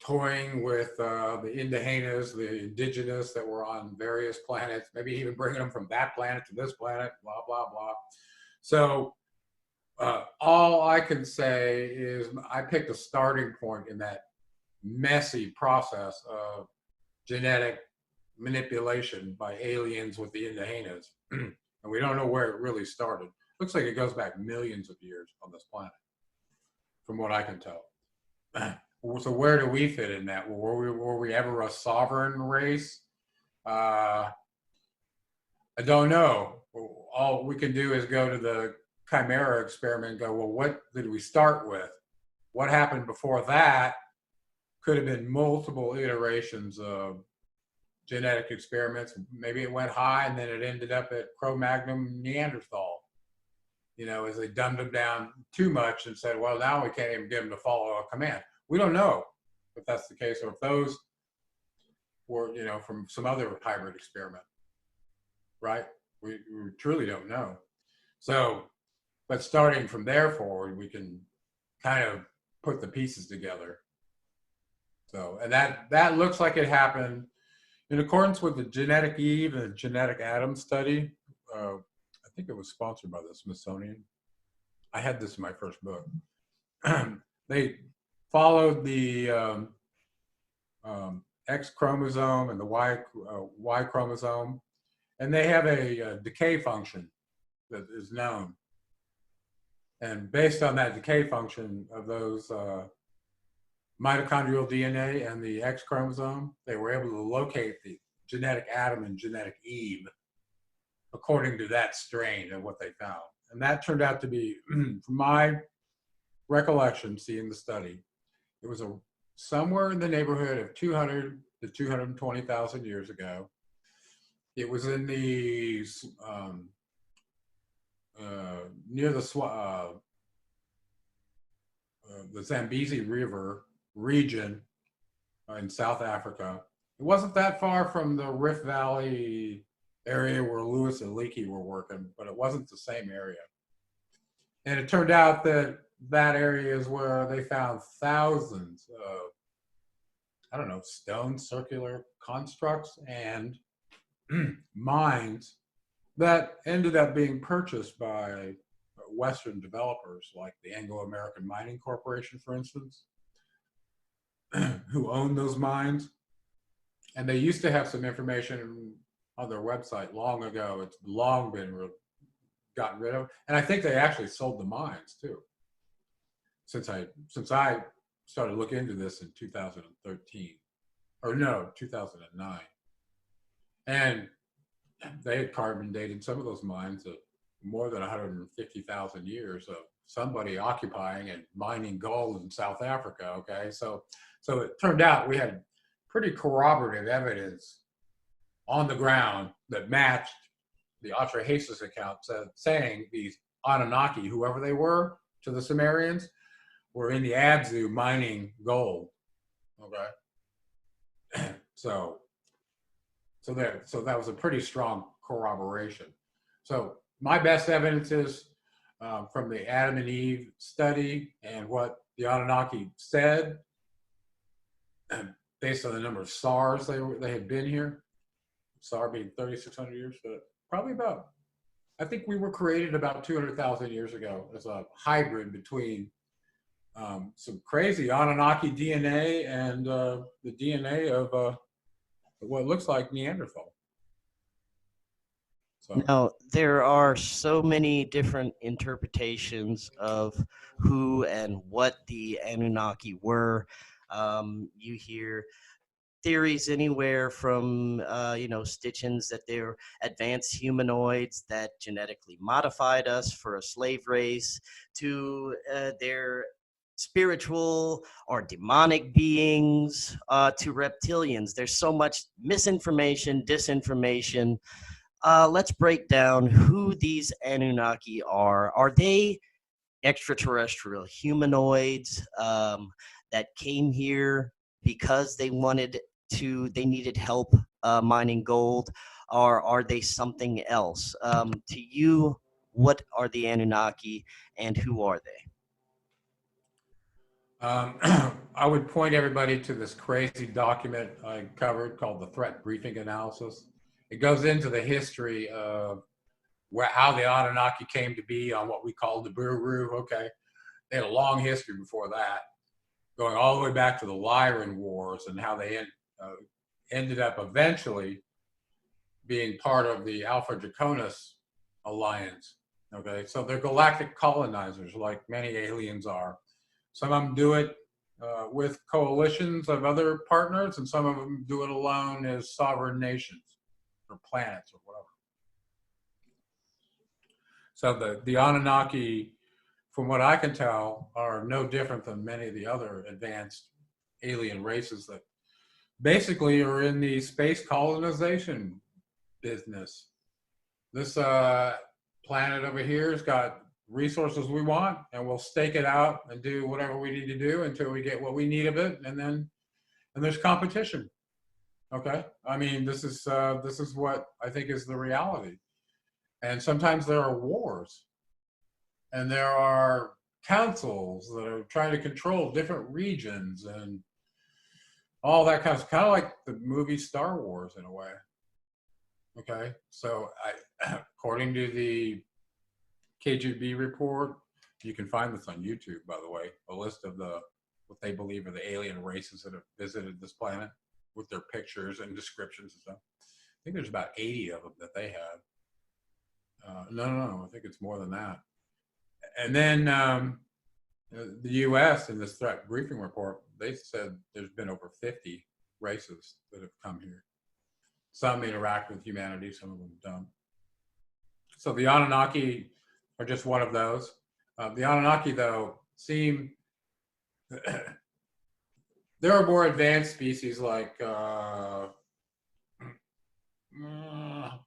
toying with the indigenas, the indigenous that were on various planets, maybe even bringing them from that planet to this planet, blah, blah, blah. So all I can say is I picked a starting point in that messy process of genetic manipulation by aliens with the indigenas. And we don't know where it really started. Looks like it goes back millions of years on this planet, from what I can tell. So where do we fit in that? Were we ever a sovereign race? I don't know. All we can do is go to the Chimera experiment and go, well, what did we start with? What happened before that? Could have been multiple iterations of genetic experiments. Maybe it went high and then it ended up at Cro-Magnon Neanderthal, as they dumbed them down too much and said, well, now we can't even get them to follow a command. We don't know if that's the case, or if those were, from some other hybrid experiment, right? We truly don't know. So, but starting from there forward, we can kind of put the pieces together. So, and that looks like it happened in accordance with the Genetic Eve and the Genetic Adam study. I think it was sponsored by the Smithsonian. I had this in my first book. They followed the X chromosome and the Y chromosome, and they have a decay function that is known. And based on that decay function of those mitochondrial DNA and the X chromosome, they were able to locate the genetic Adam and genetic Eve according to that strain of what they found. And that turned out to be, from my recollection, seeing the study, it was somewhere in the neighborhood of 200 to 220,000 years ago. It was in the near the Zambezi River region in South Africa. It wasn't that far from the Rift Valley area where Lewis and Leakey were working, but it wasn't the same area. And it turned out that that area is where they found thousands of, stone circular constructs and mines that ended up being purchased by Western developers like the Anglo-American Mining Corporation, for instance, who owned those mines. And they used to have some information on their website long ago. It's long been gotten rid of. And I think they actually sold the mines too. Since I started looking into this in 2013, or no, 2009. And they had carbon dated some of those mines of more than 150,000 years of somebody occupying and mining gold in South Africa, okay? So it turned out we had pretty corroborative evidence on the ground that matched the Atrahasis account saying these Anunnaki, whoever they were, to the Sumerians, were in the Abzu mining gold, okay? So that was a pretty strong corroboration. So my best evidence is from the Adam and Eve study and what the Anunnaki said, based on the number of SARs they had been here. SAR being 3,600 years, but probably about I think we were created about 200,000 years ago as a hybrid between some crazy Anunnaki DNA and the DNA of what looks like Neanderthal. So. Now, there are so many different interpretations of who and what the Anunnaki were. You hear theories anywhere from, Stitchins that they're advanced humanoids that genetically modified us for a slave race, to their spiritual or demonic beings, to reptilians. There's so much misinformation, disinformation. Let's break down who these Anunnaki are. Are they extraterrestrial humanoids that came here because they needed help mining gold, or are they something else? To you, what are the Anunnaki and who are they? I would point everybody to this crazy document I covered called the Threat Briefing Analysis. It goes into the history of how the Anunnaki came to be on what we call the Buru. Okay, they had a long history before that, going all the way back to the Lyran Wars and how they ended up eventually being part of the Alpha Draconis alliance. Okay, so they're galactic colonizers, like many aliens are. Some of them do it with coalitions of other partners, and some of them do it alone as sovereign nations or planets or whatever. So the Anunnaki, from what I can tell, are no different than many of the other advanced alien races that basically are in the space colonization business. This planet over here has got resources we want, and we'll stake it out and do whatever we need to do until we get what we need of it, and there's competition. Okay, I mean, this is what I think is the reality. And sometimes there are wars, and there are councils that are trying to control different regions and all that kind of like the movie Star Wars in a way. Okay, so according to the KGB report, you can find this on YouTube, by the way, a list of what they believe are the alien races that have visited this planet with their pictures and descriptions and stuff. I think there's about 80 of them that they have. No, I think it's more than that. And then the U.S. in this threat briefing report, they said there's been over 50 races that have come here. Some interact with humanity, some of them don't. So the Anunnaki are just one of those. The Anunnaki, though, seem there are more advanced species like,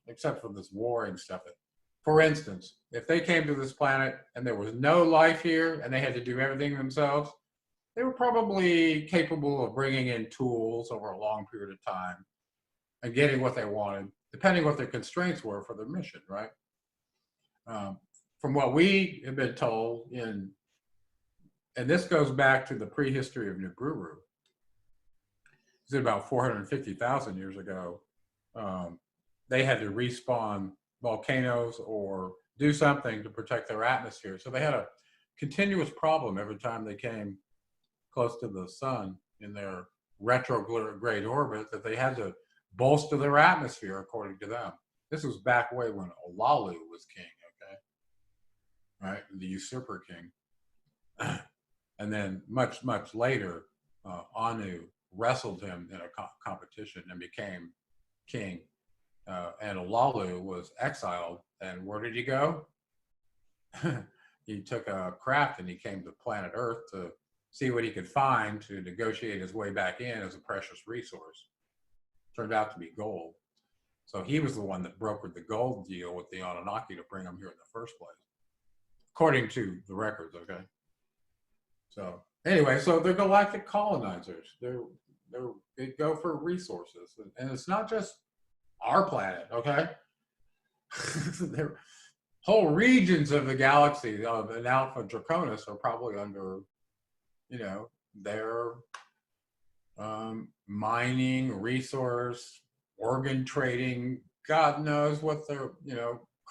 except for this warring stuff. For instance, if they came to this planet and there was no life here and they had to do everything themselves, they were probably capable of bringing in tools over a long period of time and getting what they wanted, depending what their constraints were for their mission, right? From what we have been told, and this goes back to the prehistory of Nibiru, it's about 450,000 years ago, they had to respawn volcanoes or do something to protect their atmosphere. So they had a continuous problem every time they came close to the sun in their retrograde orbit, that they had to bolster their atmosphere, according to them. This was back way when Olalu was king, okay? Right, the usurper king. And then much, much later, Anu wrestled him in a competition and became king. And Olalu was exiled, and where did he go? He took a craft and he came to planet Earth to see what he could find to negotiate his way back in as a precious resource. Turned out to be gold. So he was the one that brokered the gold deal with the Anunnaki to bring them here in the first place, according to the records, okay? So anyway, so they're galactic colonizers. They go for resources. And it's not just our planet, okay? There whole regions of the galaxy of an Alpha Draconis are probably under, their mining, resource, organ trading, God knows what their,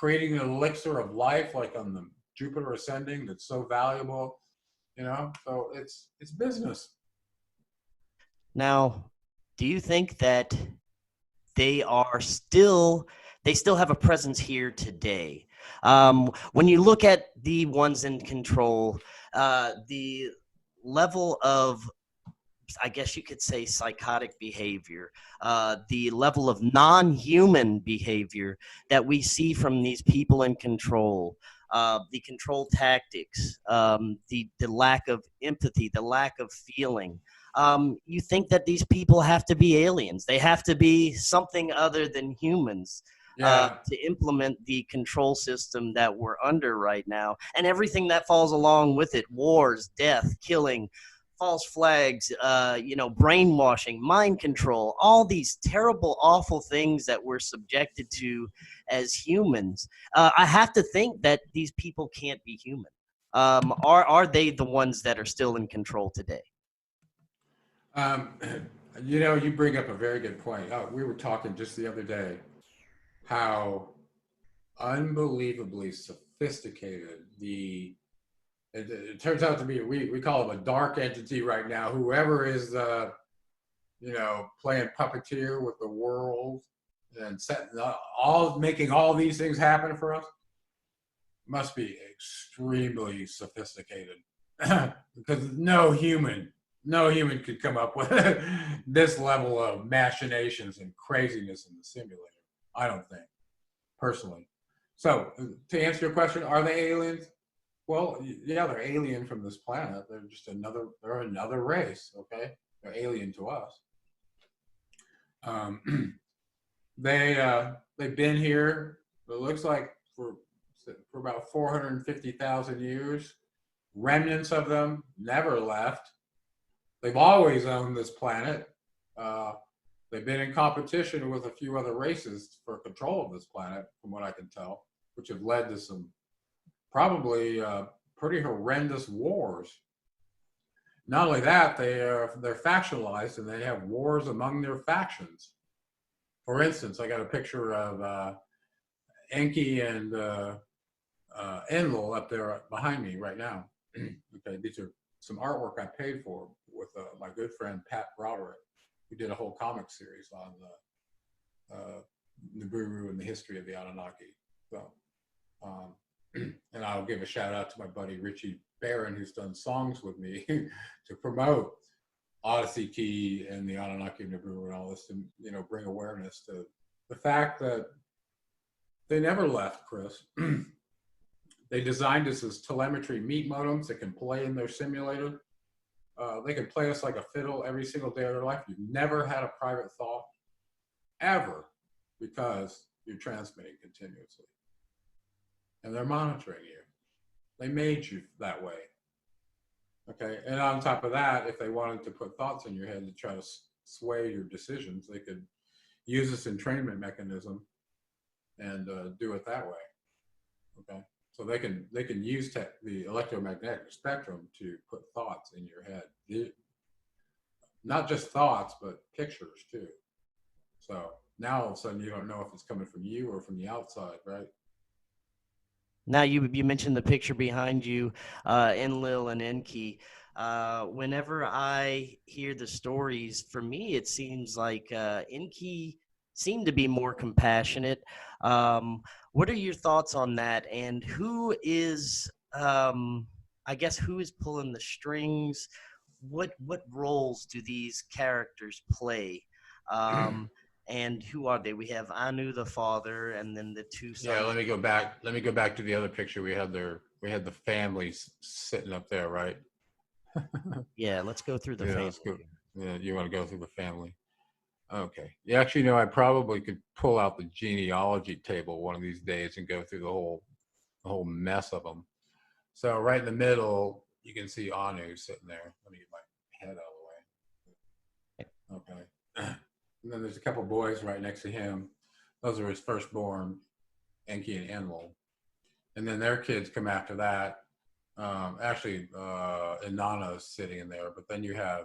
creating an elixir of life, like on the Jupiter ascending, that's so valuable, you know. So it's business. Now, do you think that they still have a presence here today? When you look at the ones in control, the level of, I guess you could say, psychotic behavior, the level of non-human behavior that we see from these people in control, the control tactics, the lack of empathy, the lack of feeling. You think that these people have to be aliens? They have to be something other than humans Yeah. to implement the control system that we're under right now, and everything that falls along with it: wars, death, killing, false flags, brainwashing, mind control, all these terrible, awful things that we're subjected to as humans. I have to think that these people can't be human. Are they the ones that are still in control today? Um, you know, you bring up a very good point. We were talking just the other day how unbelievably sophisticated it turns out to be. We call him a dark entity right now. Whoever is, playing puppeteer with the world and making all these things happen for us, must be extremely sophisticated because no human could come up with this level of machinations and craziness in the simulator. I don't think, personally. So to answer your question, are they aliens? Well, yeah, they're alien from this planet. They're just they're another race, okay? They're alien to us. They've been here, it looks like, for about 450,000 years. Remnants of them never left. They've always owned this planet. They've been in competition with a few other races for control of this planet, from what I can tell, which have led to some probably pretty horrendous wars. Not only that, they're factionalized and they have wars among their factions. For instance, I got a picture of Enki and Enlil up there behind me right now. Okay, these are some artwork I paid for with my good friend Pat Broderick, who did a whole comic series on Nibiru and the history of the Anunnaki. So, and I'll give a shout out to my buddy Richie Barron, who's done songs with me to promote Odyssey Key and the Anunnaki and Nibiru and all this, to bring awareness to the fact that they never left, Chris. They designed us as telemetry meat modems that can play in their simulator. They can play us like a fiddle every single day of their life. You've never had a private thought, ever, because you're transmitting continuously. And they're monitoring you. They made you that way. Okay, and on top of that, if they wanted to put thoughts in your head to try to sway your decisions, they could use this entrainment mechanism and do it that way. Okay, so they can use the electromagnetic spectrum to put thoughts in your head. Not just thoughts, but pictures too. So now all of a sudden you don't know if it's coming from you or from the outside, right? Now you mentioned the picture behind you, Enlil and Enki. Whenever I hear the stories, for me it seems like Enki seemed to be more compassionate. What are your thoughts on that? And who is, I guess, who is pulling the strings? What roles do these characters play? And who are they? We have Anu, the father, and then the two sons. Yeah, let me go back to the other picture. We had the families sitting up there, right? Yeah, let's go through the Yeah, family. let's go. Yeah, you want to go through the family? Okay. Yeah, actually, I probably could pull out the genealogy table one of these days and go through the whole mess of them. So right in the middle, you can see Anu sitting there. Let me get my head out of the way. Okay. And then there's a couple boys right next to him. Those are his firstborn, Enki and Enlil. And then their kids come after that. Inanna is sitting in there, but then you have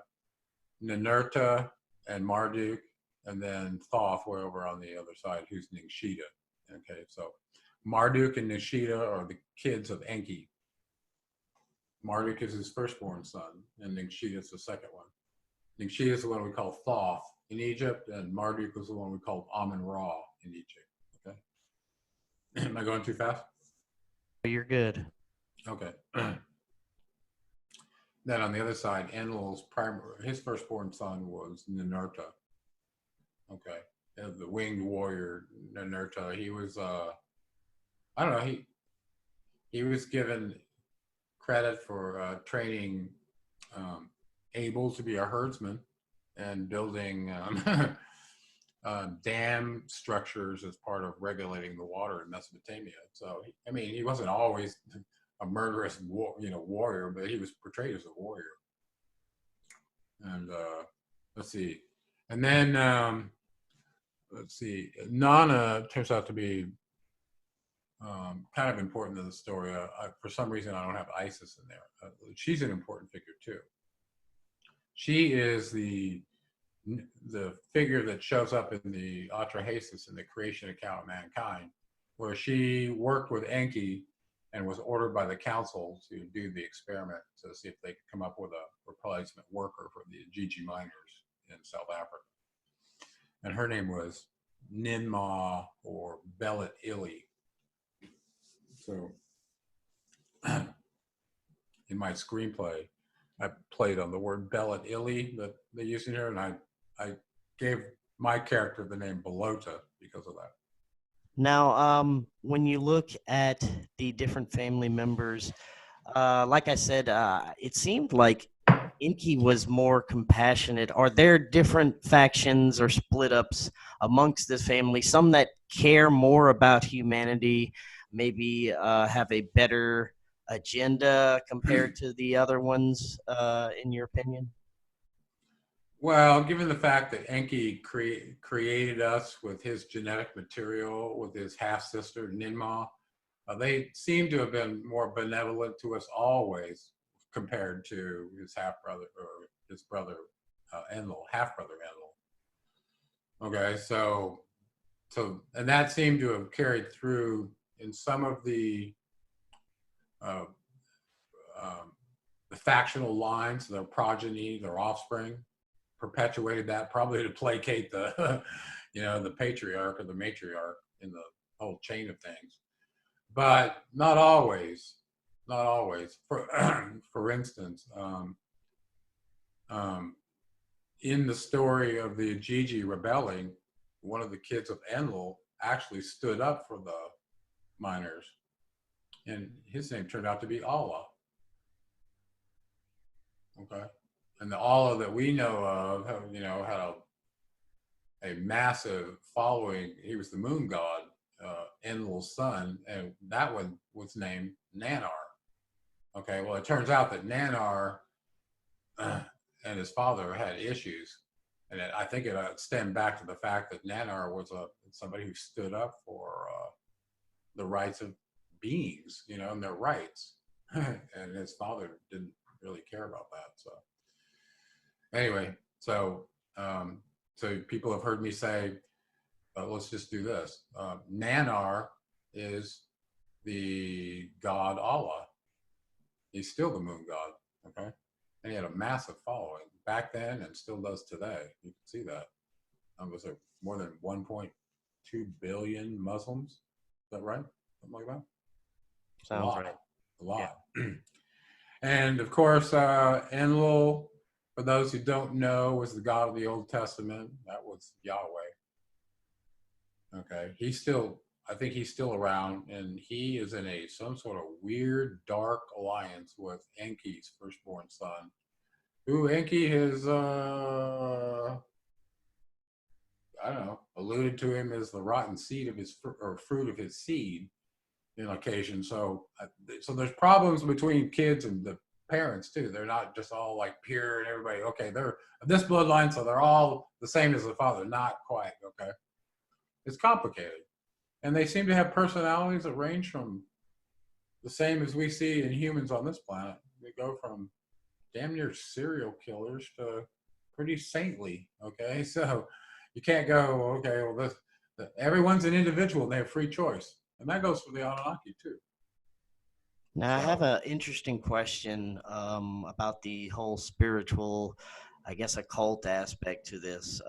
Ninurta and Marduk, and then Thoth way over on the other side, who's Ningshita. Okay, so Marduk and Nishida are the kids of Enki. Marduk is his firstborn son, and Nishida is the second one. Nishida is the one we call Thoth in Egypt, and Marduk is the one we call Amun-Ra in Egypt. Okay. Am I going too fast? You're good. Okay. Then on the other side, his firstborn son was Ninurta. Okay. The winged warrior Ninurta. He was I don't know, he was given credit for training Abel to be a herdsman and building dam structures as part of regulating the water in Mesopotamia. So, I mean, he wasn't always a murderous warrior, but he was portrayed as a warrior. And let's see. And then, let's see, Nana turns out to be kind of important to the story. For some reason, I don't have Isis in there. She's an important figure too. She is the figure that shows up in the Atrahasis, in the creation account of mankind, where she worked with Enki and was ordered by the council to do the experiment to see if they could come up with a replacement worker for the Gigi miners in South Africa. And her name was Ninmah or Belit Ili. So in my screenplay, I played on the word Belit Ili that they use in here, and I gave my character the name Belota because of that. Now, when you look at the different family members, like I said, it seemed like Enki was more compassionate. Are there different factions or split ups amongst this family? Some that care more about humanity, maybe have a better agenda compared to the other ones, in your opinion? Well, given the fact that Enki created us with his genetic material, with his half-sister Ninmah, they seem to have been more benevolent to us always compared to his half-brother or his brother Enlil, half-brother Enlil. Okay, so and that seemed to have carried through in some of the factional lines, their progeny, their offspring, perpetuated that probably to placate the, the patriarch or the matriarch in the whole chain of things, but not always. Not always. For instance, in the story of the Gigi rebelling, one of the kids of Enlil actually stood up for the miners, and his name turned out to be Allah. Okay, and the Allah that we know of, had a massive following. He was the moon god, Enlil's son, and that one was named Nanar. Okay, well, it turns out that Nanar and his father had issues, and I think it stemmed back to the fact that Nanar was somebody who stood up for the rights of beings, and their rights, and his father didn't really care about that. So anyway, so people have heard me say, let's just do this. Nanar is the god Allah. He's still the moon god, okay? And he had a massive following back then and still does today. You can see that. Was there more than 1.2 billion Muslims? Is that right? Something like that? Sounds right. A lot. Yeah. And of course, Enlil, for those who don't know, was the God of the Old Testament. That was Yahweh. Okay, I think he's still around, and he is in some sort of weird, dark alliance with Enki's firstborn son, who Enki has, alluded to him as the rotten seed of his or fruit of his seed, in occasion. So there's problems between kids and the parents too. They're not just all like pure and everybody. Okay, they're this bloodline, so they're all the same as the father. Not quite. Okay, it's complicated. And they seem to have personalities that range from the same as we see in humans on this planet. They go from damn near serial killers to pretty saintly, okay? So you can't go, okay, well, everyone's an individual and they have free choice. And that goes for the Anunnaki too. Now, I have an interesting question about the whole spiritual, I guess, occult aspect to this.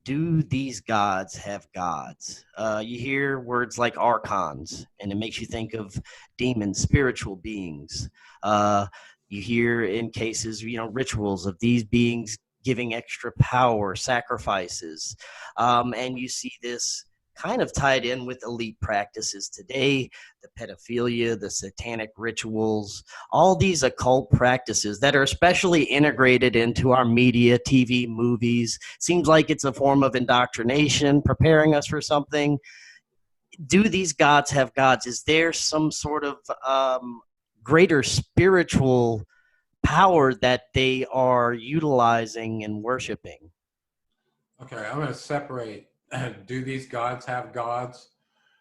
Do these gods have gods? You hear words like archons, and it makes you think of demons, spiritual beings. You hear in cases, rituals of these beings giving extra power, sacrifices. And you see this kind of tied in with elite practices today, the pedophilia, the satanic rituals, all these occult practices that are especially integrated into our media, TV, movies. Seems like it's a form of indoctrination, preparing us for something. Do these gods have gods? Is there some sort of greater spiritual power that they are utilizing and worshiping? Okay, I'm going to separate do these gods have gods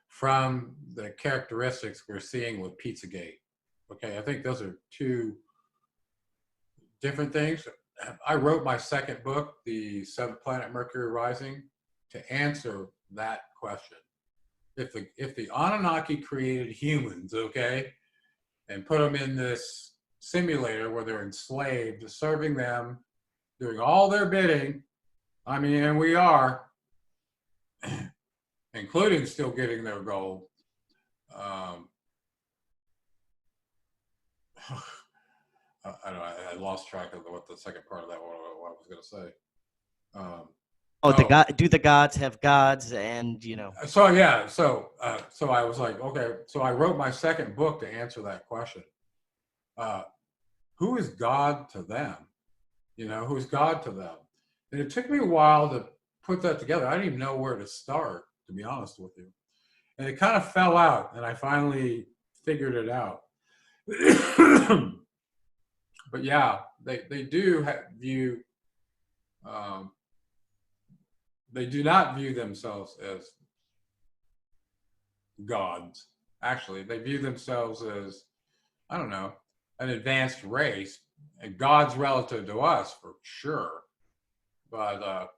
from the characteristics we're seeing with Pizzagate. Okay, I think those are two different things. I wrote my second book, The Seventh Planet Mercury Rising, to answer that question. If the Anunnaki created humans, okay, and put them in this simulator where they're enslaved, serving them, doing all their bidding, I mean, and we are, including still getting their gold. I lost track of what the second part of that what I was going to say. Do the gods have gods? And So yeah, so I was like, okay, so I wrote my second book to answer that question. Who is God to them? Who's God to them? And it took me a while to put that together. I didn't even know where to start, to be honest with you. And it kind of fell out, and I finally figured it out. But yeah, they do view, they do not view themselves as gods. Actually, they view themselves as, I don't know, an advanced race, and gods relative to us for sure, but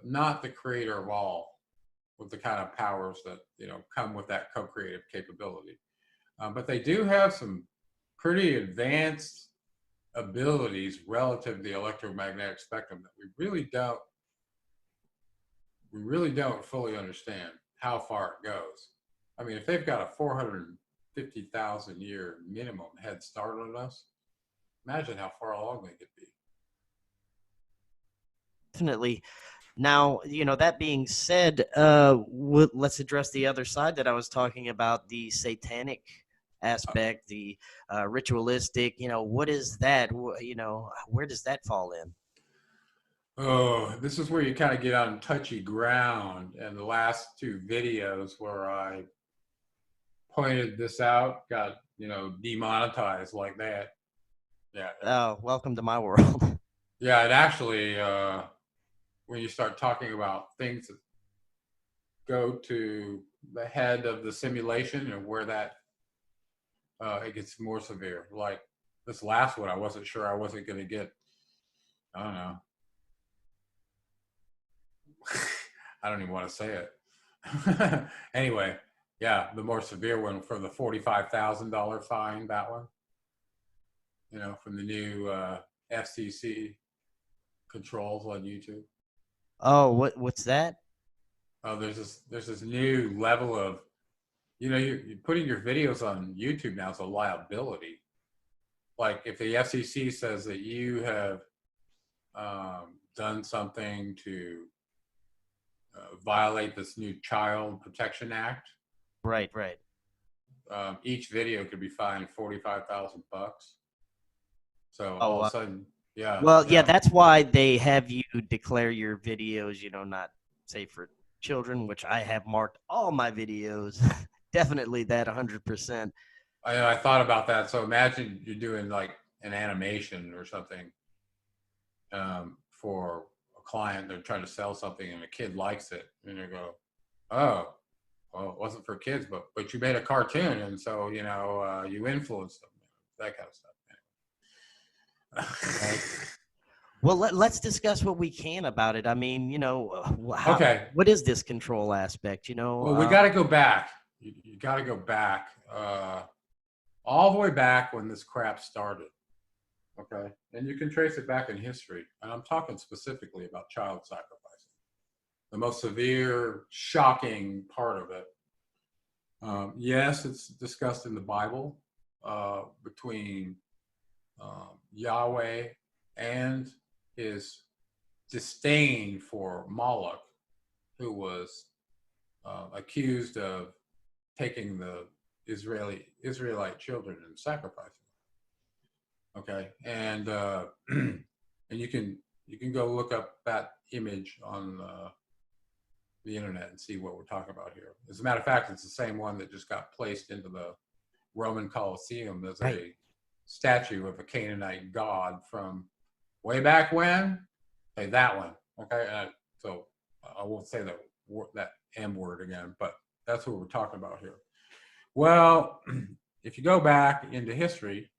not the creator of all, with the kind of powers that come with that co-creative capability. But they do have some pretty advanced abilities relative to the electromagnetic spectrum that we really don't fully understand how far it goes. I mean, if they've got a 450,000 year minimum head start on us, imagine how far along they could be. Definitely. Now, that being said, let's address the other side that I was talking about, the satanic aspect, the ritualistic. What is that? Where does that fall in? Oh, this is where you kind of get on touchy ground. And the last two videos where I pointed this out got, demonetized like that. Yeah. Oh, welcome to my world. Yeah, it actually, when you start talking about things that go to the head of the simulation and where that it gets more severe. Like this last one, I wasn't sure I wasn't going to get, I don't know. I don't even want to say it. Anyway, yeah, the more severe one for the $45,000 fine, that one, from the new FCC controls on YouTube. Oh, what's that? Oh, there's this new level of, you're putting your videos on YouTube now is a liability. Like if the FCC says that you have done something to violate this new Child Protection Act. Right. Each video could be fined $45,000. So Oh, all of a sudden, yeah. Well, yeah, that's why they have you declare your videos, not safe for children, which I have marked all my videos. Definitely that 100%. I thought about that. So imagine you're doing like an animation or something for a client. They're trying to sell something and a kid likes it. And you go, oh, well, it wasn't for kids, but you made a cartoon. And so, you influenced them, that kind of stuff. Right. Well, let's discuss what we can about it. I mean, okay. What is this control aspect? Well, we got to go back. you got to go back, all the way back when this crap started. Okay. And you can trace it back in history. And I'm talking specifically about child sacrificing, the most severe, shocking part of it. Yes, it's discussed in the Bible between Yahweh and his disdain for Moloch, who was accused of taking the Israelite children and sacrificing. Okay, and and you can go look up that image on the internet and see what we're talking about here. As a matter of fact, it's the same one that just got placed into the Roman Colosseum as a statue of a Canaanite god from way back when. Okay, that one. Okay, so I won't say that M word again, but that's what we're talking about here. Well, if you go back into history,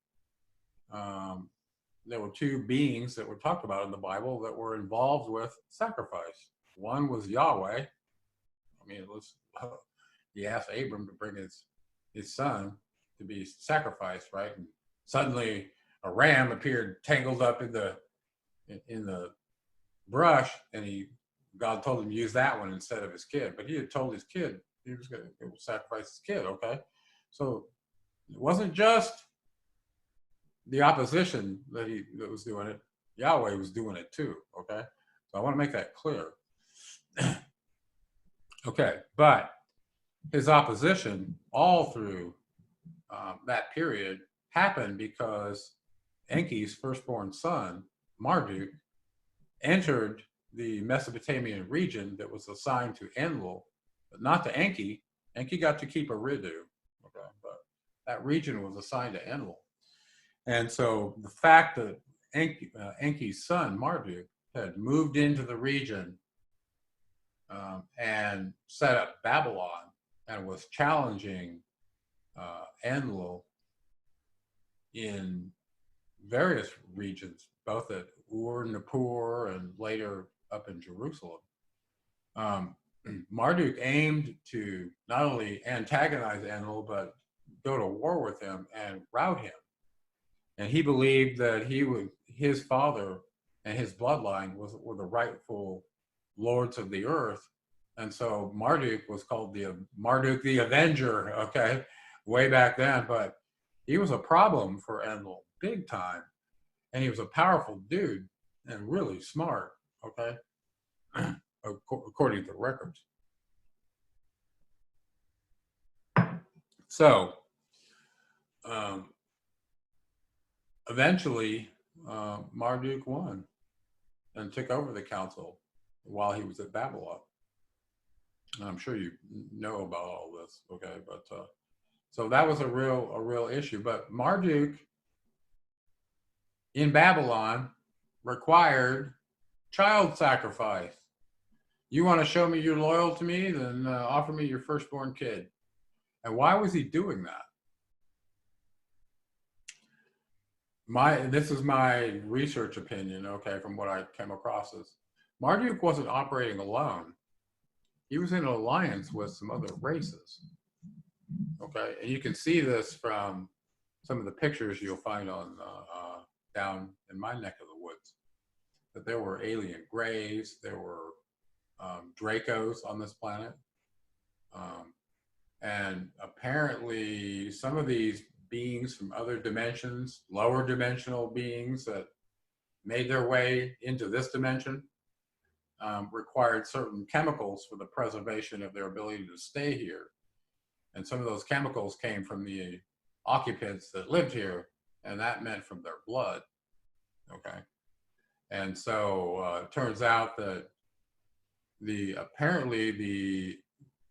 there were two beings that were talked about in the Bible that were involved with sacrifice. One was Yahweh. I mean, he asked Abram to bring his son to be sacrificed, right? And suddenly a ram appeared tangled up in the brush, and God told him to use that one instead of his kid. But he had told his kid he was going to sacrifice his kid, okay? So it wasn't just the opposition that was doing it. Yahweh was doing it too, okay? So I want to make that clear. Okay, but his opposition all through that period happened because Enki's firstborn son, Marduk, entered the Mesopotamian region that was assigned to Enlil, but not to Enki. Enki got to keep Eridu, okay? But that region was assigned to Enlil. And so the fact that Enki's son, Marduk, had moved into the region and set up Babylon and was challenging Enlil in various regions, both at Ur, Nippur, and later up in Jerusalem. Marduk aimed to not only antagonize Enlil, but go to war with him and rout him. And he believed that his father and his bloodline were the rightful lords of the earth. And so Marduk was called Marduk the Avenger, okay, way back then. But he was a problem for Enlil, big time. And he was a powerful dude and really smart, okay, according to the records. So, eventually, Marduk won and took over the council while he was at Babylon. And I'm sure you know about all this, okay? But so that was a real issue. But Marduk in Babylon required child sacrifice. You want to show me you're loyal to me, then offer me your firstborn kid. And why was he doing that? This is my research opinion, okay, from what I came across is Marduk wasn't operating alone. He was in an alliance with some other races, okay? And you can see this from some of the pictures you'll find on down in my neck of the woods, that there were alien grays, there were Dracos on this planet. And apparently some of these beings from other dimensions, lower dimensional beings that made their way into this dimension, required certain chemicals for the preservation of their ability to stay here. And some of those chemicals came from the occupants that lived here, and that meant from their blood, okay? And so it turns out that apparently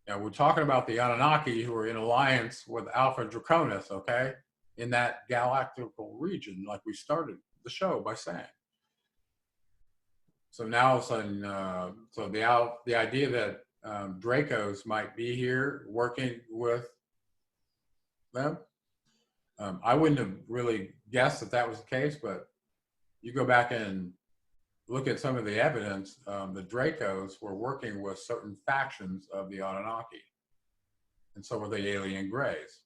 we're talking about the Anunnaki who are in alliance with Alpha Draconis, okay, in that galactical region, like we started the show by saying. So now all of a sudden, so the idea that Dracos might be here working with them, I wouldn't have really guessed that was the case, but you go back and look at some of the evidence, the Dracos were working with certain factions of the Anunnaki. and so were the alien grays.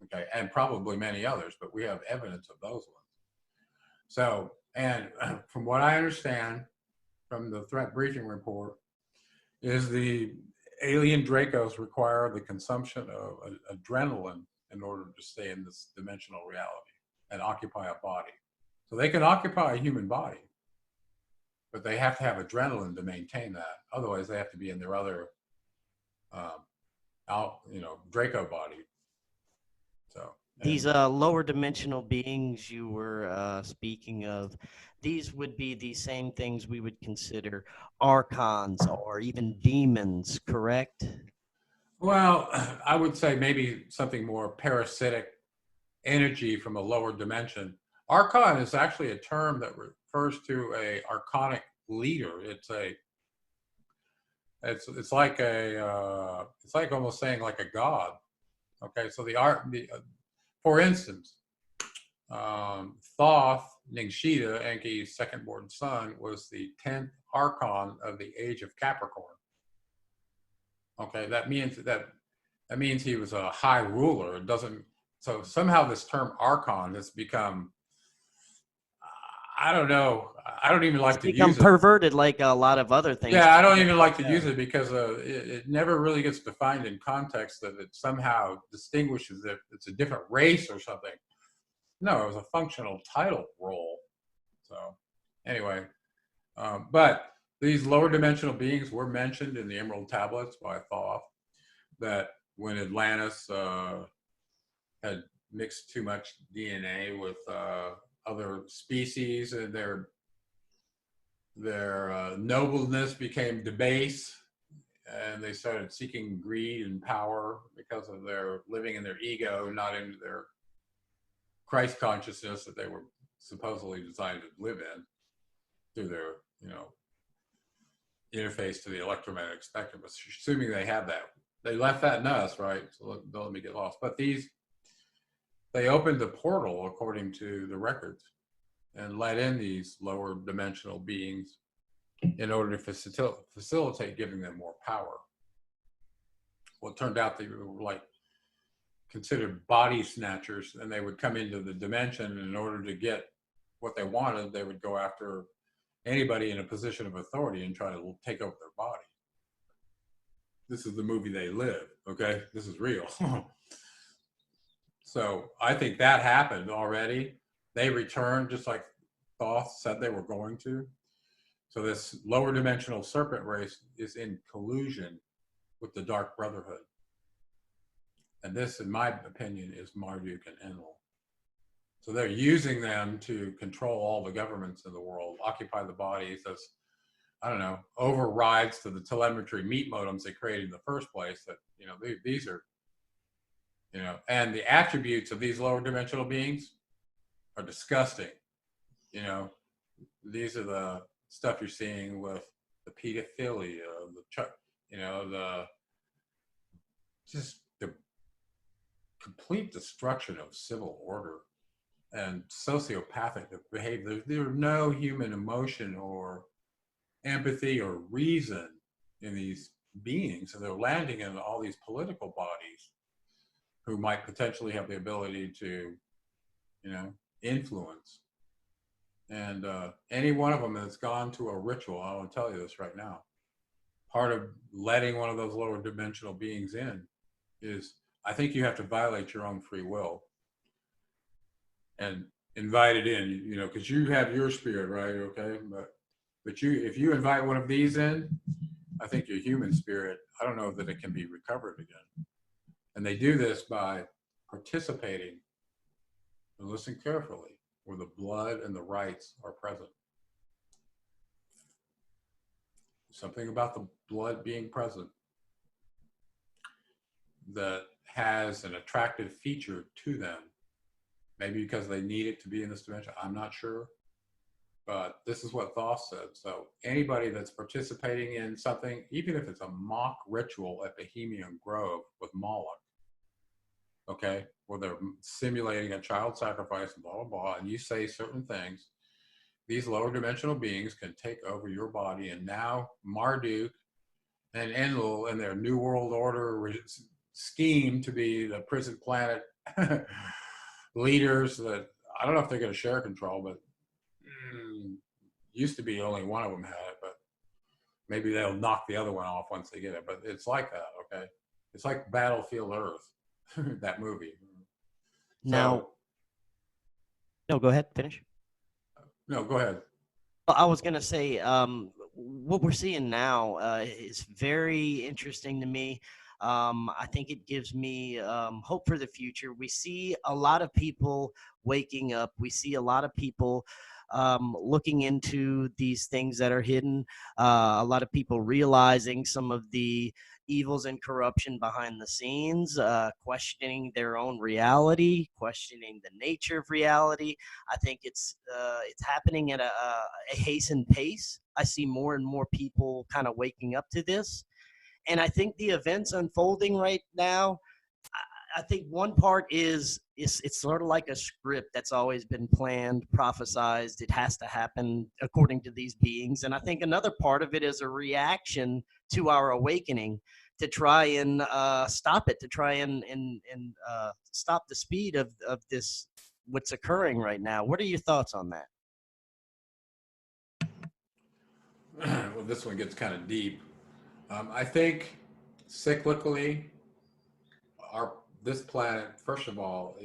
Okay, and probably many others, but we have evidence of those ones. So, and from what I understand from the threat briefing report, is the alien Dracos require the consumption of adrenaline in order to stay in this dimensional reality and occupy a body. So they can occupy a human body, but they have to have adrenaline to maintain that. Otherwise, they have to be in their other, Draco body. So These lower dimensional beings you were speaking of, these would be the same things we would consider archons or even demons, correct? well, I would say maybe something more parasitic energy from a lower dimension. Archon is actually a term that refers to a archonic leader. It's like it's like almost saying like a god. Okay, so for instance, Thoth Ningshita, Enki's second-born son, was the 10th archon of the age of Capricorn. Okay, that means he was a high ruler. It doesn't. So somehow this term archon has become, I don't know. I don't even like to Become use it. perverted like a lot of other things. Yeah, I don't even like to use it because it never really gets defined in context that it somehow distinguishes if it's a different race or something. No, it was a functional title role. So anyway, but these lower dimensional beings were mentioned in the Emerald Tablets by Thoth, that when Atlantis had mixed too much DNA with other species, and their nobleness became debased, and they started seeking greed and power because of their living in their ego, not in their Christ consciousness that they were supposedly designed to live in through their, interface to the electromagnetic spectrum. Assuming they have that, they left that in us, right? So don't let me get lost. But they opened the portal according to the records and let in these lower dimensional beings in order to facilitate giving them more power. Well, it turned out they were like considered body snatchers, and they would come into the dimension, and in order to get what they wanted, they would go after anybody in a position of authority and try to take over their body. This is the movie they live, okay? This is real. So I think that happened already. They returned just like Thoth said they were going to. So this lower dimensional serpent race is in collusion with the Dark Brotherhood. And this, in my opinion, is Marduk and Enlil. So they're using them to control all the governments in the world, occupy the bodies as, overrides to the telemetry meat modems they created in the first place. That, these are, and the attributes of these lower dimensional beings are disgusting. These are the stuff you're seeing with the pedophilia, the complete destruction of civil order and sociopathic behavior. There's no human emotion or empathy or reason in these beings, and they're landing in all these political bodies who might potentially have the ability to, influence. And any one of them that's gone to a ritual, I want to tell you this right now, part of letting one of those lower dimensional beings in is, I think you have to violate your own free will and invite it in, because you have your spirit, right? Okay. But if you invite one of these in, I think your human spirit, I don't know that it can be recovered again. And they do this by participating, and listen carefully, where the blood and the rights are present. Something about the blood being present that has an attractive feature to them. Maybe because they need it to be in this dimension. I'm not sure. But this is what Thoth said. So anybody that's participating in something, even if it's a mock ritual at Bohemian Grove with Moloch, okay, where they're simulating a child sacrifice and blah, blah, blah, and you say certain things, these lower dimensional beings can take over your body. And now Marduk and Enlil and their New World Order scheme to be the prison planet leaders that, I don't know if they're going to share control, but used to be only one of them had it, but maybe they'll knock the other one off once they get it. But it's like that, okay? It's like Battlefield Earth, that movie. Now, no, go ahead, finish. No, go ahead. I was going to say, what we're seeing now is very interesting to me. I think it gives me hope for the future. We see a lot of people waking up. We see a lot of people looking into these things that are hidden. A lot of people realizing some of the evils and corruption behind the scenes, questioning their own reality, questioning the nature of reality. I think it's happening at a hastened pace. I see more and more people kind of waking up to this. And I think the events unfolding right now, I think one part is it's sort of like a script that's always been planned, prophesized. It has to happen according to these beings. And I think another part of it is a reaction to our awakening to try and stop it, to try and stop the speed of this, what's occurring right now. What are your thoughts on that? Well, this one gets kind of deep. I think cyclically, this planet, first of all,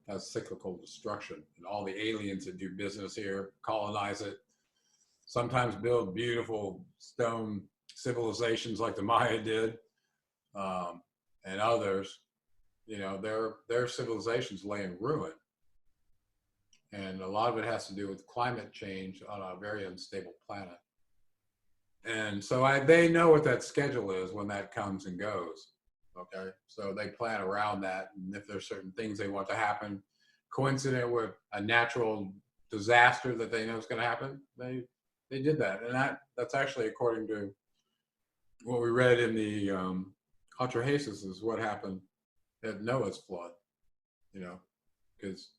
has cyclical destruction, and all the aliens that do business here colonize it. Sometimes build beautiful stone civilizations like the Maya did, and others. You know, their civilizations lay in ruin, and a lot of it has to do with climate change on a very unstable planet. And so they know what that schedule is when that comes and goes. Okay, so they plan around that, and if there's certain things they want to happen, coincident with a natural disaster that they know is going to happen, they did that, and that's actually according to what we read in the Atrahasis is what happened at Noah's flood. You know, because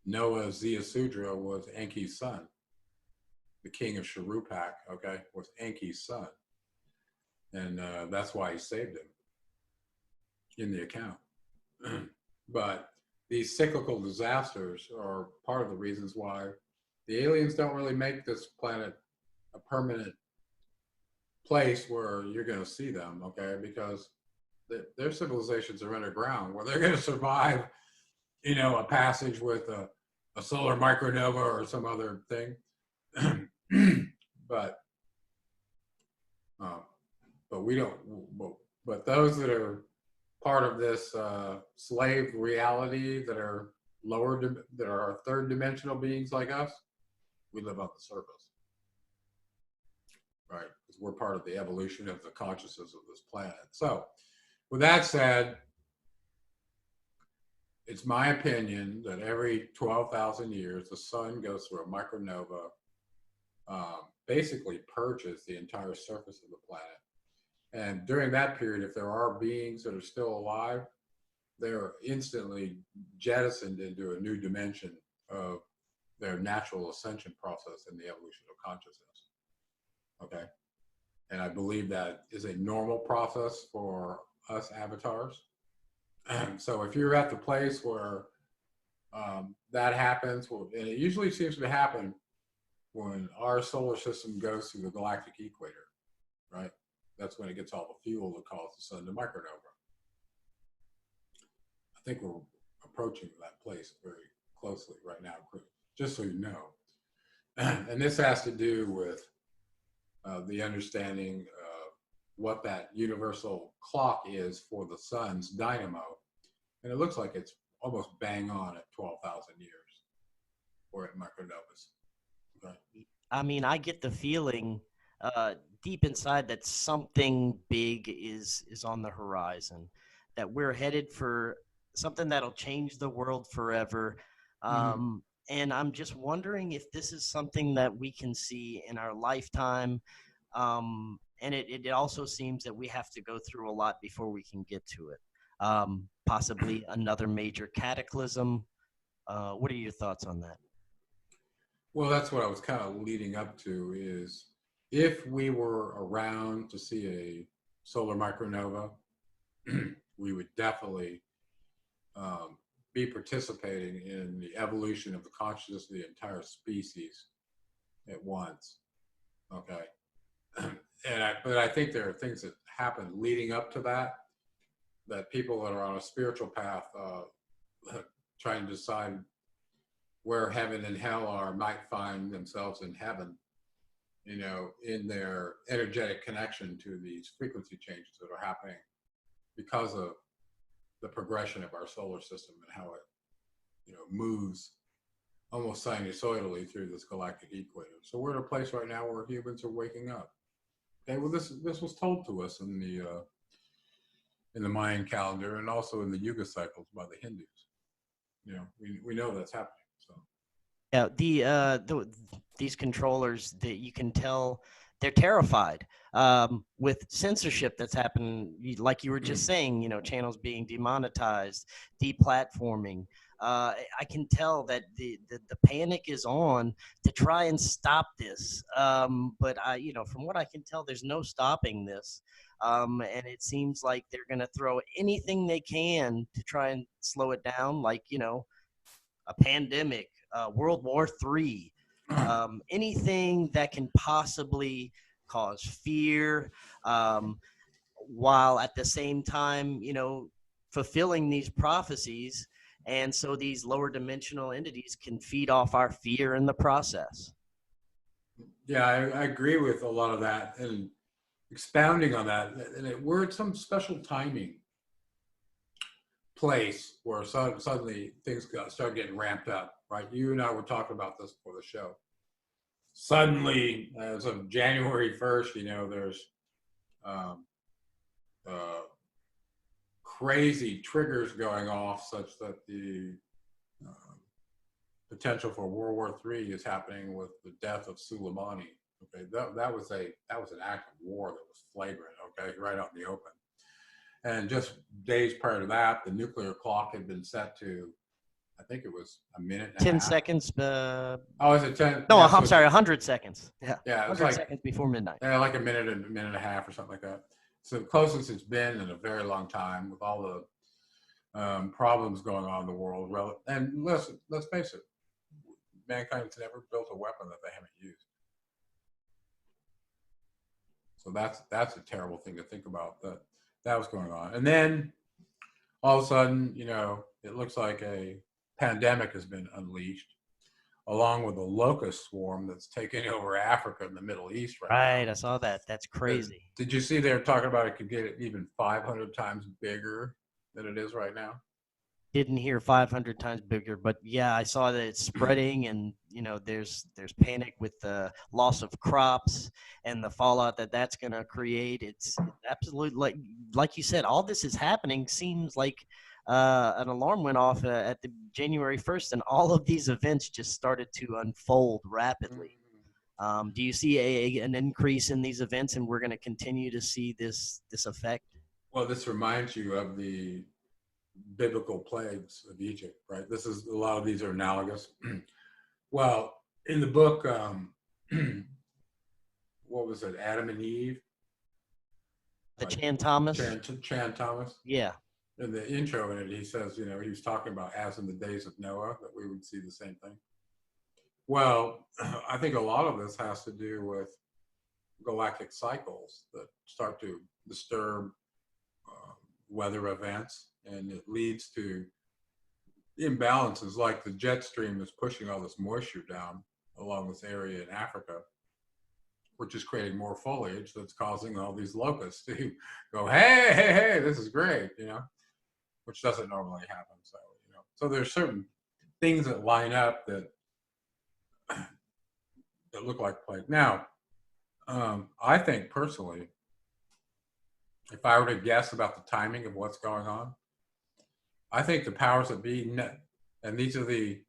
Noah Ziusudra was Enki's son. The king of Sharupak, okay, was Enki's son. And that's why he saved him in the account. But these cyclical disasters are part of the reasons why the aliens don't really make this planet a permanent place where you're going to see them, okay, because their civilizations are underground where they're going to survive, you know, a passage with a solar micronova or some other thing. but we don't. But those that are part of this slave reality that are that are third dimensional beings like us, we live on the surface, right? Because we're part of the evolution of the consciousness of this planet. So, with that said, it's my opinion that every 12,000 years, the sun goes through a micronova. Basically purges the entire surface of the planet. And during that period, if there are beings that are still alive, they're instantly jettisoned into a new dimension of their natural ascension process in the evolution of consciousness. Okay. And I believe that is a normal process for us avatars. So if you're at the place where that happens, and it usually seems to happen when our solar system goes through the galactic equator, right? That's when it gets all the fuel that causes the sun to micronova. I think we're approaching that place very closely right now, just so you know. And this has to do with the understanding of what that universal clock is for the sun's dynamo. And it looks like it's almost bang on at 12,000 years, or at micronovas. I mean, I get the feeling deep inside that something big is on the horizon, that we're headed for something that'll change the world forever. And I'm just wondering if this is something that we can see in our lifetime. And it also seems that we have to go through a lot before we can get to it. Possibly another major cataclysm. What are your thoughts on that? Well, that's what I was kind of leading up to, is if we were around to see a solar micronova, we would definitely be participating in the evolution of the consciousness of the entire species at once. Okay. But I think there are things that happen leading up to that people that are on a spiritual path trying to decide where heaven and hell are might find themselves in heaven, you know, in their energetic connection to these frequency changes that are happening because of the progression of our solar system and how it, you know, moves almost sinusoidally through this galactic equator. So we're in a place right now where humans are waking up. Okay, well, this was told to us in the Mayan calendar and also in the Yuga cycles by the Hindus. You know, we know that's happening. So Yeah, these controllers, that you can tell they're terrified with censorship that's happened, like you were just saying, you know, channels being demonetized, deplatforming. I can tell that the panic is on to try and stop this. But you know, from what I can tell, there's no stopping this. And it seems like they're going to throw anything they can to try and slow it down, like, you know, a pandemic, World War III, anything that can possibly cause fear, while at the same time, you know, fulfilling these prophecies. And so these lower dimensional entities can feed off our fear in the process. yeah, I agree with a lot of that, and expounding on that, and we're at some special timing place where suddenly things start getting ramped up, right? You and I were talking about this before the show. Suddenly, as of January 1st, you know, there's crazy triggers going off such that the potential for World War III is happening with the death of Soleimani. Okay, that was an act of war that was flagrant. Okay, right out in the open. And just days prior to that, the nuclear clock had been set to, I think it was a minute and a 10 half. seconds. Oh, is it 10? No, Yeah, I'm so sorry, 100 seconds. Yeah, yeah, it was 100 like seconds before midnight. like a minute and a half or something like that. So the closest it's been in a very long time, with all the problems going on in the world. And let's face it, mankind's never built a weapon that they haven't used. So that's a terrible thing to think about, that was going on. And then all of a sudden, you know, it looks like a pandemic has been unleashed, along with a locust swarm that's taking over Africa and the Middle East right Right, now. I saw that. That's crazy. Did you see they're talking about it could get even 500 times bigger than it is right now? Didn't hear 500 times bigger, but yeah, I saw that it's spreading, and you know, there's panic with the loss of crops and the fallout that that's going to create. It's absolutely, like you said, all this is happening. Seems like an alarm went off at the January 1st, and all of these events just started to unfold rapidly. Do you see an increase in these events, and we're going to continue to see this effect? Well, this reminds you of the biblical plagues of Egypt, right? A lot of these are analogous. Well, in the book, what was it, Adam and Eve? The Chan Thomas? Chan Thomas. Yeah. In the intro in it, he says, you know, he was talking about as in the days of Noah, that we would see the same thing. Well, I think a lot of this has to do with galactic cycles that start to disturb weather events, and it leads to imbalances, like the jet stream is pushing all this moisture down along this area in Africa, which is creating more foliage that's causing all these locusts to go, hey, this is great, you know, which doesn't normally happen. So, you know, so there's certain things that line up that look like plague. Now, I think personally, if I were to guess about the timing of what's going on, I think the powers that be, and these are the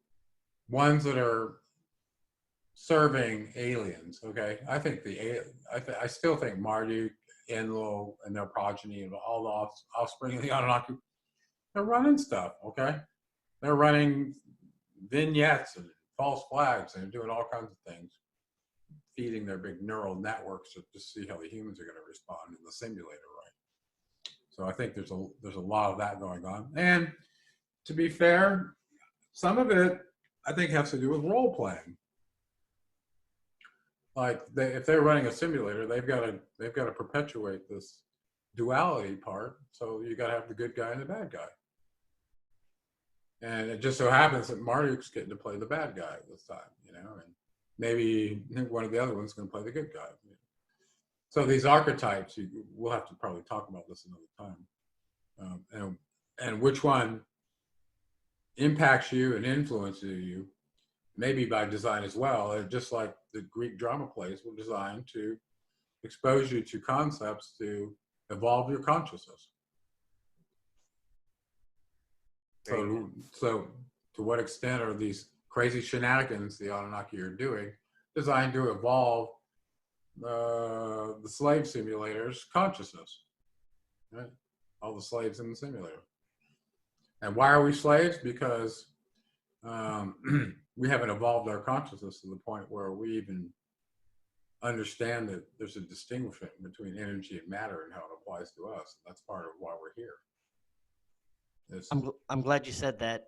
ones that are serving aliens, okay? I think I still think Marduk, Enlil, and their progeny, and all the offspring of the Anunnaki, they're running stuff, okay? They're running vignettes and false flags, and doing all kinds of things, feeding their big neural networks to see how the humans are going to respond in the simulator, right? So I think there's a lot of that going on. And to be fair, some of it I think has to do with role playing. Like if they're running a simulator, they've got to perpetuate this duality part. So you got to have the good guy and the bad guy. And it just so happens that Marduk's getting to play the bad guy this time, you know, and maybe one of the other ones is going to play the good guy. So these archetypes, we'll have to probably talk about this another time, and which one impacts you and influences you, maybe by design as well. And just like the Greek drama plays were designed to expose you to concepts to evolve your consciousness. So to what extent are these crazy shenanigans the Anunnaki are doing designed to evolve the slave simulator's consciousness, right? All the slaves in the simulator. And why are we slaves? Because we haven't evolved our consciousness to the point where we even understand that there's a distinction between energy and matter and how it applies to us. That's part of why we're here. I'm glad you said that,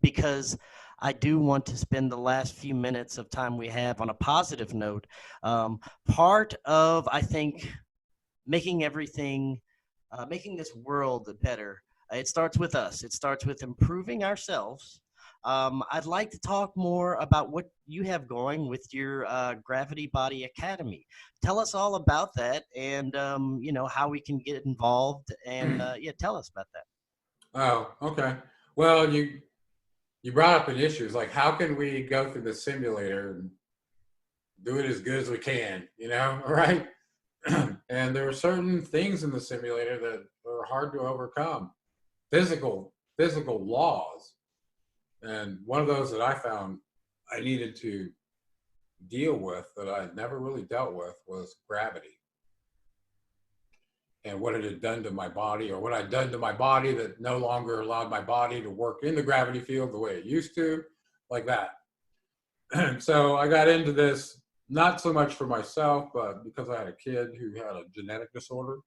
because I do want to spend the last few minutes of time we have on a positive note. Part of, I think, making everything, making this world better, it starts with us. It starts with improving ourselves. I'd like to talk more about what you have going with your Gravity Body Academy. Tell us all about that, and you know, how we can get involved, and yeah, tell us about that. Oh, okay. Well, you brought up an issue. It's like, how can we go through the simulator and do it as good as we can, you know, right? And there are certain things in the simulator that are hard to overcome. Physical laws. And one of those that I found I needed to deal with that I had never really dealt with was gravity. And what it had done to my body, or what I'd done to my body that no longer allowed my body to work in the gravity field the way it used to, like that. So I got into this, not so much for myself, but because I had a kid who had a genetic disorder,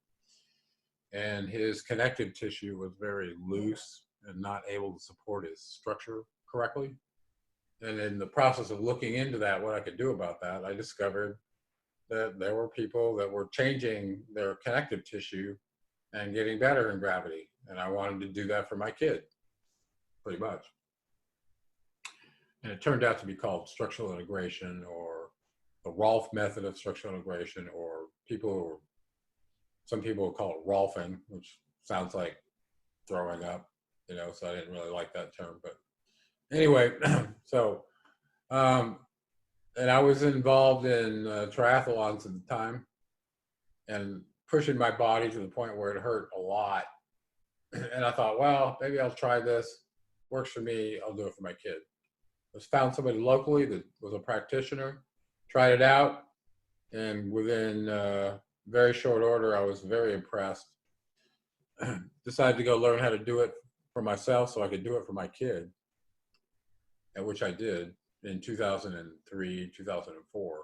and his connective tissue was very loose and not able to support his structure correctly. And in the process of looking into that, what I could do about that, I discovered that there were people that were changing their connective tissue and getting better in gravity. And I wanted to do that for my kid, pretty much. And it turned out to be called structural integration, or the Rolf method of structural integration, or some people will call it Rolfing, which sounds like throwing up, you know, so I didn't really like that term. But anyway, so, and I was involved in triathlons at the time, and pushing my body to the point where it hurt a lot. And I thought, well, maybe I'll try this. Works for me, I'll do it for my kid. I found somebody locally that was a practitioner, tried it out, and within very short order, I was very impressed. Decided to go learn how to do it for myself so I could do it for my kid, and which I did in 2003, 2004.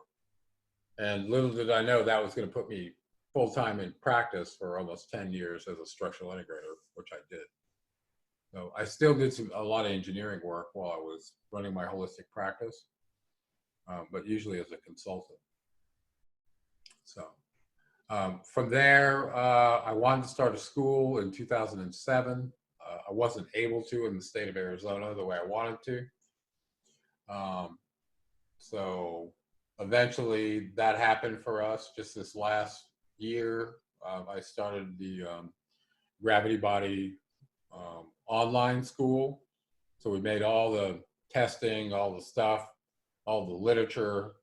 And little did I know that was going to put me full-time in practice for almost 10 years as a structural integrator, which I did. So I still did a lot of engineering work while I was running my holistic practice, but usually as a consultant. So from there, I wanted to start a school in 2007. I wasn't able to in the state of Arizona the way I wanted to. So eventually that happened for us just this last year. I started the Gravity Body online school. So we made all the testing, all the stuff, all the literature,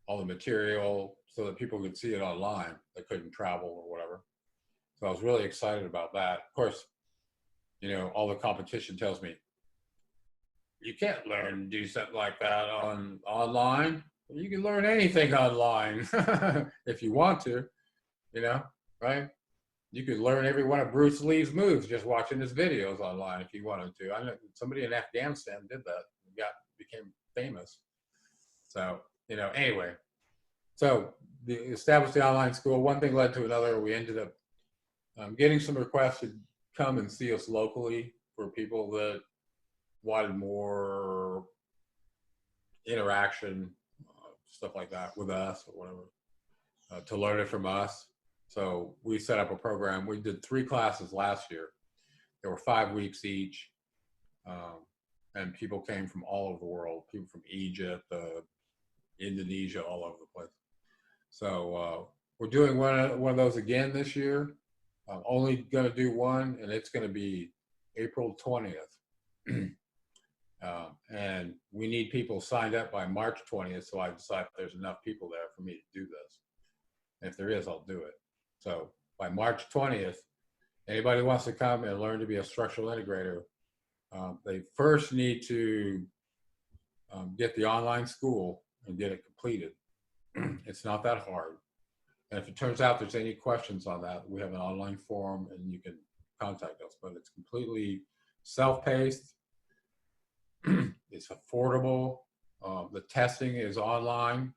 all the material, so that people could see it online. They couldn't travel or whatever. So I was really excited about that. Of course, you know, all the competition tells me, you can't learn to do something like that online. You can learn anything online if you want to, you know, right? You could learn every one of Bruce Lee's moves just watching his videos online if you wanted to. I know somebody in Afghanistan did that and became famous. So, you know, anyway. So we established the online school. One thing led to another. We ended up I'm getting some requests to come and see us locally for people that wanted more interaction, stuff like that with us or whatever, to learn it from us. So we set up a program. We did 3 classes last year. There were 5 weeks each. And people came from all over the world, people from Egypt, Indonesia, all over the place. So we're doing one of those again this year. I'm only going to do one, and it's going to be April 20th. And we need people signed up by March 20th, so I decide if there's enough people there for me to do this. And if there is, I'll do it. So by March 20th, anybody who wants to come and learn to be a structural integrator, they first need to get the online school and get it completed. It's not that hard. And if it turns out there's any questions on that, we have an online forum and you can contact us. But it's completely self-paced. It's affordable. The testing is online.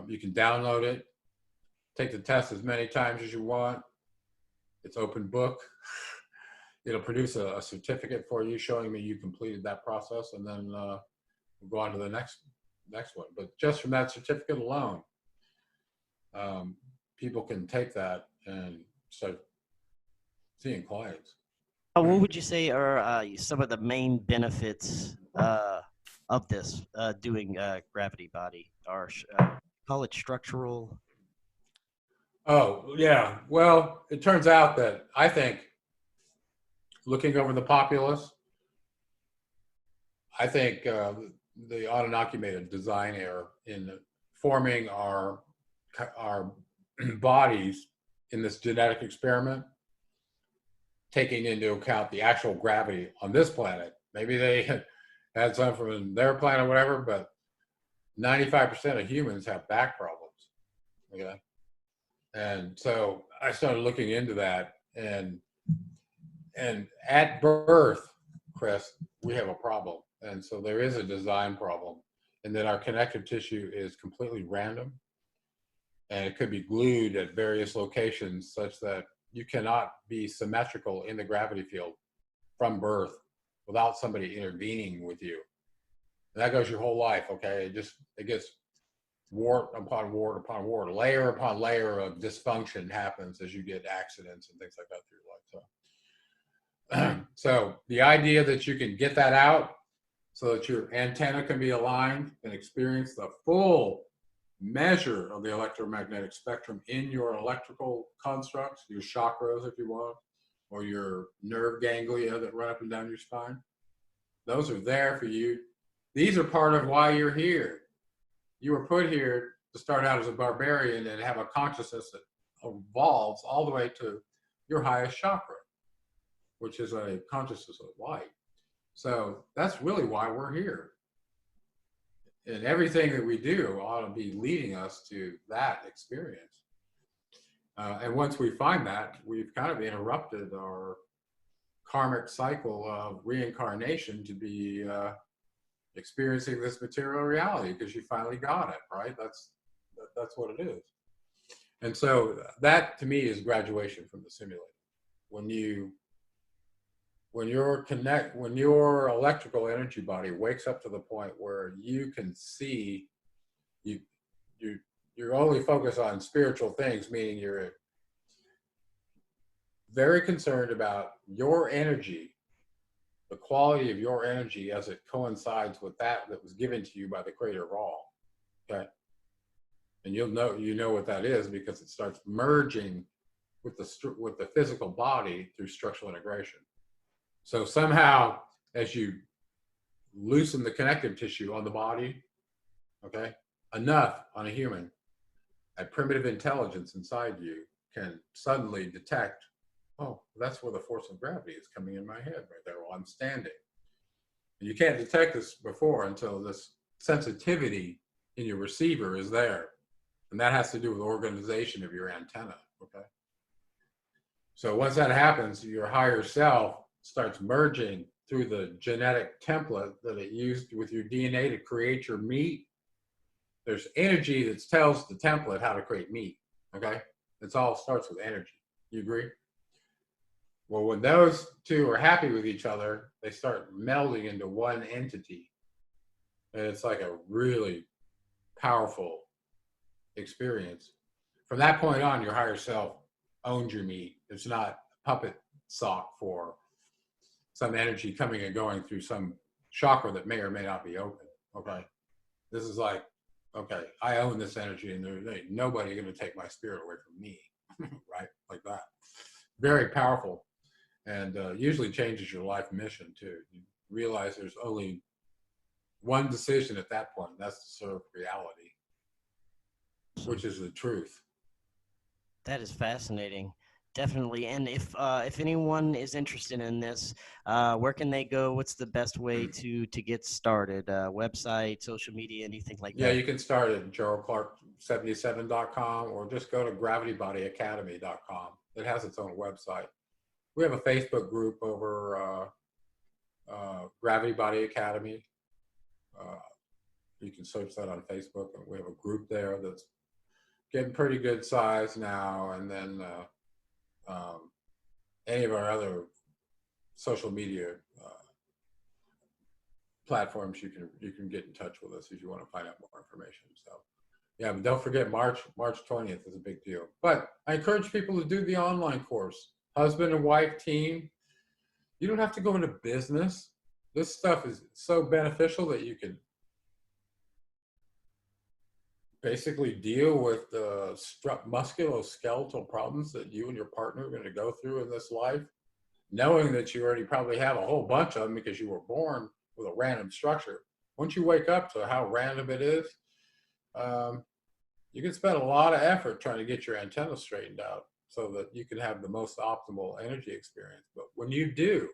You can download it, take the test as many times as you want. It's open book. It'll produce a certificate for you showing me you completed that process, and then we'll go on to the next one. But just from that certificate alone, people can take that and start seeing clients. What would you say are some of the main benefits of this, doing gravity body, or call it structural? Oh, yeah. Well, it turns out that I think, looking over the populace, I think the Anunnaki made a design error in forming our bodies in this genetic experiment, taking into account the actual gravity on this planet. Maybe they had some from their planet or whatever, but 95% of humans have back problems. Okay. And so I started looking into that, and at birth, Chris, we have a problem. And so there is a design problem, and that our connective tissue is completely random, and it could be glued at various locations such that you cannot be symmetrical in the gravity field from birth without somebody intervening with you. And that goes your whole life, okay? It gets wart upon wart upon wart, layer upon layer of dysfunction happens as you get accidents and things like that through your life. So the idea that you can get that out so that your antenna can be aligned and experience the full measure of the electromagnetic spectrum in your electrical constructs, your chakras, if you want, or your nerve ganglia that run up and down your spine, those are there for you. These are part of why you're here. You were put here to start out as a barbarian and have a consciousness that evolves all the way to your highest chakra, which is a consciousness of light. So that's really why we're here. And everything that we do ought to be leading us to that experience. And once we find that, we've kind of interrupted our karmic cycle of reincarnation to be experiencing this material reality, because you finally got it, right? That's what it is. And so that to me is graduation from the simulator. When your electrical energy body wakes up to the point where you can see, you're only focused on spiritual things, meaning you're very concerned about your energy, the quality of your energy as it coincides with that was given to you by the creator of all. Okay. And you know what that is, because it starts merging with the physical body through structural integration. So somehow, as you loosen the connective tissue on the body, okay, enough on a human, a primitive intelligence inside you can suddenly detect, oh, that's where the force of gravity is coming in my head right there while I'm standing. And you can't detect this before until this sensitivity in your receiver is there. And that has to do with organization of your antenna, okay? So once that happens, your higher self starts merging through the genetic template that it used with your DNA to create your meat. There's energy that tells the template how to create meat, okay? It all starts with energy. You agree? Well, when those two are happy with each other, they start melding into one entity. And it's like a really powerful experience. From that point on, your higher self owns your meat. It's not a puppet sock for some energy coming and going through some chakra that may or may not be open. Okay. This is like, okay, I own this energy and there ain't nobody going to take my spirit away from me. Right? Like that. Very powerful. And usually changes your life mission too. You realize there's only one decision at that point, and that's to serve reality, which is the truth. That is fascinating. Definitely. And if anyone is interested in this, where can they go? What's the best way to get started? Website, social media, anything like Yeah, that? you can start at geraldclark77.com or just go to gravitybodyacademy.com. It has its own website. We have a Facebook group over Gravity Body Academy. You can search that on Facebook. And we have a group there that's getting pretty good size now. And then any of our other social media platforms, you can get in touch with us if you want to find out more information. So yeah, but don't forget March 20th is a big deal. But I encourage people to do the online course. Husband and wife team. You don't have to go into business. This stuff is so beneficial that you can basically deal with the musculoskeletal problems that you and your partner are going to go through in this life, knowing that you already probably have a whole bunch of them because you were born with a random structure. Once you wake up to how random it is, you can spend a lot of effort trying to get your antenna straightened out so that you can have the most optimal energy experience. But when you do,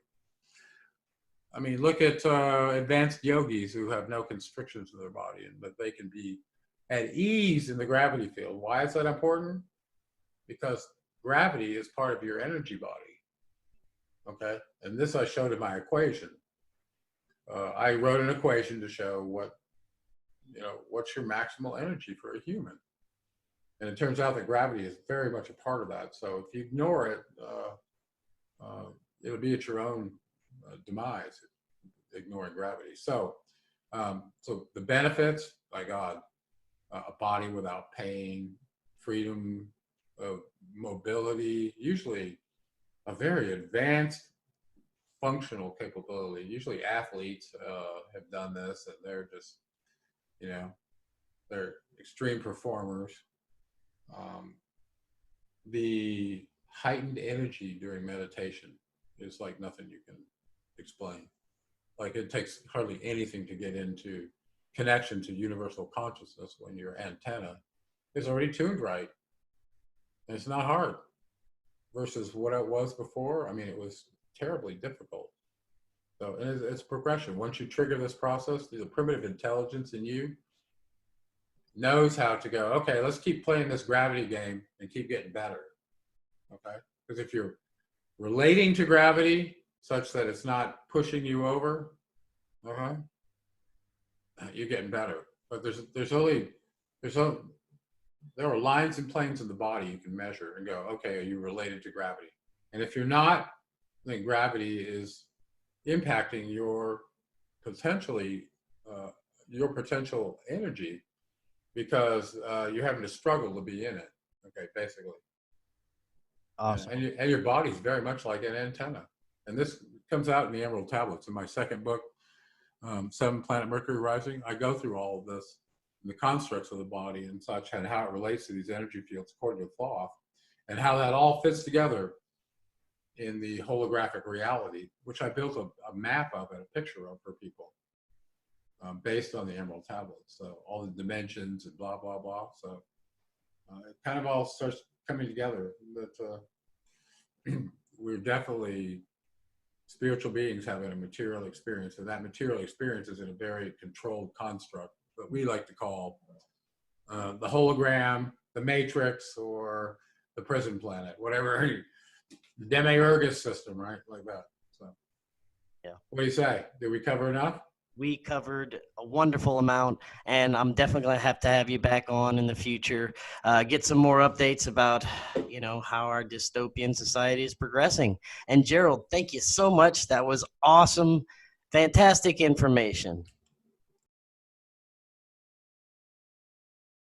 I mean, look at advanced yogis who have no constrictions in their body and that they can be at ease in the gravity field. Why is that important? Because gravity is part of your energy body. Okay, and this I showed in my equation. I wrote an equation to show what's your maximal energy for a human. And it turns out that gravity is very much a part of that. So if you ignore it, it'll be at your own demise, ignoring gravity. So, so the benefits, by God, a body without pain, freedom of mobility, usually a very advanced functional capability. Usually athletes have done this and they're just, they're extreme performers. The heightened energy during meditation is like nothing you can explain. Like it takes hardly anything to get into connection to universal consciousness when your antenna is already tuned right. And it's not hard versus what it was before. I mean, it was terribly difficult. So it's progression. Once you trigger this process, the primitive intelligence in you knows how to go, okay, let's keep playing this gravity game and keep getting better. Okay? Because if you're relating to gravity such that it's not pushing you over, you're getting better. But there are lines and planes in the body you can measure and go, okay, are you related to gravity? And if you're not, then gravity is impacting your potential energy because you're having to struggle to be in it. Okay, basically. Awesome. And your body's very much like an antenna. And this comes out in the Emerald Tablets in my second book, 7 Planet Mercury Rising. I go through all of this, the constructs of the body and such, and how it relates to these energy fields according to Thoth, and how that all fits together in the holographic reality, which I built a map of and a picture of for people based on the Emerald Tablets. So all the dimensions and blah, blah, blah. So it kind of all starts coming together that we're definitely spiritual beings having a material experience, and that material experience is in a very controlled construct that we like to call the hologram, the matrix, or the prison planet, whatever, the demiurgus system, right? Like that. So, yeah. What do you say? Did we cover enough? We covered a wonderful amount, and I'm definitely going to have you back on in the future, get some more updates about, how our dystopian society is progressing. And Gerald, thank you so much. That was awesome, fantastic information.